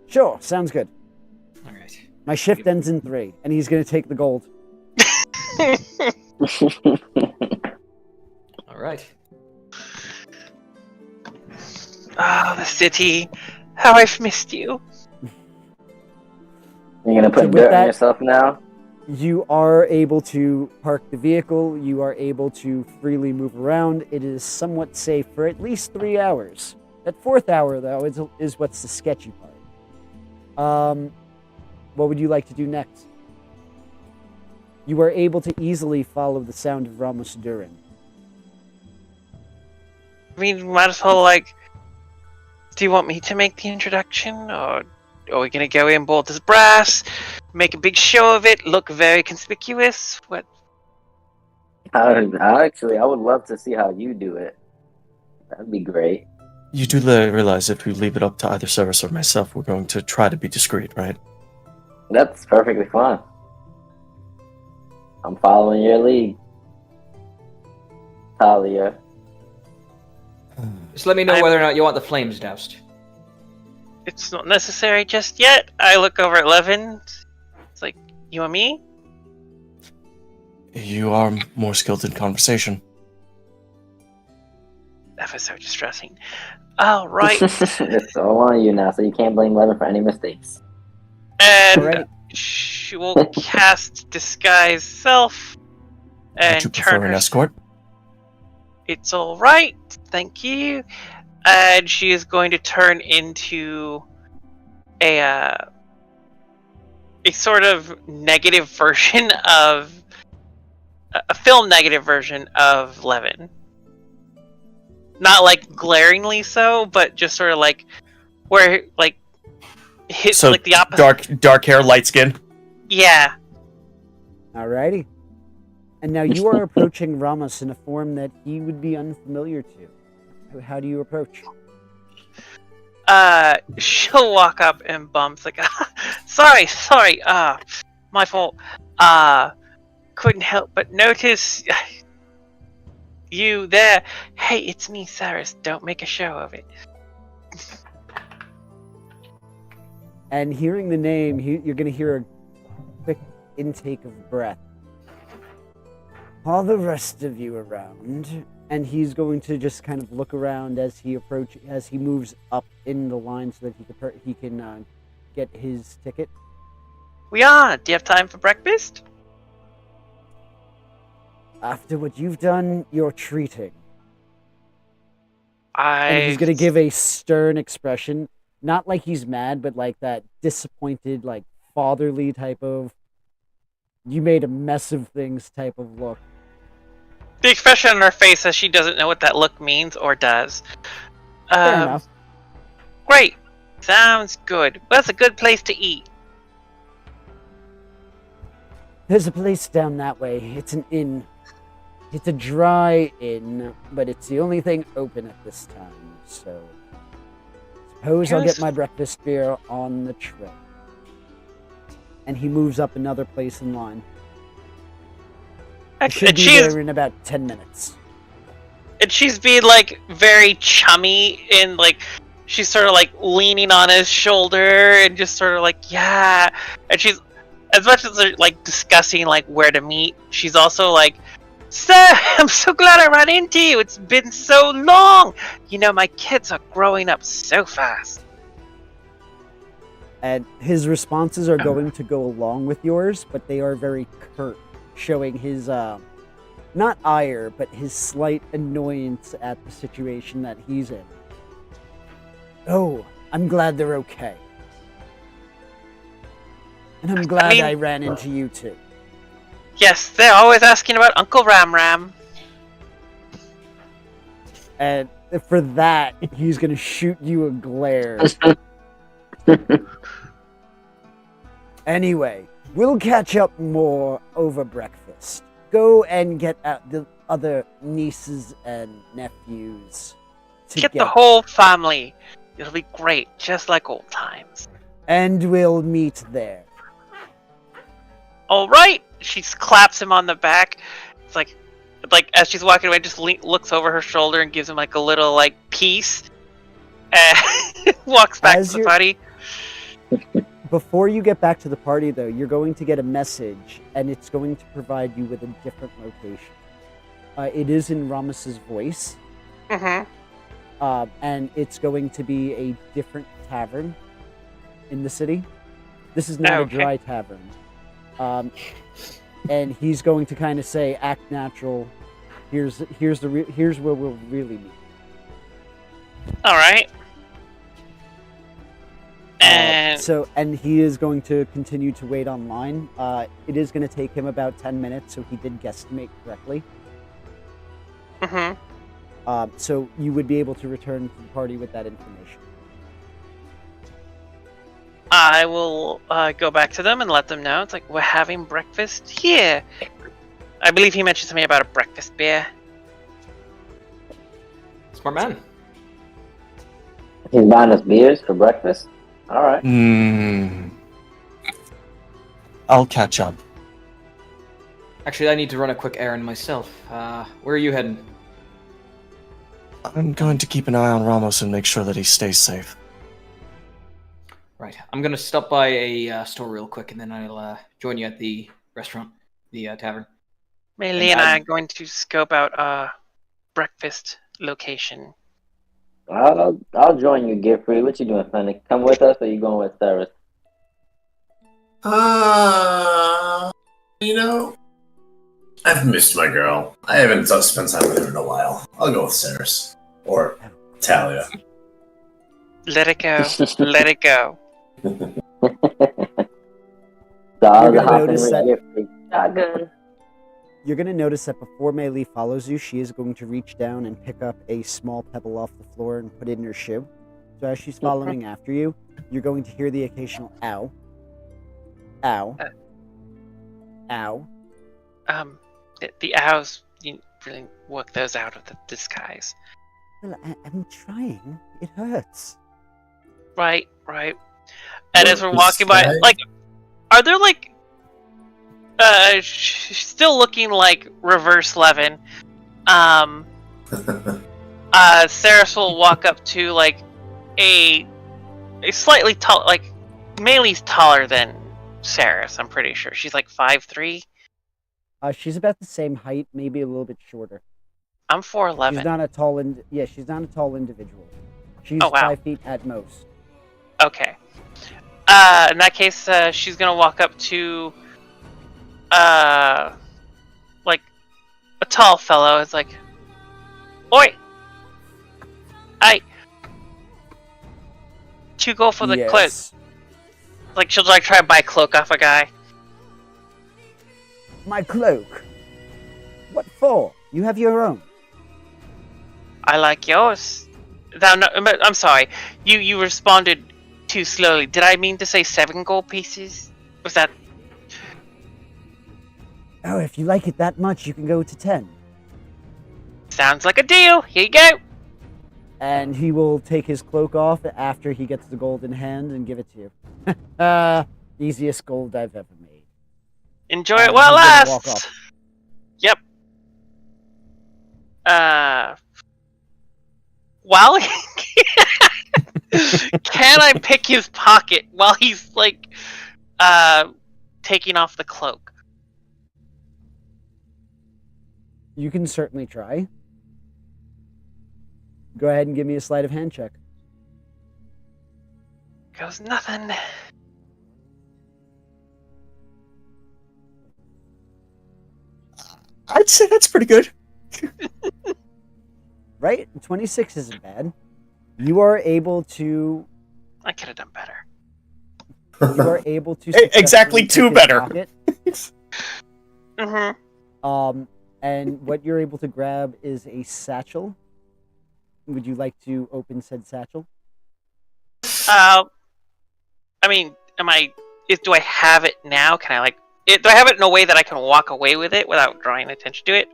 Sure, sounds good. All right. My shift ends in 3, and he's going to take the gold. All right. Ah, the city. How I've missed you. You're gonna put dirt on yourself now? You are able to park the vehicle. You are able to freely move around. It is somewhat safe for at least 3 hours. That 4th hour, though, is what's the sketchy part. What would you like to do next? You are able to easily follow the sound of Ramos Durin. I mean, might as well, do you want me to make the introduction, or are we gonna go in bold as brass, make a big show of it, look very conspicuous? What? I would love to see how you do it. That'd be great. You do realize if we leave it up to either Cyrus or myself, we're going to try to be discreet, right? That's perfectly fine. I'm following your lead. Talia. Just let me know whether or not you want the flames doused. It's not necessary just yet. I look over at Levin. It's like, you and me? You are more skilled in conversation. Ever so distressing. All right. It's all on you now, so you can't blame Levin for any mistakes. And she will cast Disguise Self. And Would you prefer an escort? It's all right. Thank you. And she is going to turn into a sort of negative version of a film negative version of Levin. Not like glaringly so, but just sort of like where like his so like the opposite. Dark hair, light skin. Yeah. Alrighty. And now you are approaching Ramos in a form that he would be unfamiliar to. How do you approach? She'll walk up and bumps like, sorry, my fault. Couldn't help but notice you there. Hey, it's me, Cyrus. Don't make a show of it. And hearing the name, you're going to hear a quick intake of breath. All the rest of you around, and he's going to just kind of look around as he moves up in the line so that he can get his ticket. We are. Do you have time for breakfast? After what you've done, you're treating. And he's going to give a stern expression, not like he's mad, but like that disappointed, like fatherly type of, you made a mess of things type of look. The expression on her face says she doesn't know what that look means or does. Fair enough. Great. Sounds good. Where's a good place to eat? There's a place down that way. It's an inn. It's a dry inn, but it's the only thing open at this time, so suppose I'll get my breakfast beer on the train. and he moves up another place in line. He And should be she's there in about 10 minutes. being like very chummy and like she's sort of like leaning on his shoulder and just sort of like yeah. And she's as much as they're like discussing like where to meet, she's also like, "Sir, I'm so glad I ran into you. It's been so long. You know, my kids are growing up so fast." And his responses are going to go along with yours, but they are very curt, showing his, not ire, but his slight annoyance at the situation that he's in. Oh, I'm glad they're okay. And I'm glad I ran into you too. Yes, they're always asking about Uncle Ram Ram. And for that, he's gonna shoot you a glare. Anyway, we'll catch up more over breakfast. Go and get out the other nieces and nephews. Get the whole family. It'll be great, just like old times. And we'll meet there. All right. She claps him on the back. It's like as she's walking away, just looks over her shoulder and gives him like a little like peace, and walks back to the party. Before you get back to the party, though, you're going to get a message, and it's going to provide you with a different location. It is in Ramos's voice, and it's going to be a different tavern in the city. This is not a dry tavern. And he's going to kind of say, "Act natural. Here's where we'll really meet." All right. And and he is going to continue to wait online. It is going to take him about 10 minutes, so he did guesstimate correctly. So you would be able to return to the party with that information. I will go back to them and let them know. It's like, we're having breakfast here. I believe he mentioned something about a breakfast beer. Smart man. He's buying us beers for breakfast? Alright. I'll catch up. Actually, I need to run a quick errand myself. Where are you heading? I'm going to keep an eye on Ramos and make sure that he stays safe. Right. I'm going to stop by a store real quick, and then I'll join you at the restaurant, the tavern. Melee and I are going to scope out a breakfast location. I'll join you, Giffrey. What you doing, Fennec? Come with us, or you going with Cyrus? You know, I've missed my girl. I haven't spent time with her in a while. I'll go with Cyrus. Or Talia. Let it go. Let it go. You're going to notice that before Melee follows you, she is going to reach down and pick up a small pebble off the floor and put it in her shoe. So as she's following after you, you're going to hear the occasional ow, ow, ow. The owls, you really work those out of the disguise. Well, I'm trying. It hurts. Right. And as we're walking by, like, are there like, she's still looking like reverse Levin. Saris will walk up to like a slightly tall, like Melee's taller than Saris. I'm pretty sure she's like 5'3". She's about the same height, maybe a little bit shorter. I'm 4'11". She's not a tall she's not a tall individual. She's 5 feet at most. Okay. In that case, she's gonna walk up to, like, a tall fellow. It's like, "Oi! You go for the cloak." Like, she'll like try to buy a cloak off a guy. My cloak? What for? You have your own. I like yours. No, I'm sorry. You responded too slowly. Did I mean to say 7 gold pieces? Was that... Oh, if you like it that much, you can go to 10. Sounds like a deal. Here you go. And he will take his cloak off after he gets the gold in hand and give it to you. Easiest gold I've ever made. Enjoy it And while it he's gonna walk lasts. off. Yep. While can I pick his pocket while he's like taking off the cloak? You can certainly try. Go ahead and give me a sleight of hand check. Goes nothing. I'd say that's pretty good. Right? 26 isn't bad. You are able to. I could have done better. You are able to. Exactly successfully two pick his better. pocket. Mm-hmm. And what you're able to grab is a satchel. Would you like to open said satchel? I mean, do I have it now? Can I do I have it in a way that I can walk away with it without drawing attention to it?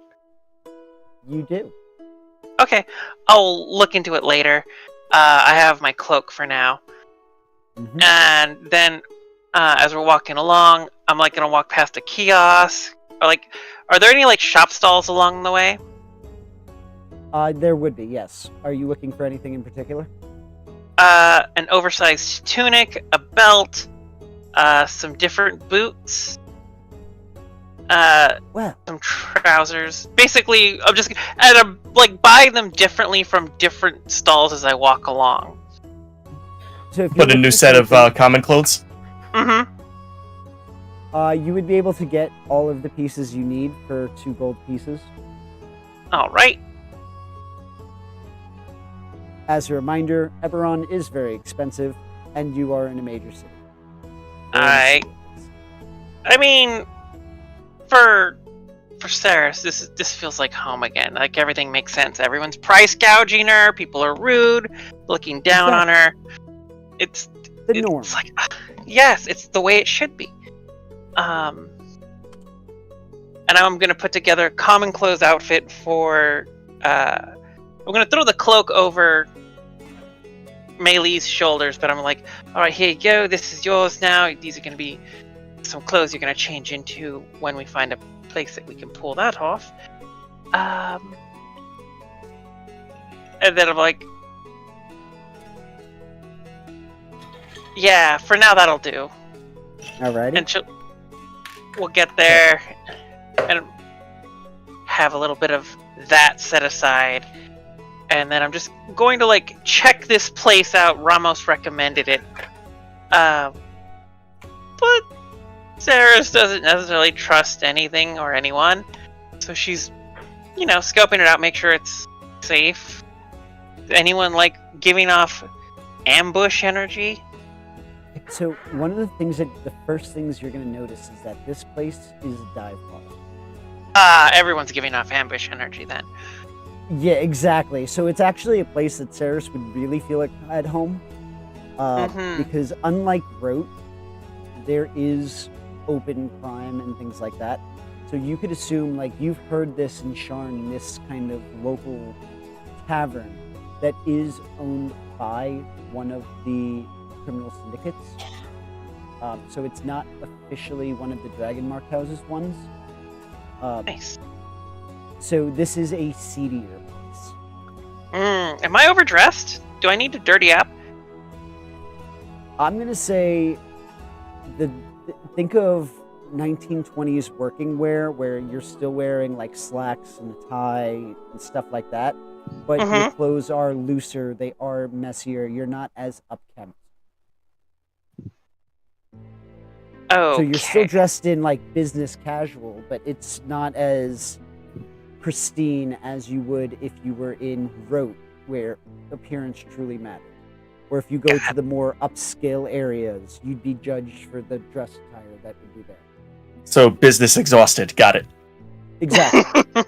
You do. Okay, I'll look into it later. I have my cloak for now. Mhm. And then, as we're walking along, I'm gonna walk past a kiosk. Or are there any shop stalls along the way? There would be, yes. Are you looking for anything in particular? An oversized tunic, a belt, some different boots, Well, some trousers. Basically, I'm buy them differently from different stalls as I walk along. so if you're Put a looking new for set of something, common clothes. Mm-hmm. you would be able to get all of the pieces you need for 2 gold pieces. All right. As a reminder, Eberron is very expensive, and you are in a major city. I mean, for Saris, this feels like home again. Everything makes sense. Everyone's price gouging her. People are rude, looking down on her. It's The norm. It's yes, it's the way it should be. And I'm gonna put together a common clothes outfit for. I'm gonna throw the cloak over Maylee's shoulders, but I'm all right, here you go. This is yours now. These are gonna be some clothes you're gonna change into when we find a place that we can pull that off. And then I'm yeah, for now that'll do. Alrighty. And we'll get there and have a little bit of that set aside. And then I'm just going to check this place out. Ramos recommended it. But Saris doesn't necessarily trust anything or anyone. So she's, scoping it out, make sure it's safe. Anyone giving off ambush energy? So one of the first things you're going to notice is that this place is a dive bar. Everyone's giving off ambush energy then. Yeah, exactly. So it's actually a place that Saris would really feel at home. Because unlike Rote, there is open crime and things like that. So you could assume, you've heard this in Sharn, this kind of local tavern that is owned by one of the criminal syndicates. So it's not officially one of the Dragon Mark House's ones. Nice. So this is a seedier place. Am I overdressed? Do I need to dirty up? I'm going to say, think of 1920s working wear where you're still wearing slacks and a tie and stuff like that. But your clothes are looser, they are messier, you're not as upkept. Oh, So you're still dressed in business casual, but it's not as pristine as you would if you were in Rote, where appearance truly mattered. Or if you go to the more upscale areas, you'd be judged for the dress attire that would be there. So business exhausted. Got it. Exactly.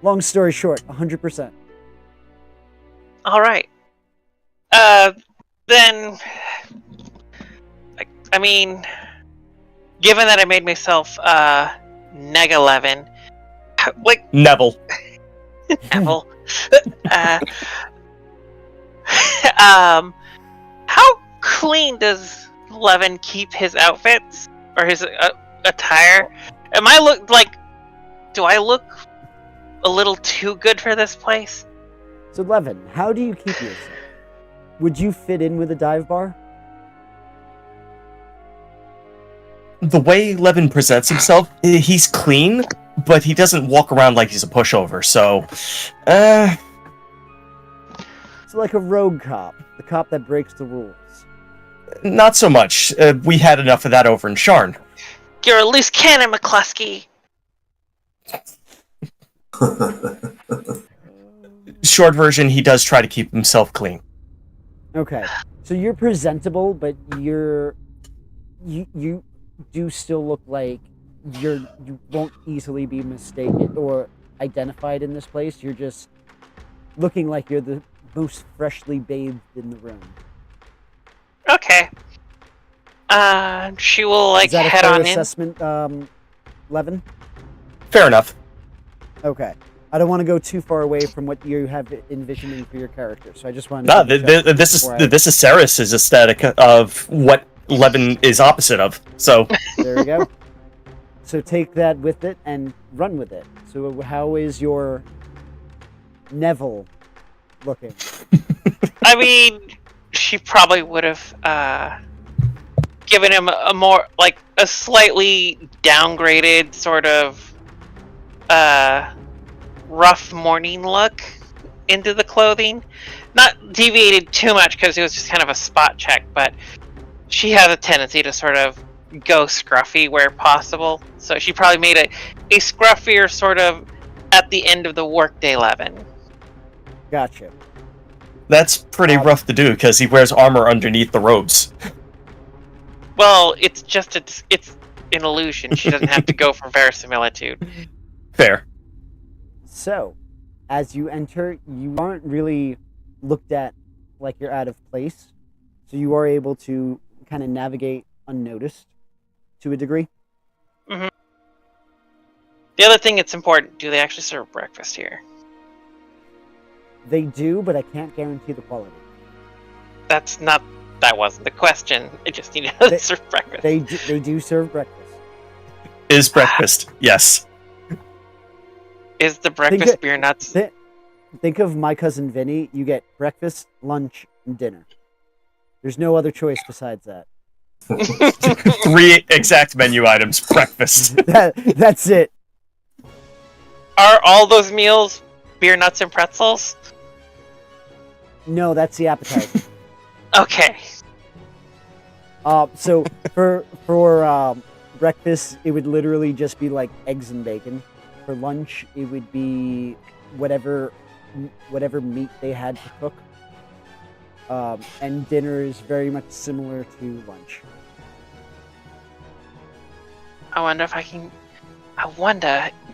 Long story short, 100%. All right. Then, I mean, given that I made myself neg 11, Neville. Neville, how clean does Levin keep his outfits or his attire? Am I do I look a little too good for this place? So, Levin, how do you keep yourself? Would you fit in with a dive bar? The way Levin presents himself, he's clean, but he doesn't walk around like he's a pushover, so... It's like a rogue cop, the cop that breaks the rules. Not so much. We had enough of that over in Sharn. You're a loose cannon, McCluskey. Short version, he does try to keep himself clean. Okay, so you're presentable, but you do still look like you won't easily be mistaken or identified in this place. You're just looking like you're the most freshly bathed in the room. Okay. She will Is that a head fair on assessment, Levin? Fair enough. Okay. I don't want to go too far away from what you have envisioning for your character, so I just wanted No, to this is Saris's aesthetic of what Levin is opposite of. So there we go. So take that with it and run with it. So how is your Neville looking? I mean, she probably would have given him a more a slightly downgraded sort of rough morning look into the clothing. Not deviated too much because it was just kind of a spot check, but she has a tendency to sort of go scruffy where possible. So she probably made a scruffier sort of at the end of the workday, Levin. Gotcha. that's pretty rough to do because he wears armor underneath the robes. Well, it's just it's an illusion. She doesn't have to go for verisimilitude. Fair. So, as you enter, you aren't really looked at like you're out of place. So you are able to kind of navigate unnoticed to a degree. Mm-hmm. The other thing that's important, do they actually serve breakfast here? They do, but I can't guarantee the quality. That wasn't the question. I just need to serve breakfast. They do serve breakfast. Is breakfast, yes. Is the breakfast beer nuts? Think of My Cousin Vinny. You get breakfast, lunch, and dinner. There's no other choice besides that. 3 exact menu items. Breakfast. That's it. Are all those meals beer nuts and pretzels? No, that's the appetizer. Okay. So for breakfast, it would literally just be like eggs and bacon. For lunch, it would be whatever meat they had to cook. And dinner is very much similar to lunch. I wonder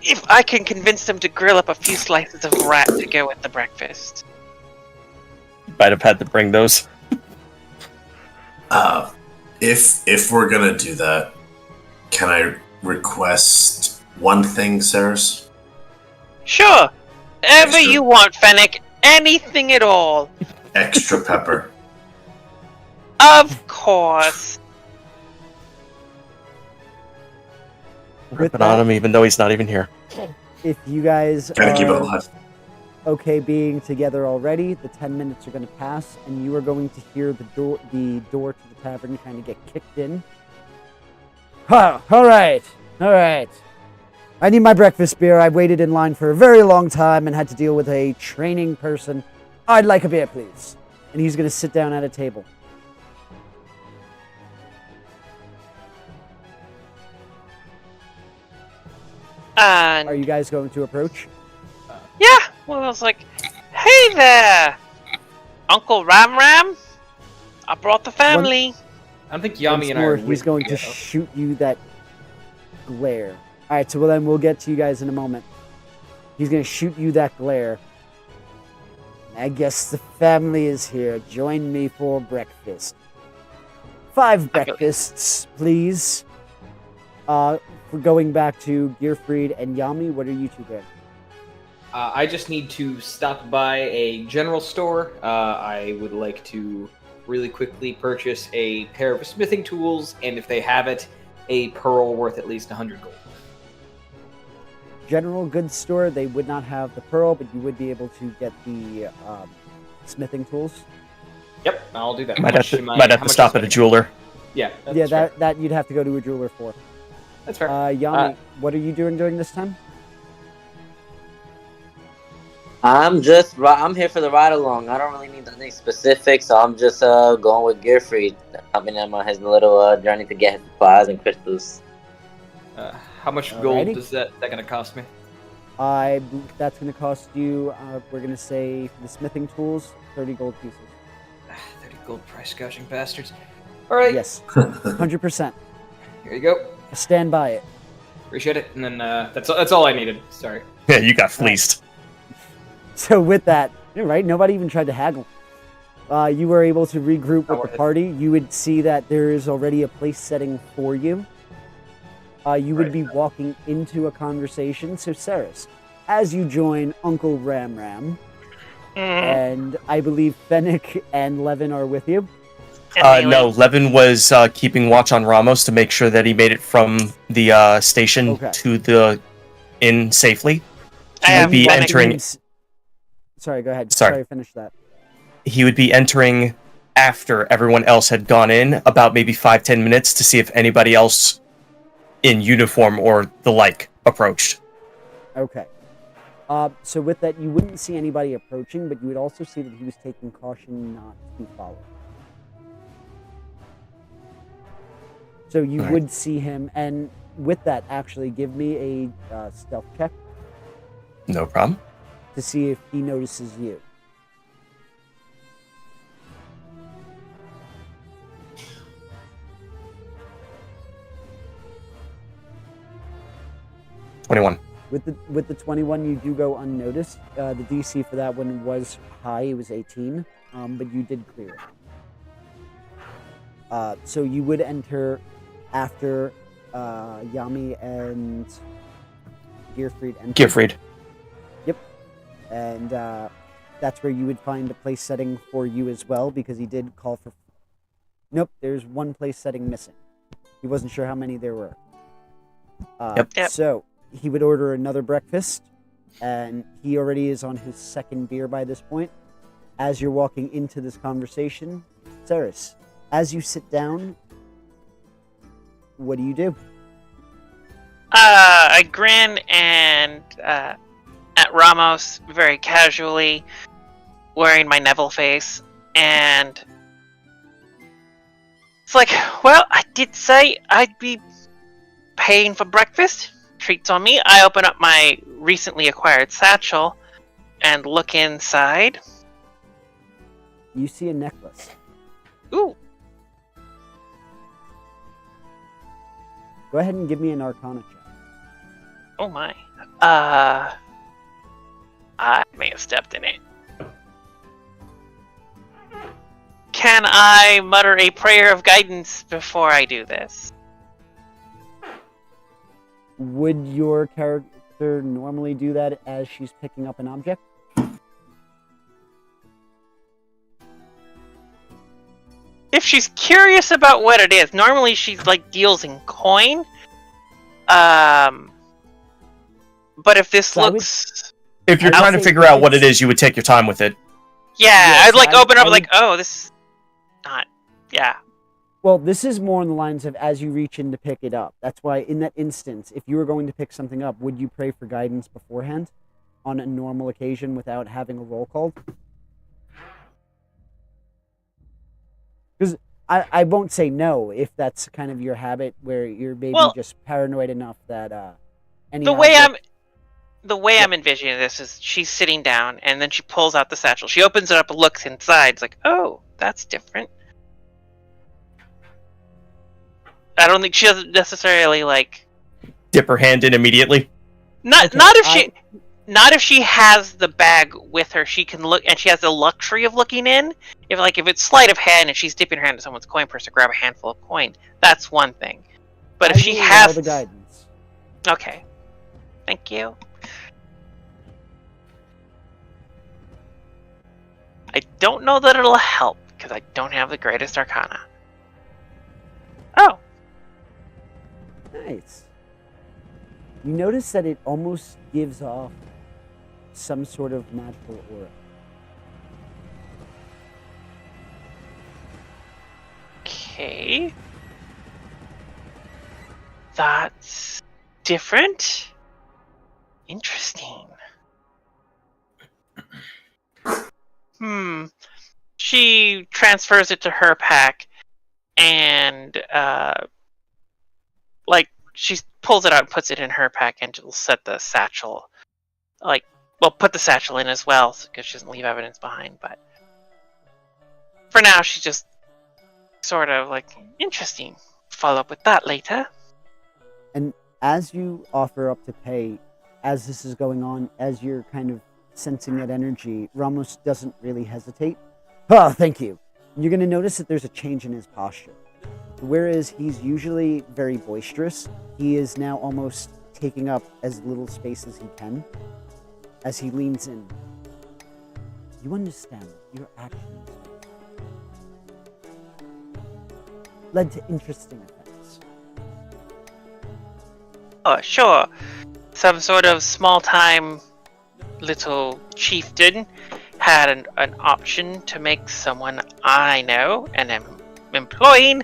if I can convince them to grill up a few slices of rat to go with the breakfast. Might have had to bring those. If we're gonna do that, can I request one thing, Saris? Sure. Ever Extra. you want, Fennec. Anything at all. Extra pepper. Of course. Ripping on him even though he's not even here. If you guys Gotta keep it are alive. okay being together already, the 10 minutes are going to pass, and you are going to hear the door to the tavern kind of get kicked in. Huh, all right. I need my breakfast beer. I waited in line for a very long time and had to deal with a training person. I'd like a beer, please. And he's going to sit down at a table. Are you guys going to approach? Yeah. Well, I was like, hey there, Uncle Ram Ram. I brought the family. I don't think Yami and I More, are he's with going you to yet. shoot you that glare. All right, so then we'll get to you guys in a moment. He's going to shoot you that glare. I guess the family is here. Join me for breakfast. 5 breakfasts, please. For going back to Gearfried and Yami, what are you two doing? I just need to stop by a general store. I would like to really quickly purchase a pair of smithing tools, and if they have it, a pearl worth at least 100 gold. General goods store, they would not have the pearl, but you would be able to get the smithing tools. Yep, I'll do that. Might have to stop at a jeweler. Yeah, Yeah, that you'd have to go to a jeweler for. That's fair. Yami, what are you doing during this time? I'm here for the ride along. I don't really need anything specific, so I'm just going with Gearfried, helping him on his little journey to get his supplies and crystals. How much Alrighty. gold is that going to cost me? That's going to cost you, we're going to say, for the smithing tools, 30 gold pieces. 30 gold price gouging bastards. All right. Yes, 100%. Here you go. Stand by it. Appreciate it. And then that's all I needed. Sorry. Yeah, you got fleeced. So with that, right, nobody even tried to haggle. You were able to regroup with the party. You would see that there is already a place setting for you. You would be walking into a conversation. So Ceres, as you join Uncle Ram Ram, and I believe Fennec and Levin are with you. No, Levin was keeping watch on Ramos to make sure that he made it from the station to the inn safely. He would be entering. Sorry, go ahead. Sorry, finish that. He would be entering after everyone else had gone in, about maybe 5-10 minutes, to see if anybody else in uniform or the like approached. Okay. So with that, you wouldn't see anybody approaching, but you would also see that he was taking caution not to follow. So you would see him, and with that, actually, give me a stealth check. No problem. To see if he notices you. With the 21, you do go unnoticed. The DC for that one was high; it was 18, but you did clear it. So you would enter after Yami and Gearfried enter. Gearfried. Yep. And that's where you would find a place setting for you as well, because he did call for... Nope, there's one place setting missing. He wasn't sure how many there were. Yep. So he would order another breakfast, and he already is on his second beer by this point. As you're walking into this conversation, Ceres, as you sit down, what do you do? I grin and at Ramos very casually, wearing my Neville face, and it's like, well, I did say I'd be paying for breakfast. Treats on me. I open up my recently acquired satchel and look inside. You see a necklace. Ooh. Go ahead and give me an Arcana check. Oh my. I may have stepped in it. Can I mutter a prayer of guidance before I do this? Would your character normally do that as she's picking up an object? If she's curious about what it is, normally she's like deals in coin. But if this looks... If you're trying to figure out what it is, you would take your time with it. Yeah, Yes, I'd like open up like, oh, this is not... Yeah. Well, this is more on the lines of as you reach in to pick it up. That's why in that instance, if you were going to pick something up, would you pray for guidance beforehand on a normal occasion without having a roll called? Because I won't say no if that's kind of your habit where you're maybe just paranoid enough that the way I'm envisioning this is she's sitting down and then she pulls out the satchel. She opens it up and looks inside. It's like, oh, that's different. I don't think she doesn't necessarily like dip her hand in immediately. Not if she has the bag with her. She can look, and she has the luxury of looking in. If it's sleight of hand and she's dipping her hand in someone's coin purse to grab a handful of coin, that's one thing. But if she has the guidance, okay, thank you. I don't know that it'll help, because I don't have the greatest arcana. Oh, Nice. You notice that it almost gives off some sort of magical aura. okay. That's different. Interesting. She transfers it to her pack, and she pulls it out and puts it in her pack, and she'll set the satchel, put the satchel in as well, because she doesn't leave evidence behind. But for now, she's just sort of interesting. Follow up with that later. And as you offer up to pay, as this is going on, as you're kind of sensing that energy, Ramos doesn't really hesitate. Oh, thank you. You're going to notice that there's a change in his posture. Whereas he's usually very boisterous, he is now almost taking up as little space as he can. As he leans in, you understand your actions led to interesting effects. Oh, sure. Some sort of small-time little chieftain had an option to make someone I know and am employing.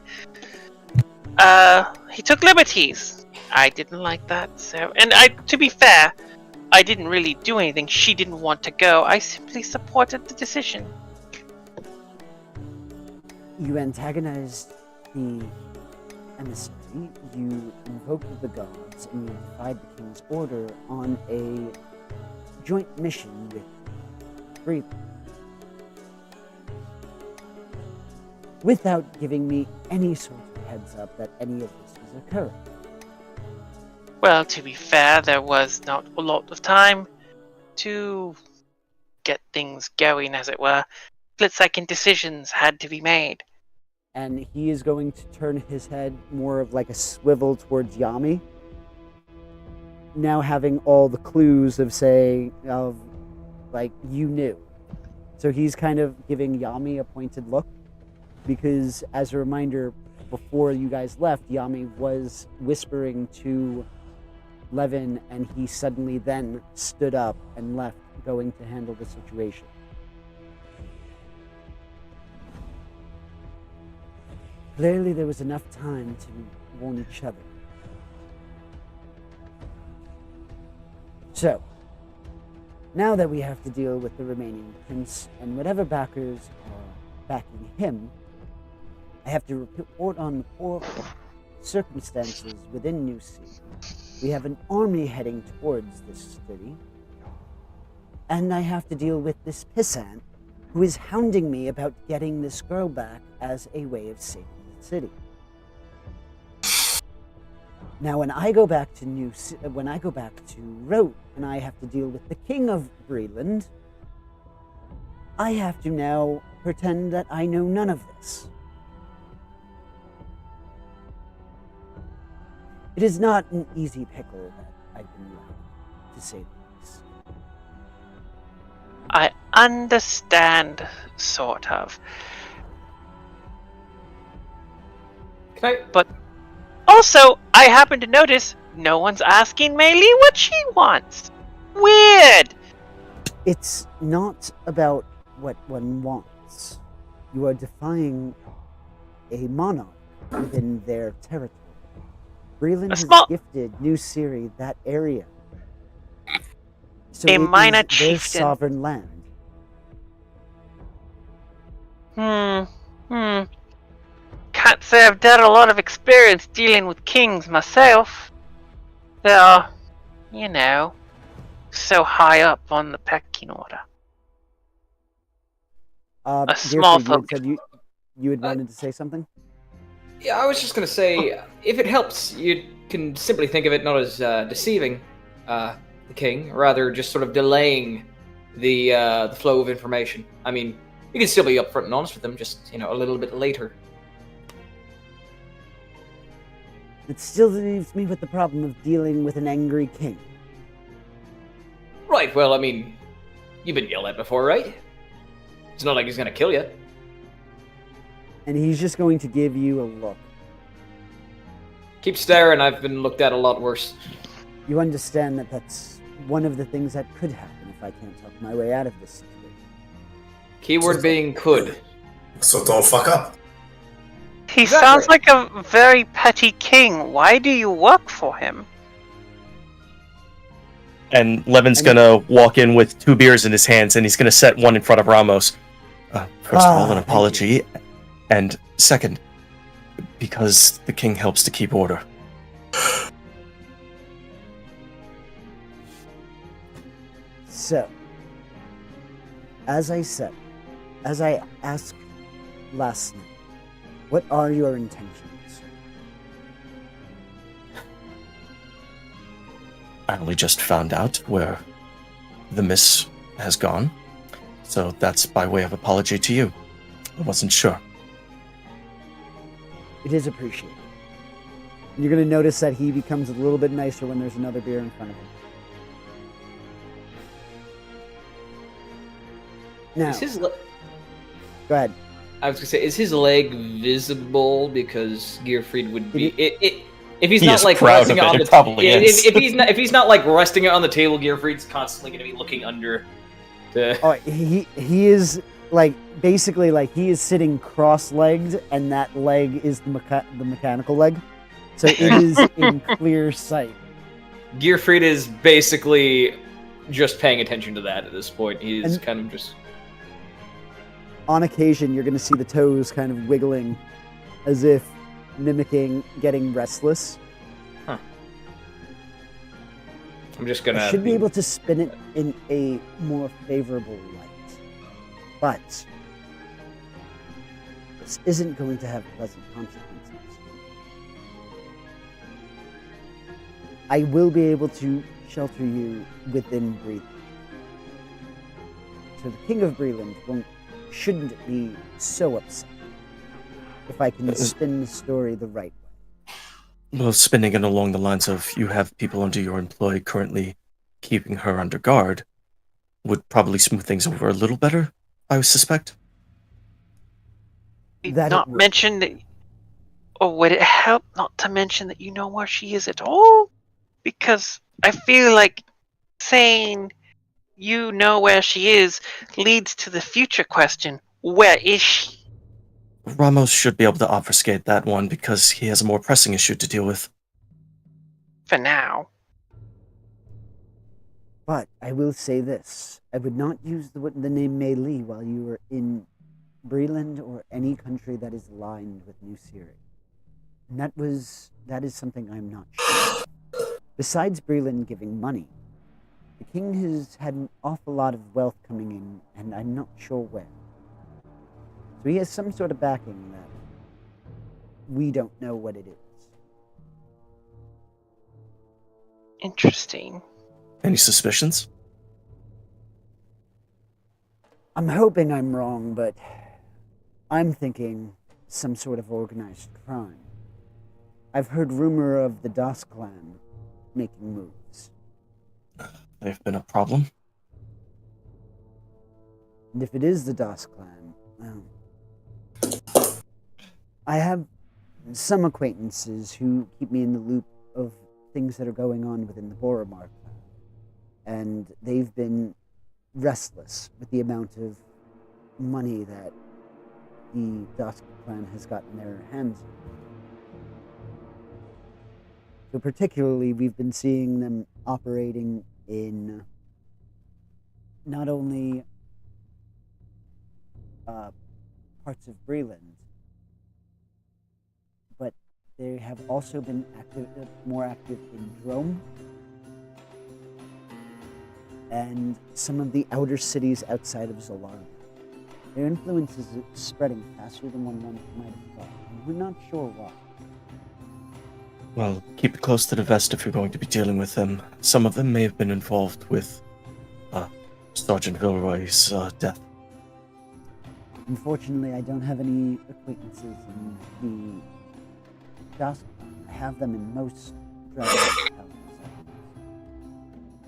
He took liberties. I didn't like that, so... And to be fair, I didn't really do anything. She didn't want to go. I simply supported the decision. You antagonized the emissary, you invoked the gods, and you defied the king's order on a joint mission with Breathe. Without giving me any sort of heads up that any of this was occurring. Well, to be fair, there was not a lot of time to get things going, as it were. Split-second decisions had to be made. And he is going to turn his head more of like a swivel towards Yami. Now having all the clues of you knew. So he's kind of giving Yami a pointed look. Because as a reminder, before you guys left, Yami was whispering to Levin, and he suddenly then stood up and left, going to handle the situation. Clearly there was enough time to warn each other. So, now that we have to deal with the remaining prince and whatever backers are backing him, I have to report on the poor circumstances within New City. We have an army heading towards this city, and I have to deal with this pissant who is hounding me about getting this girl back as a way of saving the city. Now, when I go back to Rote, and I have to deal with the king of Breland, I have to now pretend that I know none of this. It is not an easy pickle that I've been left, to say the least. I understand, sort of. But also, I happen to notice no one's asking Meili what she wants. Weird! It's not about what one wants. You are defying a monarch within their territory. Breland has gifted New Ciri that area. So a it minor is their chieftain. sovereign land. Can't say I've had a lot of experience dealing with kings myself. They are, so high up on the pecking order. A small folk. You said you had wanted to say something? Yeah, I was just going to say, if it helps, you can simply think of it not as deceiving the king, rather just sort of delaying the flow of information. I mean, you can still be upfront and honest with them, just, a little bit later. It still leaves me with the problem of dealing with an angry king. Right, well, I mean, you've been yelled at before, right? It's not like he's going to kill you. And he's just going to give you a look. Keep staring. I've been looked at a lot worse. You understand that that's one of the things that could happen if I can't talk my way out of this situation. Keyword being could. So don't fuck up. He Exactly. sounds like a very petty king. Why do you work for him? And Levin's gonna walk in with 2 beers in his hands, and he's gonna set one in front of Ramos. First of all, an thank apology, and second, because the king helps to keep order. So, as I said, as I asked last night, what are your intentions? I only just found out where the miss has gone, so that's by way of apology to you. I wasn't sure. It is appreciated. You're going to notice that he becomes a little bit nicer when there's another beer in front of him. Now, Is his go ahead. I was gonna say, is his leg visible? Because Gearfried would be if he's He not is like proud resting of it it, on it the probably is. if he's not like resting it on the table, Gearfried's constantly gonna be looking under. Oh, he is like basically like he is sitting cross-legged, and that leg is the mechanical leg, so it is in clear sight. Gearfried is basically just paying attention to that at this point. He's And- kind of just. On occasion, you're going to see the toes kind of wiggling, as if mimicking getting restless. I'm just gonna. I should be able to spin it in a more favorable light, but this isn't going to have pleasant consequences. I will be able to shelter you within Breland. So the King of Breland shouldn't be so upset if I can spin the story the right way. Well, spinning it along the lines of you have people under your employ currently keeping her under guard would probably smooth things over a little better, I would suspect. That Not it would. mention that, or would it help not to mention that you know where she is at all? Because I feel like saying you know where she is leads to the future question: where is she? Ramos should be able to obfuscate that one because he has a more pressing issue to deal with. For now. But I will say this. I would not use the name Mei Li while you were in Breland or any country that is aligned with New Syria. And that is something I'm not sure. Besides Breland giving money, the king has had an awful lot of wealth coming in, and I'm not sure where. So he has some sort of backing that we don't know what it is. Interesting. Any suspicions? I'm hoping I'm wrong, but I'm thinking some sort of organized crime. I've heard rumor of the Das clan making moves. They've been a problem? And if it is the Das clan, well, I have some acquaintances who keep me in the loop of things that are going on within the Boromar clan. And they've been restless with the amount of money that the Das clan has gotten their hands on. So particularly, we've been seeing them operating in not only parts of Breland, but they have also been more active in Drome and some of the outer cities outside of Zolarna. Their influence is spreading faster than one might have thought, and we're not sure why. Well, keep it close to the vest if you're going to be dealing with them. Some of them may have been involved with Sergeant Villeroy's death. Unfortunately, I don't have any acquaintances in the Das clan. I have them in most drug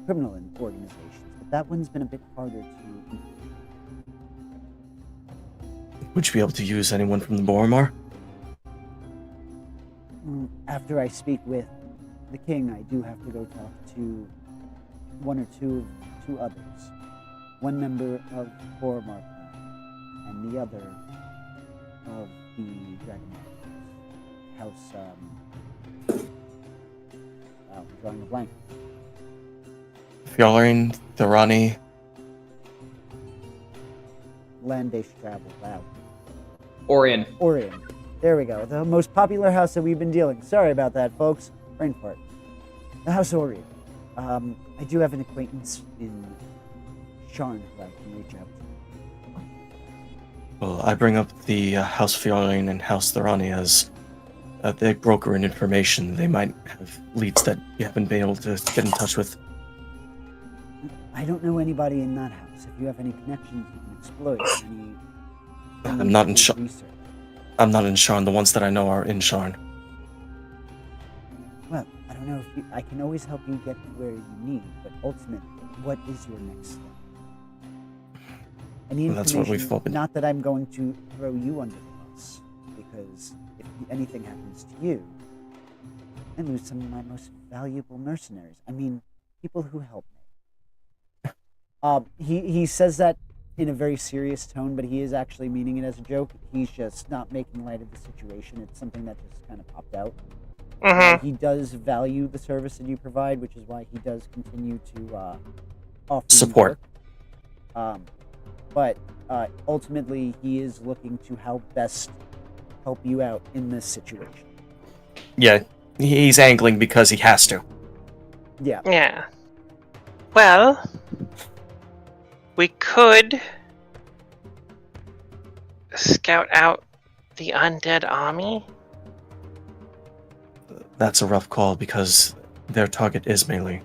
criminal organizations, but that one's been a bit harder to influence. Would you be able to use anyone from the Boromar? After I speak with the king, I do have to go talk to one or two others. One member of Boromar clan, and the other of the Dragon House. I'm drawing a blank. Fjallarine, Thorani. Land-based travel. Wow. Orion. Orion. There we go. The most popular house that we've been dealing. Sorry about that, folks. Brain fart. The House Orion. I do have an acquaintance in Sharn who I can reach out to. Well, I bring up the House Fjallarine and House Thorani as they broker in information. They might have leads that you haven't been able to get in touch with. I don't know anybody in that house. If you have any connections, you can exploit. I'm not in research. I'm not in Sharn. The ones that I know are in Sharn. Well, I don't know if I can always help you get to where you need, but ultimately, what is your next step? Any Well, that's what we've information, been- not that I'm going to throw you under the bus, because if anything happens to you, I lose some of my most valuable mercenaries. I mean, people who help me. He says that in a very serious tone, but he is actually meaning it as a joke. He's just not making light of the situation. It's something that just kind of popped out. He does value the service that you provide, which is why he does continue to offer you Support. work. But ultimately, he is looking to how best help you out in this situation. Yeah, he's angling because he has to. Yeah. Yeah. Well, we could scout out the undead army. That's a rough call because their target is melee.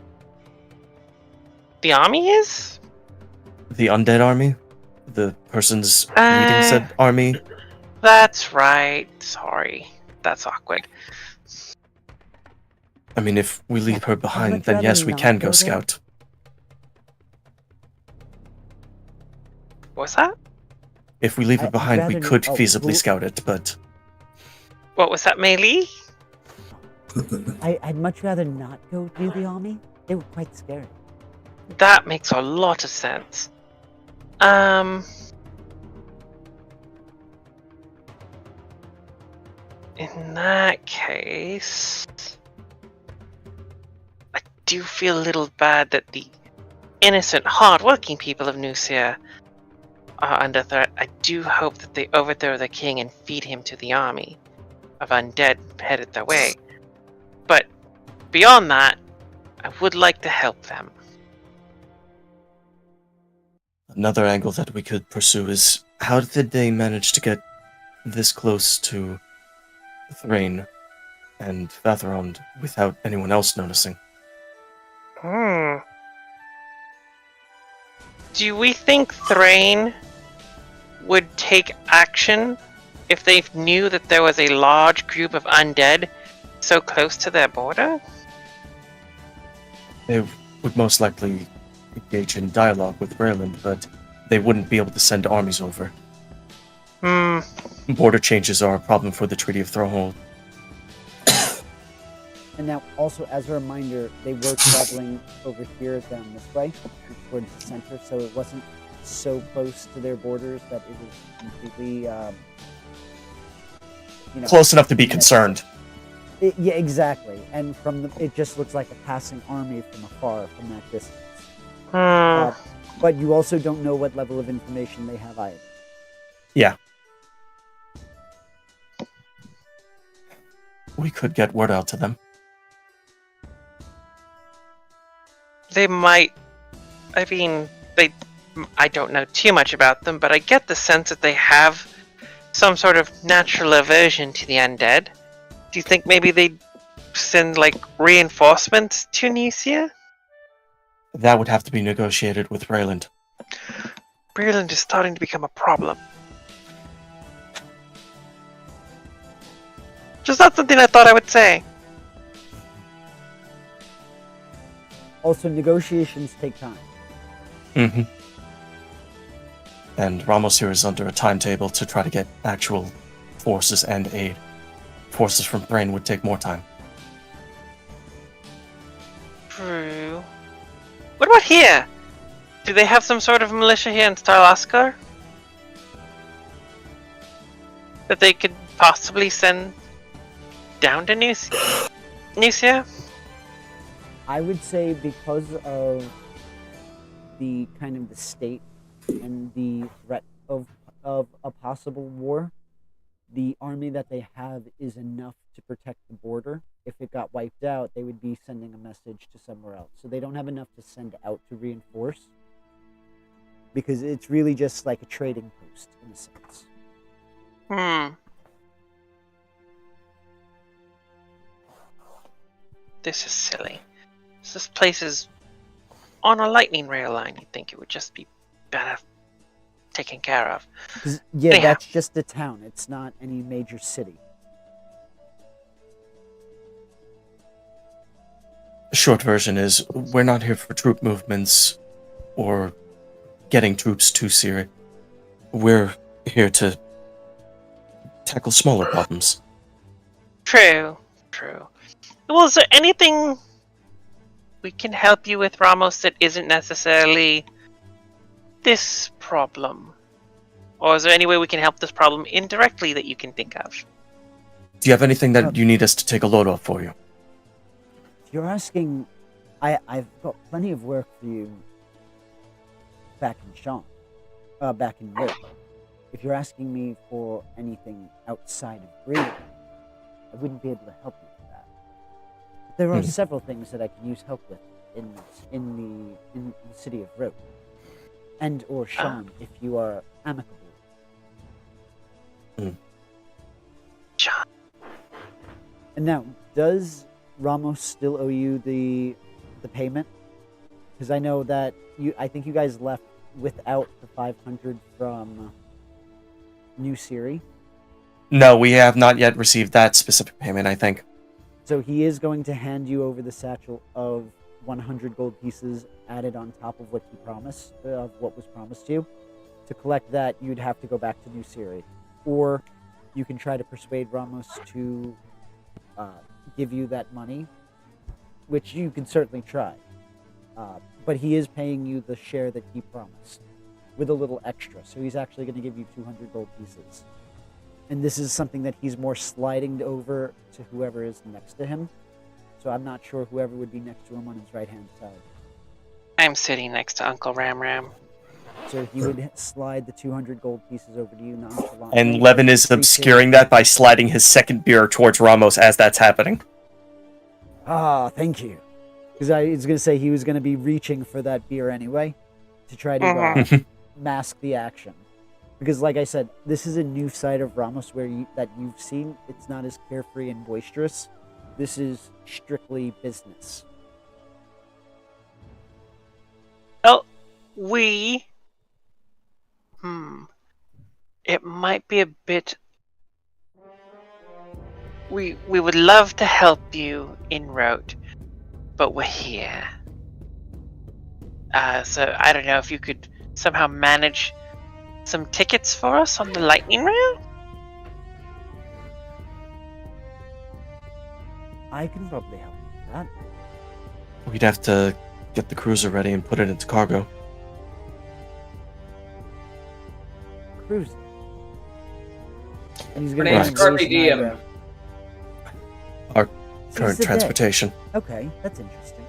The army is? The undead army? The person's leading said army? That's right. Sorry. That's awkward. I mean, if we leave her behind, much then rather yes, we not can go go there. scout. What's that? If we leave her I'd behind, we rather- could oh, feasibly who- scout it, but What was that, melee? I'd much rather not go do the army. They were quite scary. That makes a lot of sense. In that case, I do feel a little bad that the innocent, hard-working people of Nucia are under threat. I do hope that they overthrow the king and feed him to the army of undead headed their way. But beyond that, I would like to help them. another angle that we could pursue is how did they manage to get this close to Thrain and Vathrond without anyone else noticing? Do we think Thrain would take action if they knew that there was a large group of undead so close to their border? They would most likely engage in dialogue with Rayland, but they wouldn't be able to send armies over. Border changes are a problem for the Treaty of Thronehold. And now, also as a reminder, they were traveling over here down this way, towards the center, so it wasn't so close to their borders that it was completely, Close enough to be concerned. Yeah, exactly. And it just looks like a passing army from afar from that distance. But you also don't know what level of information they have either. Yeah. We could get word out to them. They might. I mean, I don't know too much about them, but I get the sense that they have some sort of natural aversion to the undead. Do you think maybe they'd send, reinforcements to Nicia? That would have to be negotiated with Rayland. Breland is starting to become a problem. Just not something I thought I would say. Also, negotiations take time. Mm-hmm. And Ramos here is under a timetable to try to get actual forces and aid. Forces from Thrain would take more time. True. What about here? Do they have some sort of militia here in Starlaskar? That they could possibly send down to Nusia? I would say because of the kind of the state and the threat of a possible war, the army that they have is enough to protect the border. If it got wiped out, they would be sending a message to somewhere else. So they don't have enough to send out to reinforce, because it's really just like a trading post in a sense. This is silly. This place is on a lightning rail line. You'd think it would just be better taken care of. Yeah, Anyhow. that's just a town. It's not any major city. The short version is, we're not here for troop movements or getting troops to Syria. We're here to tackle smaller problems. True. Well, is there anything we can help you with, Ramos, that isn't necessarily this problem? Or is there any way we can help this problem indirectly that you can think of? Do you have anything that you need us to take a load off for you? If you're asking, I've got plenty of work for you back in Europe. If you're asking me for anything outside of breeding, I wouldn't be able to help you with that. But there are several things that I can use help with in the city of Rote, and or Sean, if you are amicable. Sean. And now, does Ramos still owe you the payment? Because I know that I think you guys left without the 500 from New Siri. No, we have not yet received that specific payment, I think. So he is going to hand you over the satchel of 100 gold pieces added on top of what he promised, of what was promised to you. To collect that, you'd have to go back to New Siri. Or you can try to persuade Ramos to give you that money, which you can certainly try. But he is paying you the share that he promised, with a little extra. So he's actually going to give you 200 gold pieces. And this is something that he's more sliding over to whoever is next to him. So I'm not sure whoever would be next to him on his right-hand side. I'm sitting next to Uncle Ram Ram. So he would slide the 200 gold pieces over to you nonchalantly. And Levin is obscuring that by sliding his second beer towards Ramos as that's happening. Ah, thank you. Because I was going to say he was going to be reaching for that beer anyway, to try to mask the action. Because like I said, this is a new side of Ramos that you've seen. It's not as carefree and boisterous. This is strictly business. Well, it might be a bit... We would love to help you in Rote, but we're here. So I don't know if you could somehow manage some tickets for us on the Lightning Rail? I can probably help you with that. We'd have to get the cruiser ready and put it into cargo. Cruise. And he's Her going name's to Carpe Diem. Our Seize current the day. transportation. Okay, that's interesting.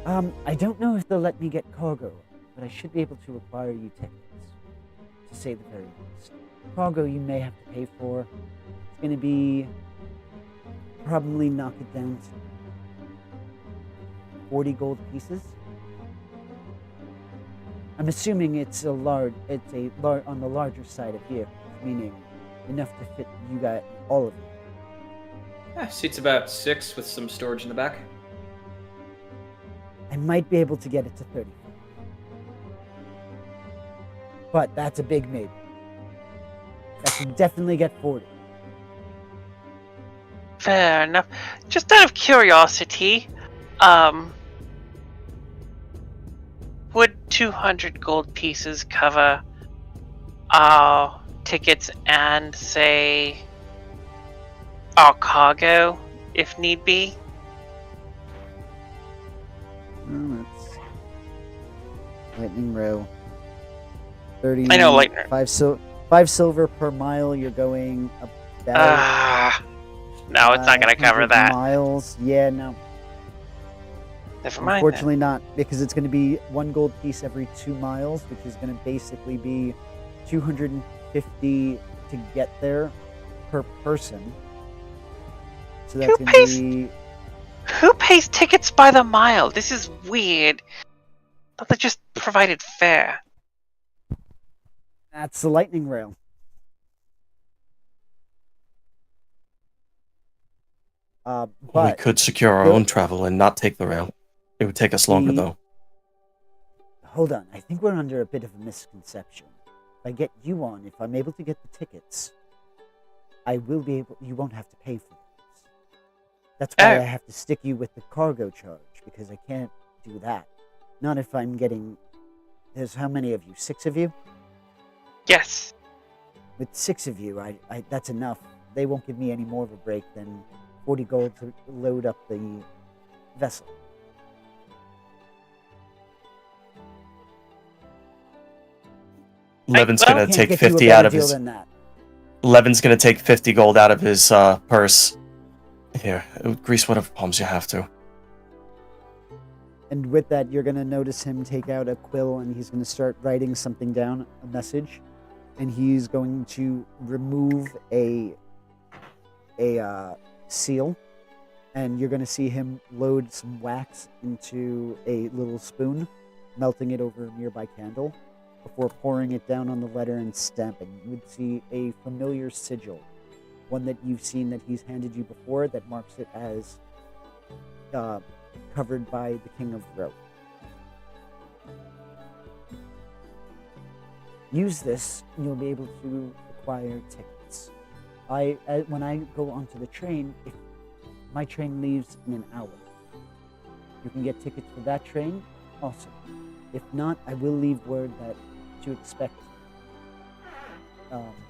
I don't know if they'll let me get cargo, but I should be able to acquire you tickets, to say the very least. Cargo you may have to pay for. It's going to be probably knock it down to 40 gold pieces. I'm assuming it's on the larger side of vehicles, meaning enough to fit you guys, all of you. Yeah, seats about 6 with some storage in the back. I might be able to get it to 30. But that's a big maybe. I can definitely get 40. Fair enough. Just out of curiosity, would 200 gold pieces cover our tickets and, say, our cargo, if need be? Oh, that's lightning rail. 30. I know, lightning. 5 silver per mile. You're going about. No, it's not going to cover 100 that. miles. Yeah, no. Never mind. Unfortunately, not, because it's going to be 1 gold piece every 2 miles, which is going to basically be 250 to get there per person. So that's going to be. Who pays tickets by the mile? This is weird. Thought they just provided fare. That's the lightning rail. We But could secure our own travel and not take the rail. It would take us longer, though. hold on, I think we're under a bit of a misconception. If I get you on, if I'm able to get the tickets, I will be able. You won't have to pay for those. That's why I have to stick you with the cargo charge, because I can't do that. Not if I'm getting. There's how many of you? 6 of you? Yes. With 6 of you, I that's enough. They won't give me any more of a break than 40 gold to load up the vessel. Levin's well, gonna Can't take get you a 50 better out of deal his. than that. Levin's gonna take 50 gold out of his purse. Here, grease whatever palms you have to. And with that, you're going to notice him take out a quill, and he's going to start writing something down, a message. And he's going to remove a seal. And you're going to see him load some wax into a little spoon, melting it over a nearby candle, before pouring it down on the letter and stamping. You would see a familiar sigil, one that you've seen that he's handed you before, that marks it as covered by the King of Row. Use this, and you'll be able to acquire tickets. When I go onto the train, if my train leaves in an hour, you can get tickets for that train. Awesome. If not, I will leave word that to expect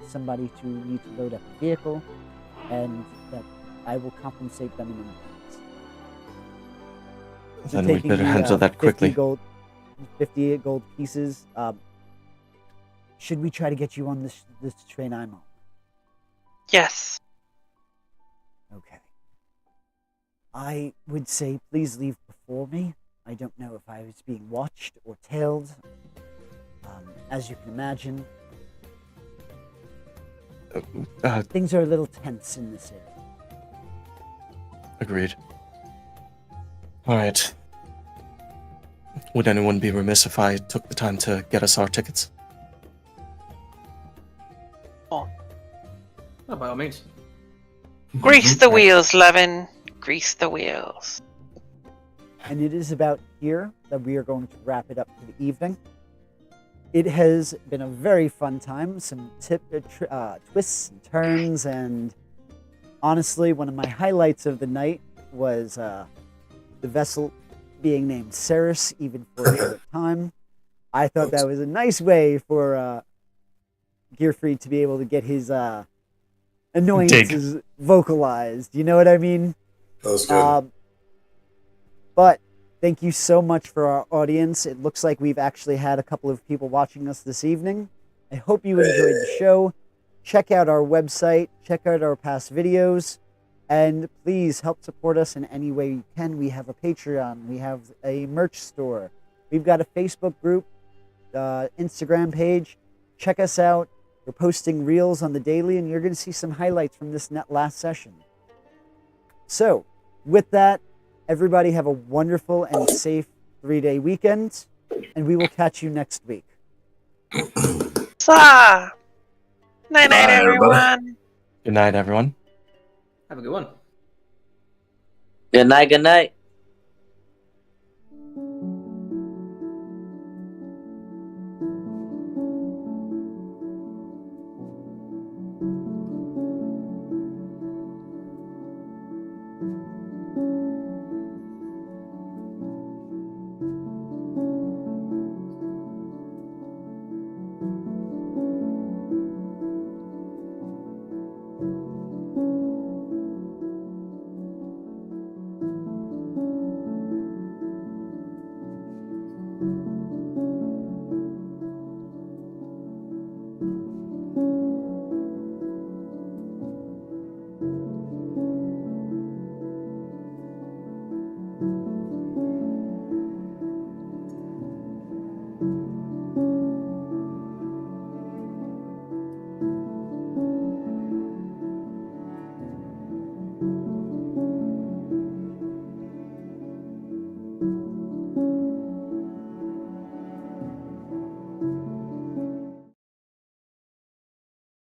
somebody to need to load up a vehicle, and that I will compensate them in advance. So Then we'd better handle that quickly. 50 gold pieces. Should we try to get you on this train I'm on? Yes. Okay. I would say please leave before me. I don't know if I was being watched or tailed. As you can imagine, things are a little tense in this area. Agreed. Alright. Would anyone be remiss if I took the time to get us our tickets? Oh. Oh, by all means. Grease the wheels, Levin. Grease the wheels. And it is about here that we are going to wrap it up for the evening. It has been a very fun time, some twists and turns, and honestly, one of my highlights of the night was the vessel being named Ceres, even for a short time. I thought that was a nice way for Gearfried to be able to get his annoyances vocalized. You know what I mean? That was good. But thank you so much for our audience. It looks like we've actually had a couple of people watching us this evening. I hope you enjoyed the show. Check out our website. Check out our past videos. And please help support us in any way you can. We have a Patreon. We have a merch store. We've got a Facebook group, Instagram page. Check us out. We're posting reels on the daily, and you're going to see some highlights from this last session. So, with that, everybody have a wonderful and safe 3-day weekend, and we will catch you next week. Night night, everybody. everyone. Good night, everyone. Have a good one. Good night. Good night.